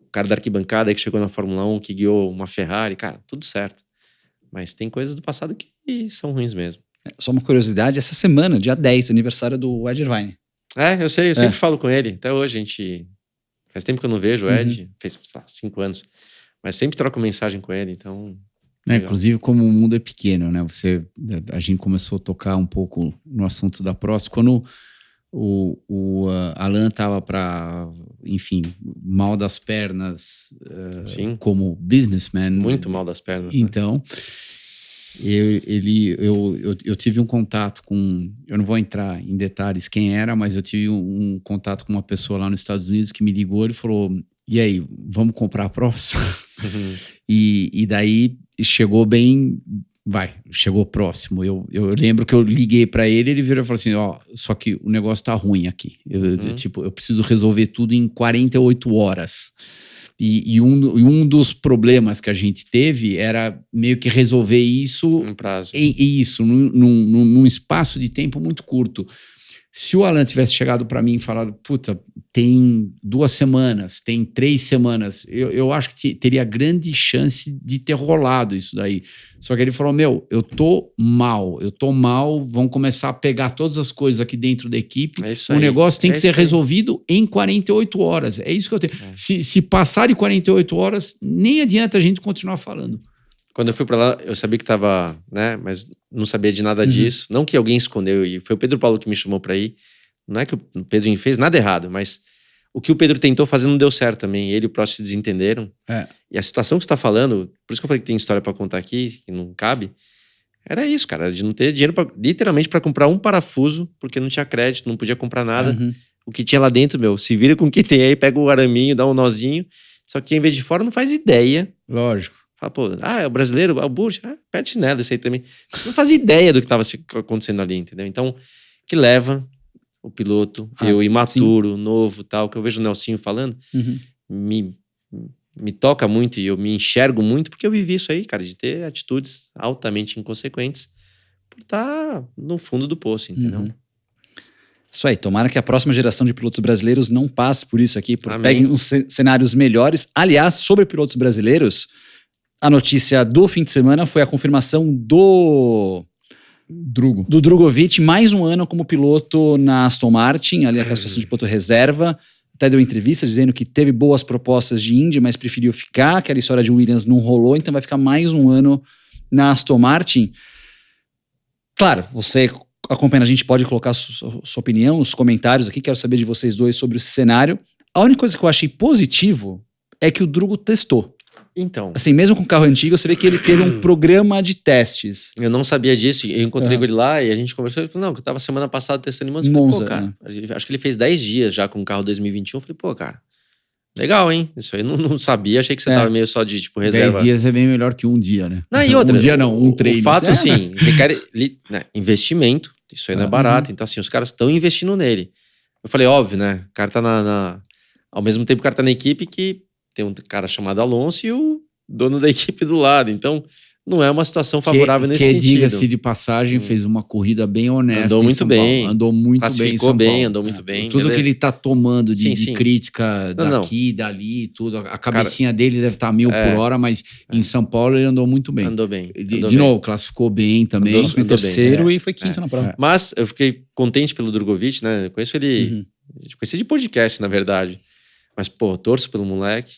o cara da arquibancada que chegou na Fórmula 1, que guiou uma Ferrari, cara, tudo certo. Mas tem coisas do passado que são ruins mesmo. Só uma curiosidade, essa semana, dia 10, aniversário do Ed Irvine. Eu sei, eu sempre falo com ele. Até hoje a gente... Faz tempo que eu não vejo o Ed, fez, sei lá, 5 anos. Mas sempre troco mensagem com ele, então... Inclusive, como o mundo é pequeno, né? A gente começou a tocar um pouco no assunto da Prost. Quando o Alain estava enfim, mal das pernas, como businessman. Muito mal das pernas, então, né? Eu tive um contato com... Eu não vou entrar em detalhes quem era, mas eu tive um contato com uma pessoa lá nos Estados Unidos que me ligou e falou, e aí, vamos comprar a Prost? E daí chegou chegou próximo. Eu lembro que eu liguei para ele, ele virou e falou assim, só que o negócio tá ruim aqui. Eu preciso resolver tudo em 48 horas. E um dos problemas que a gente teve era meio que resolver isso em prazo. Num espaço de tempo muito curto. Se o Alan tivesse chegado para mim e falado, puta, tem 2 semanas, tem 3 semanas, eu acho que teria grande chance de ter rolado isso daí. Só que ele falou, eu tô mal, vamos começar a pegar todas as coisas aqui dentro da equipe, o negócio tem que ser resolvido em 48 horas. É isso que eu tenho. Se passar de 48 horas, nem adianta a gente continuar falando. Quando eu fui pra lá, eu sabia que tava, né, mas não sabia de nada disso. Não que alguém escondeu, e foi o Pedro Paulo que me chamou pra ir. Não é que o Pedro fez nada errado, mas o que o Pedro tentou fazer não deu certo também. Ele e o Prost se desentenderam. E a situação que você tá falando, por isso que eu falei que tem história pra contar aqui, que não cabe, era isso, cara, de não ter dinheiro literalmente pra comprar um parafuso, porque não tinha crédito, não podia comprar nada. O que tinha lá dentro, se vira com o que tem aí, pega o araminho, dá um nozinho. Só que quem vê de fora não faz ideia. Lógico. Fala, é o brasileiro, o Burch, pede chinelo, isso aí também. Não fazia ideia do que estava acontecendo ali, entendeu? Então, que leva o piloto, eu imaturo, novo, tal, que eu vejo o Nelsinho falando, me toca muito e eu me enxergo muito, porque eu vivi isso aí, cara, de ter atitudes altamente inconsequentes por estar no fundo do poço, entendeu? Isso aí, tomara que a próxima geração de pilotos brasileiros não passe por isso aqui, Amém. peguem uns cenários melhores. Aliás, sobre pilotos brasileiros, a notícia do fim de semana foi a confirmação do Drogovic, mais um ano como piloto na Aston Martin, ali a situação de piloto reserva. Até deu entrevista dizendo que teve boas propostas de Indy, mas preferiu ficar, aquela história de Williams não rolou, então vai ficar mais um ano na Aston Martin. Claro, você acompanha, a gente pode colocar sua opinião nos comentários aqui, quero saber de vocês dois sobre esse cenário. A única coisa que eu achei positivo é que o Drugo testou. Então, Assim, mesmo com carro antigo, você vê que ele teve um programa de testes. eu não sabia disso, eu encontrei com ele lá e a gente conversou, ele falou, não, que eu tava semana passada testando em Monza. Monza, Falei, pô, cara, acho que ele fez 10 dias já com o carro 2021, eu falei, pô, cara, legal, hein? Isso aí eu não sabia, achei que você tava meio só de, tipo, reserva. 10 dias é bem melhor que um dia, né? Não, e outra, um dia não, um treino. O fato, assim, requer né, investimento, isso aí não é barato, então assim, os caras estão investindo nele. Eu falei, óbvio, né? O cara tá ao mesmo tempo o cara tá na equipe que tem um cara chamado Alonso e o dono da equipe do lado, então não é uma situação favorável nesse sentido. Diga-se de passagem, fez uma corrida bem honesta. Andou muito bem. Andou muito bem. Classificou bem, andou muito bem. Tudo beleza. que ele tá tomando de Sim. crítica daqui, dali, tudo. A cabecinha dele deve estar 1000 por hora, mas em São Paulo ele andou muito bem. Andou bem. De novo, classificou bem também. Andou em terceiro e foi quinto na prova. Mas eu fiquei contente pelo Drogovic, né? Eu conheço ele. Conheci de podcast, na verdade. Mas, pô, torço pelo moleque.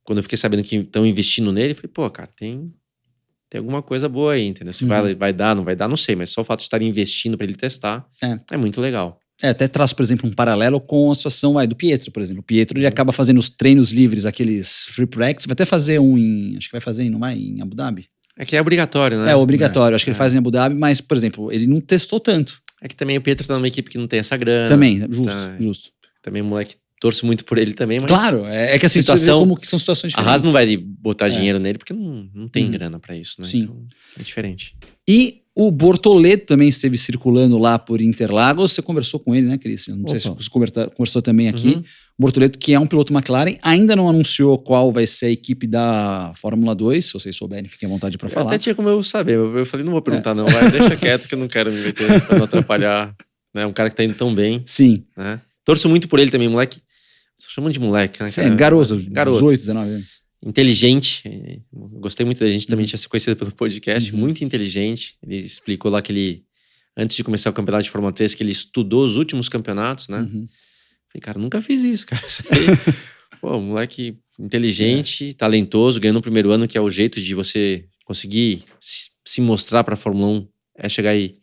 Quando eu fiquei sabendo que estão investindo nele, eu falei, pô, cara, tem alguma coisa boa aí, entendeu? Se vai dar, não vai dar, não sei, mas só o fato de estarem investindo para ele testar é muito legal. Até traço, por exemplo, um paralelo com a situação do Pietro, por exemplo. O Pietro, ele acaba fazendo os treinos livres, aqueles free practice, vai até fazer acho que vai fazer, não vai, em Abu Dhabi? É que é obrigatório, né? É obrigatório, acho que ele faz em Abu Dhabi, mas, por exemplo, ele não testou tanto. É que também o Pietro tá numa equipe que não tem essa grana. Também, justo. Também o moleque, torço muito por ele também, mas... Claro, é que assim, situação, como que são situações diferentes. A Haas não vai botar dinheiro nele porque não tem grana pra isso, né? Sim. Então é diferente. E o Bortoleto também esteve circulando lá por Interlagos. Você conversou com ele, né, Cristian? Não sei se você conversou também aqui. O Bortoleto, que é um piloto McLaren, ainda não anunciou qual vai ser a equipe da Fórmula 2. Se vocês souberem, fiquem à vontade para falar. Até tinha como eu saber. Eu falei, não vou perguntar não, vai, deixa quieto que eu não quero me meter pra não atrapalhar, né? Um cara que tá indo tão bem. Sim. Né? Torço muito por ele também, moleque. Só chamam de moleque, né? Sim, garoto, 18, 19 anos. Inteligente, gostei muito da gente, também tinha se conhecido pelo podcast, muito inteligente. Ele explicou lá que ele, antes de começar o campeonato de Fórmula 3, que ele estudou os últimos campeonatos, né? Falei, cara, nunca fiz isso, cara. Isso aí, pô, moleque inteligente, talentoso, ganhou no primeiro ano, que é o jeito de você conseguir se mostrar pra Fórmula 1, é chegar aí,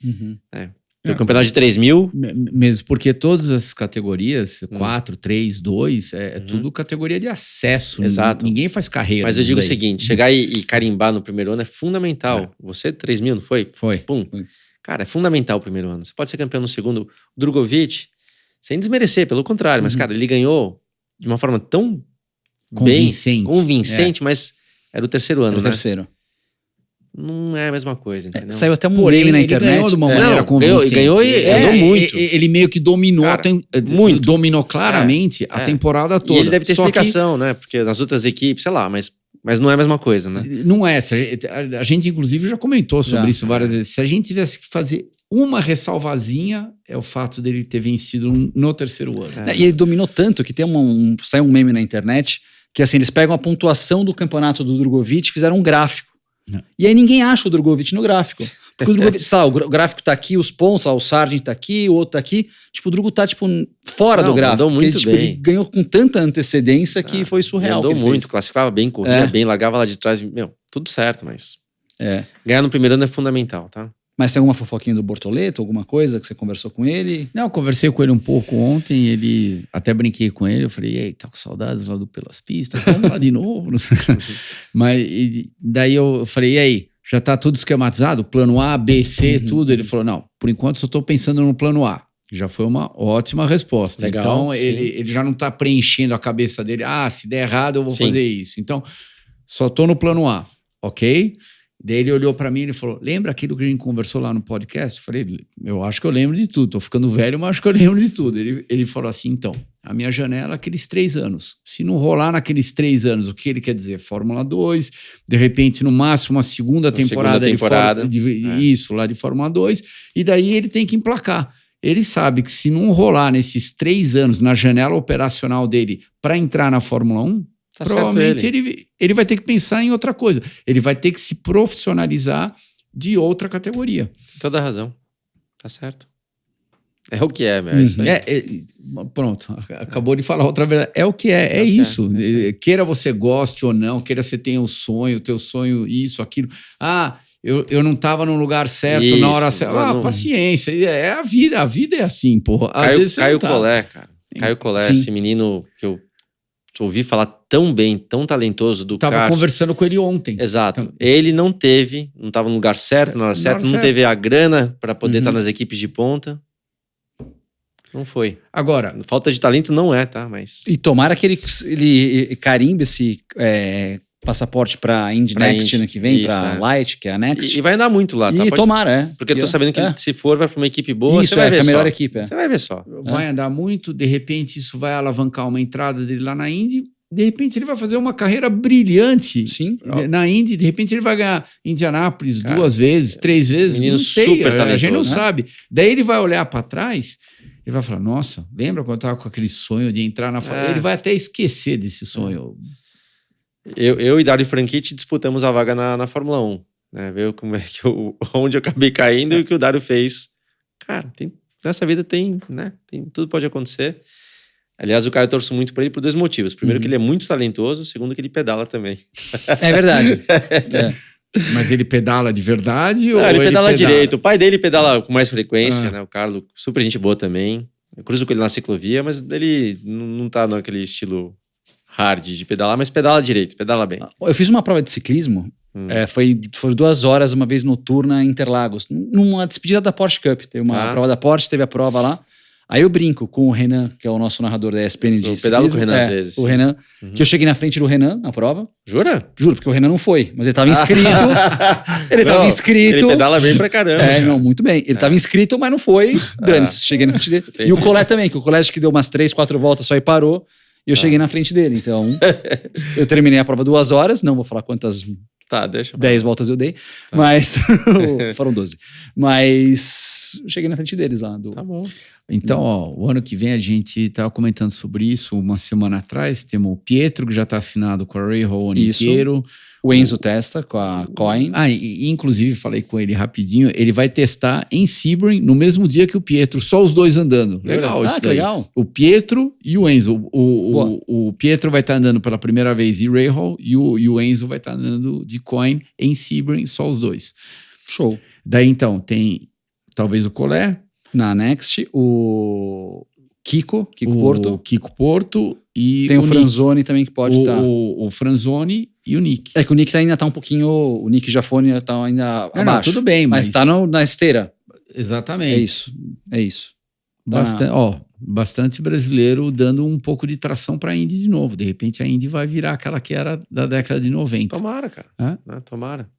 né? Tem o campeonato de 3.000. Mesmo porque todas as categorias, 4, 3, 2, é tudo categoria de acesso. Exato. Ninguém faz carreira. Mas eu digo o seguinte, chegar e carimbar no primeiro ano é fundamental. Você 3.000, não foi? Foi. Pum. Cara, é fundamental o primeiro ano. Você pode ser campeão no segundo. O Drogovic, sem desmerecer, pelo contrário. Mas, cara, ele ganhou de uma forma tão convincente, mas era o terceiro ano, Era o terceiro. Não é a mesma coisa, entendeu? Saiu até um meme na internet. Ganhou de uma maneira convincente. Ganhou e andou muito. Ele meio que dominou, Cara, muito. Dominou claramente a temporada toda. E ele deve ter Só explicação, né? Porque nas outras equipes, sei lá, mas não é a mesma coisa, né? Não é. A gente, inclusive, já comentou sobre isso várias vezes. Se a gente tivesse que fazer uma ressalvazinha, é o fato dele ter vencido no terceiro ano. E ele dominou tanto que tem saiu um meme na internet que assim, eles pegam a pontuação do campeonato do Drogovic e fizeram um gráfico. E aí ninguém acha o Drogovic no gráfico. Porque o Drogovic, sei lá, o gráfico tá aqui, os pontos, o Sargent tá aqui, o outro tá aqui. Tipo, o Drogo tá, tipo, fora do gráfico. Andou muito ele, bem. Ele ganhou com tanta antecedência que foi surreal. Andou muito, classificava bem, corria bem, largava lá de trás. Tudo certo, mas... Ganhar no primeiro ano é fundamental, tá? Mas tem alguma fofoquinha do Bortoleto, alguma coisa que você conversou com ele? Não, eu conversei com ele um pouco ontem, ele até brinquei com ele, eu falei, ei, tá com saudades lá do Pelas Pistas, vamos lá de novo. Mas daí eu falei, e aí, já tá tudo esquematizado? Plano A, B, C, tudo? Ele falou, não, por enquanto só tô pensando no plano A. Já foi uma ótima resposta. Legal, então ele já não tá preenchendo a cabeça dele, se der errado eu vou fazer isso. Então, só tô no plano A, ok? Daí ele olhou pra mim e falou, lembra aquilo que a gente conversou lá no podcast? Eu falei, eu acho que eu lembro de tudo, tô ficando velho, mas acho que eu lembro de tudo. Ele falou assim, então, a minha janela é aqueles 3 anos. Se não rolar naqueles 3 anos, o que ele quer dizer? Fórmula 2, de repente, no máximo, uma segunda temporada. Isso, lá de Fórmula 2, e daí ele tem que emplacar. Ele sabe que se não rolar nesses 3 anos na janela operacional dele para entrar na Fórmula 1, tá provavelmente ele vai ter que pensar em outra coisa. Ele vai ter que se profissionalizar de outra categoria. Toda a razão. Tá certo. É o que é, meu. É isso aí. Pronto, acabou de falar outra vez. É o que é, é isso. Queira você goste ou não, queira você tenha o teu sonho, isso, aquilo. Eu não estava no lugar certo isso, na hora certa. Paciência. É a vida é assim, porra. Às vezes Caio Collet, cara. Caio Collet, esse menino que eu ouvi falar tão bem, tão talentoso do kart. Tava conversando com ele ontem. Exato. Então, ele não estava no lugar certo, na hora certa, não teve a grana para poder estar nas equipes de ponta. Não foi. Agora, falta de talento não é, tá? Mas... E tomara que ele carimbe esse passaporte pra Indy Next ano que vem, pra Light, que é a Next. E vai andar muito lá, tá? E tomara, Porque eu tô sabendo que se for, vai pra uma equipe boa, isso, você vai ver a só. melhor equipe. Você vai ver só. Vai andar muito, de repente isso vai alavancar uma entrada dele lá na Indy, de repente ele vai fazer uma carreira brilhante. Sim. Na Indy, de repente ele vai ganhar Indianápolis 2 vezes, 3 vezes, menino não sei, super talentoso, a gente não sabe. Daí ele vai olhar para trás, ele vai falar, nossa, lembra quando eu tava com aquele sonho de entrar na Fórmula 1? Ele vai até esquecer desse sonho. Eu e Dario Franchitti disputamos a vaga na Fórmula 1, né? Ver como é que onde eu acabei caindo e o que o Dario fez. Cara, nessa vida tem, né? Tudo pode acontecer. Aliás, o cara eu torço muito pra ele por 2 motivos. Primeiro, que ele é muito talentoso. Segundo, que ele pedala também. É verdade. Mas ele pedala de verdade? Ou ele pedala direito. O pai dele pedala com mais frequência, né? O Carlos, super gente boa também. Eu cruzo com ele na ciclovia, mas ele não tá naquele estilo hard de pedalar, mas pedala direito, pedala bem. Eu fiz uma prova de ciclismo, foi 2 horas, uma vez noturna em Interlagos, numa despedida da Porsche Cup. Teve uma prova da Porsche, teve a prova lá. Aí eu brinco com o Renan, que é o nosso narrador da ESPN de ciclismo. Eu pedalo com o Renan às vezes. O Renan, que eu cheguei na frente do Renan na prova. Jura? Juro, porque o Renan não foi, mas ele tava inscrito. Ele pedala bem pra caramba. Não, muito bem. Ele tava inscrito, mas não foi. Dane-se, cheguei na frente dele. Entendi. E o Collet também, que o Collet acho que deu umas 3, 4 voltas só e parou. E eu cheguei na frente dele. Então, eu terminei a prova 2 horas. Não vou falar quantas 10 voltas eu dei. Mas foram 12. Mas eu cheguei na frente deles lá. Tá bom. Então, o ano que vem a gente estava comentando sobre isso uma semana atrás. Temos o Pietro, que já está assinado com a Rahal o ano inteiro. O Enzo testa com a Coin. Inclusive, falei com ele rapidinho. Ele vai testar em Sebring no mesmo dia que o Pietro, só os 2 andando. Legal isso daí. Legal. O Pietro e o Enzo. O Pietro vai estar andando pela primeira vez de Rahal e o Enzo vai estar andando de Coin em Sebring, só os 2. Show. Daí, então, tem talvez o Collet. Na Next, o Kiko Porto. O Kiko Porto e tem o Franzoni também que pode estar. O Franzoni e o Nick. É que o Nick ainda tá um pouquinho... O Nick Jafone tá ainda abaixo. Não, tudo bem, mas tá na esteira. Exatamente. É isso. Bastante brasileiro dando um pouco de tração para a Indy de novo. De repente a Indy vai virar aquela que era da década de 90. Tomara, cara. Tomara.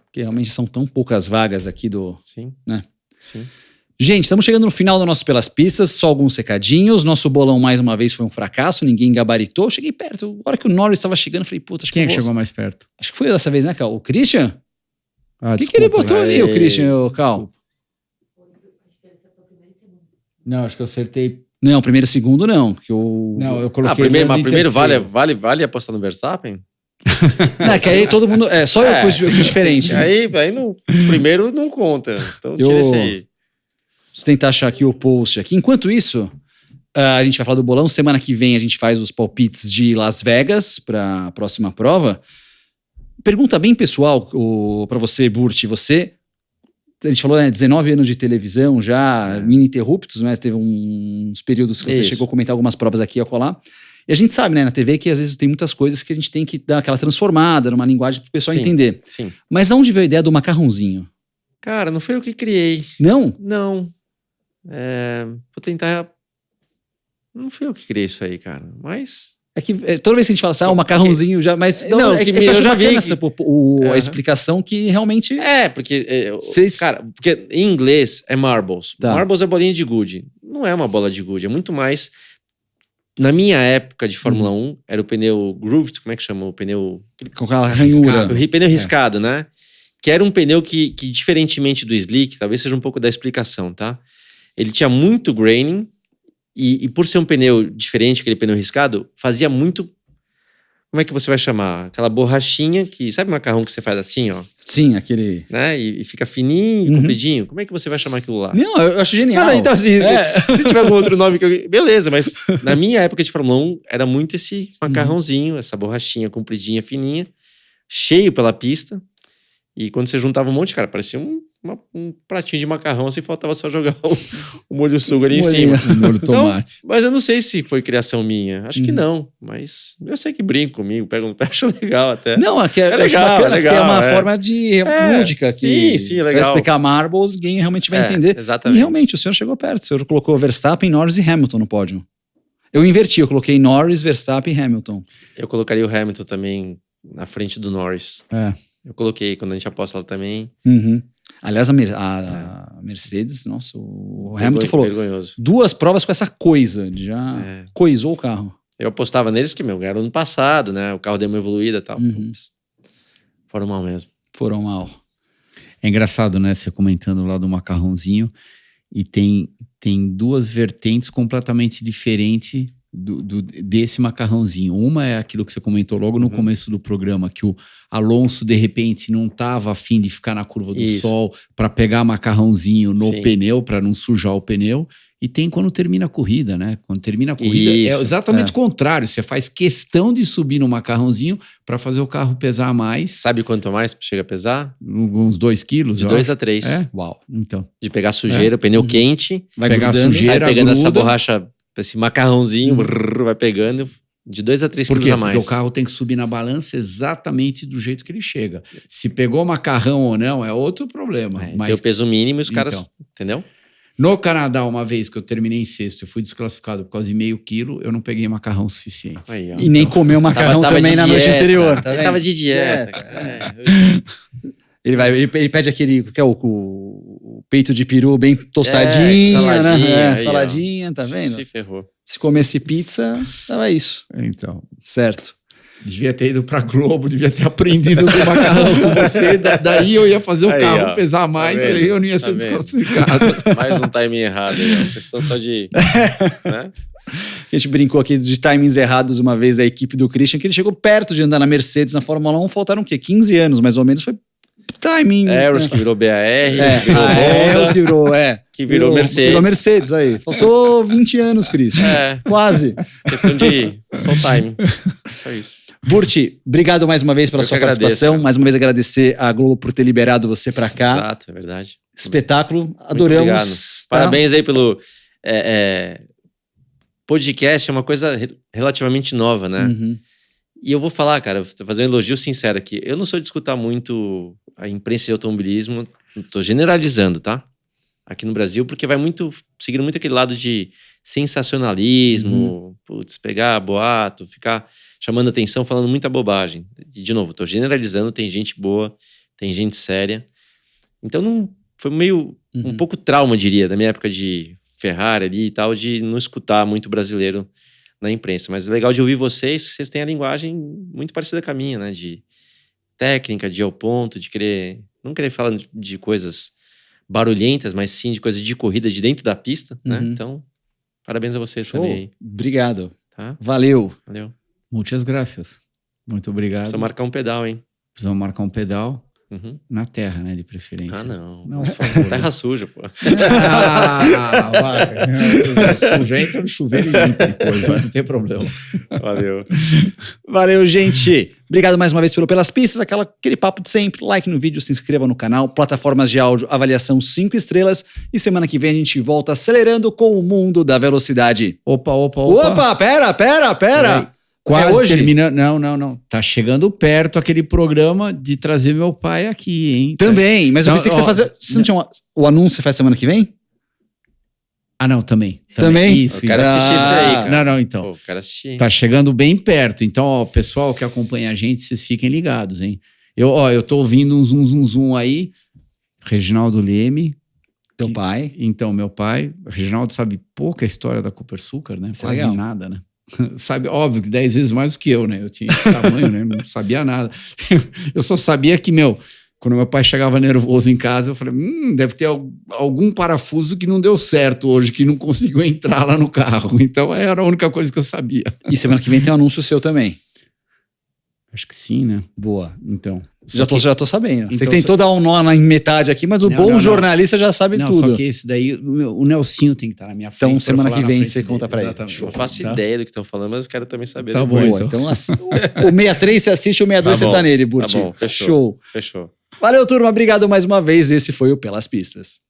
Porque realmente são tão poucas vagas aqui do... Sim. Né? Sim. Gente, estamos chegando no final do nosso Pelas Pistas, só alguns recadinhos. Nosso bolão, mais uma vez, foi um fracasso, ninguém gabaritou. Cheguei perto. A hora que o Norris estava chegando, eu falei, puta, acho que... Quem chegou mais perto? Acho que foi dessa vez, né, Cal? O Christian? O que ele botou ali, o Christian, o Cal? Não, acho que eu acertei. Não, primeiro e segundo não. Não, eu coloquei... primeiro vale apostar no Verstappen? Não, que aí todo mundo... só eu fiz diferente. Aí no primeiro não conta. Então tira esse aí. Vou tentar achar aqui o post aqui. Enquanto isso, a gente vai falar do bolão. Semana que vem a gente faz os palpites de Las Vegas para a próxima prova. Pergunta bem pessoal para você, Burt. A gente falou, né, 19 anos de televisão já, ininterruptos, mas teve uns períodos que você chegou a comentar algumas provas aqui a colar. E a gente sabe, né, na TV, que às vezes tem muitas coisas que a gente tem que dar aquela transformada numa linguagem para o pessoal entender. Sim. Mas aonde veio a ideia do macarrãozinho? Cara, não foi eu que criei. Não? Não. Vou tentar... Não foi eu que criei isso aí, cara. Mas... É que toda vez que a gente fala assim, o macarrãozinho já... Mas não, eu já vi a explicação que realmente... Porque... Cara, porque em inglês é marbles. Tá. Marbles é bolinha de gude. Não é uma bola de gude, é muito mais... Na minha época de Fórmula 1, era o pneu grooved, como é que chama? O pneu... Com aquela ranhura. O pneu riscado, né? Que era um pneu que, diferentemente do slick, talvez seja um pouco da explicação, tá? Ele tinha muito graining e por ser um pneu diferente, aquele pneu riscado, fazia muito... Como é que você vai chamar? Aquela borrachinha que... Sabe o macarrão que você faz assim, ó? Sim, aquele... Né? E fica fininho, compridinho. Como é que você vai chamar aquilo lá? Não, eu acho genial. Não, então assim, se tiver algum outro nome, beleza, mas na minha época de Fórmula 1, era muito esse macarrãozinho, essa borrachinha compridinha, fininha, cheio pela pista. E quando você juntava um monte, cara, parecia um pratinho de macarrão, assim, faltava só jogar o molho sugo ali em cima. O molho tomate. Então, mas eu não sei se foi criação minha. Acho que não. Mas eu sei que brinca comigo, pega no pé, acho legal até. Não, aqui é legal, bacana, legal, é uma forma de lúdica. Sim, Se legal. você vai explicar marbles, ninguém realmente vai entender. Exatamente. E realmente, o senhor chegou perto. O senhor colocou Verstappen, Norris e Hamilton no pódio. Eu inverti, eu coloquei Norris, Verstappen e Hamilton. Eu colocaria o Hamilton também na frente do Norris. Eu coloquei, quando a gente aposta ela também. Aliás, a Mercedes, nossa, o Hamilton falou, vergonhoso. 2 provas com essa coisa, já coisou o carro. Eu apostava neles que, ganharam ano passado, né? O carro deu uma evoluída e tal. Putz, foram mal mesmo. Foram mal. É engraçado, né? Você comentando lá do macarrãozinho e tem 2 vertentes completamente diferentes desse macarrãozinho. Uma é aquilo que você comentou logo no começo do programa, que o Alonso de repente não estava a fim de ficar na curva do sol para pegar macarrãozinho no pneu, para não sujar o pneu. E tem quando termina a corrida, né? Quando termina a corrida é exatamente o contrário. Você faz questão de subir no macarrãozinho para fazer o carro pesar mais. Sabe quanto mais chega a pesar? Uns 2 quilos. De 2 a 3. Uau. Então. De pegar sujeira, pneu quente. Vai pegar sujeira, sai pegando gruda. essa borracha, esse macarrãozinho, vai pegando de 2 a 3 Por quilos quê? a mais. Porque o carro tem que subir na balança exatamente do jeito que ele chega. Se pegou macarrão ou não, é outro problema. Mas tem o peso mínimo e os caras... Entendeu? No Canadá, uma vez que eu terminei em sexto e fui desclassificado por causa de meio quilo, eu não peguei macarrão suficiente. Aí, e nem comeu macarrão tava também na noite anterior. Ele tava de dieta, cara. Ele pede aquele, que é o peito de peru bem tostadinho, saladinha, né? aí, Saladinha, tá vendo? Se ferrou. Se comesse pizza, tava isso. Então, certo. Devia ter ido pra Globo, devia ter aprendido do macarrão com você, daí eu ia fazer o carro pesar mais, aí eu não ia ser desclassificado. Mais um timing errado aí, questão só de... né? A gente brincou aqui de timings errados uma vez da equipe do Christian, que ele chegou perto de andar na Mercedes na Fórmula 1, faltaram o quê? 15 anos, mais ou menos, foi timing. Eros, que virou BAR, virou Eros, que virou Mercedes. Virou Mercedes, aí. Faltou 20 anos, Christian. Quase. Questão de só timing. Só isso. Burti, obrigado mais uma vez pela sua participação. Mais uma vez agradecer a Globo por ter liberado você para cá. Exato, é verdade. Espetáculo, adoramos. Tá? Parabéns aí pelo podcast, é uma coisa relativamente nova, né? E eu vou falar, cara, vou fazer um elogio sincero aqui. Eu não sou de escutar muito a imprensa de automobilismo, tô generalizando, tá? Aqui no Brasil, porque vai seguindo muito aquele lado de sensacionalismo, pegar boato, ficar chamando atenção, falando muita bobagem. E, de novo, tô generalizando, tem gente boa, tem gente séria. Então, foi meio um pouco trauma, diria, da minha época de Ferrari ali e tal, de não escutar muito brasileiro na imprensa. Mas é legal de ouvir vocês, que vocês têm a linguagem muito parecida com a minha, né? De técnica, de ir ao ponto, de não querer falar de coisas barulhentas, mas sim de coisas de corrida de dentro da pista, né? Então, parabéns a vocês também. Obrigado. Tá? Valeu. Muitas graças. Muito obrigado. Precisa marcar um pedal, hein? Precisamos marcar um pedal na terra, né? De preferência. Não. Por favor. Terra suja, pô. Vai. Suja, entra no chuveiro e limpa depois, vai, não tem problema. Valeu, gente. Obrigado mais uma vez Pelas Pistas, aquele papo de sempre. Like no vídeo, se inscreva no canal. Plataformas de áudio, avaliação 5 estrelas. E semana que vem a gente volta acelerando com o mundo da velocidade. Opa, pera. Quase hoje? terminando. Não. Tá chegando perto aquele programa de trazer meu pai aqui, hein? Também, mas eu pensei que você fazia... Você não tinha o anúncio você faz semana que vem? Ah, não, também. Isso. Eu quero assistir isso aí, cara. Não, então. Pô, quero assistir. Tá chegando bem perto. Então, ó, pessoal que acompanha a gente, vocês fiquem ligados, hein? Eu tô ouvindo um zum aí. Reginaldo Leme. Teu pai. Então, meu pai. O Reginaldo sabe pouca história da Copersucar, né? Isso é Quase legal. nada, né? Sabe, óbvio que 10 vezes mais do que eu, né? Eu tinha esse tamanho, né? Não sabia nada. Eu só sabia que, quando meu pai chegava nervoso em casa, eu falei, deve ter algum parafuso que não deu certo hoje, que não conseguiu entrar lá no carro. Então, era a única coisa que eu sabia. E semana que vem tem um anúncio seu também. Acho que sim, né? Boa. Então. Já tô sabendo. Então, você tentou dar um nó em metade aqui, mas o bom jornalista já sabe tudo. Só que esse daí, o Nelsinho tem que estar na minha frente. Então, semana que vem você conta pra ele. Eu não faço ideia do que estão falando, mas eu quero também saber. Tá depois. bom, Então, o 63 você assiste, o 62 você tá nele, Burti. Tá bom, fechou. Show. Valeu, turma. Obrigado mais uma vez. Esse foi o Pelas Pistas.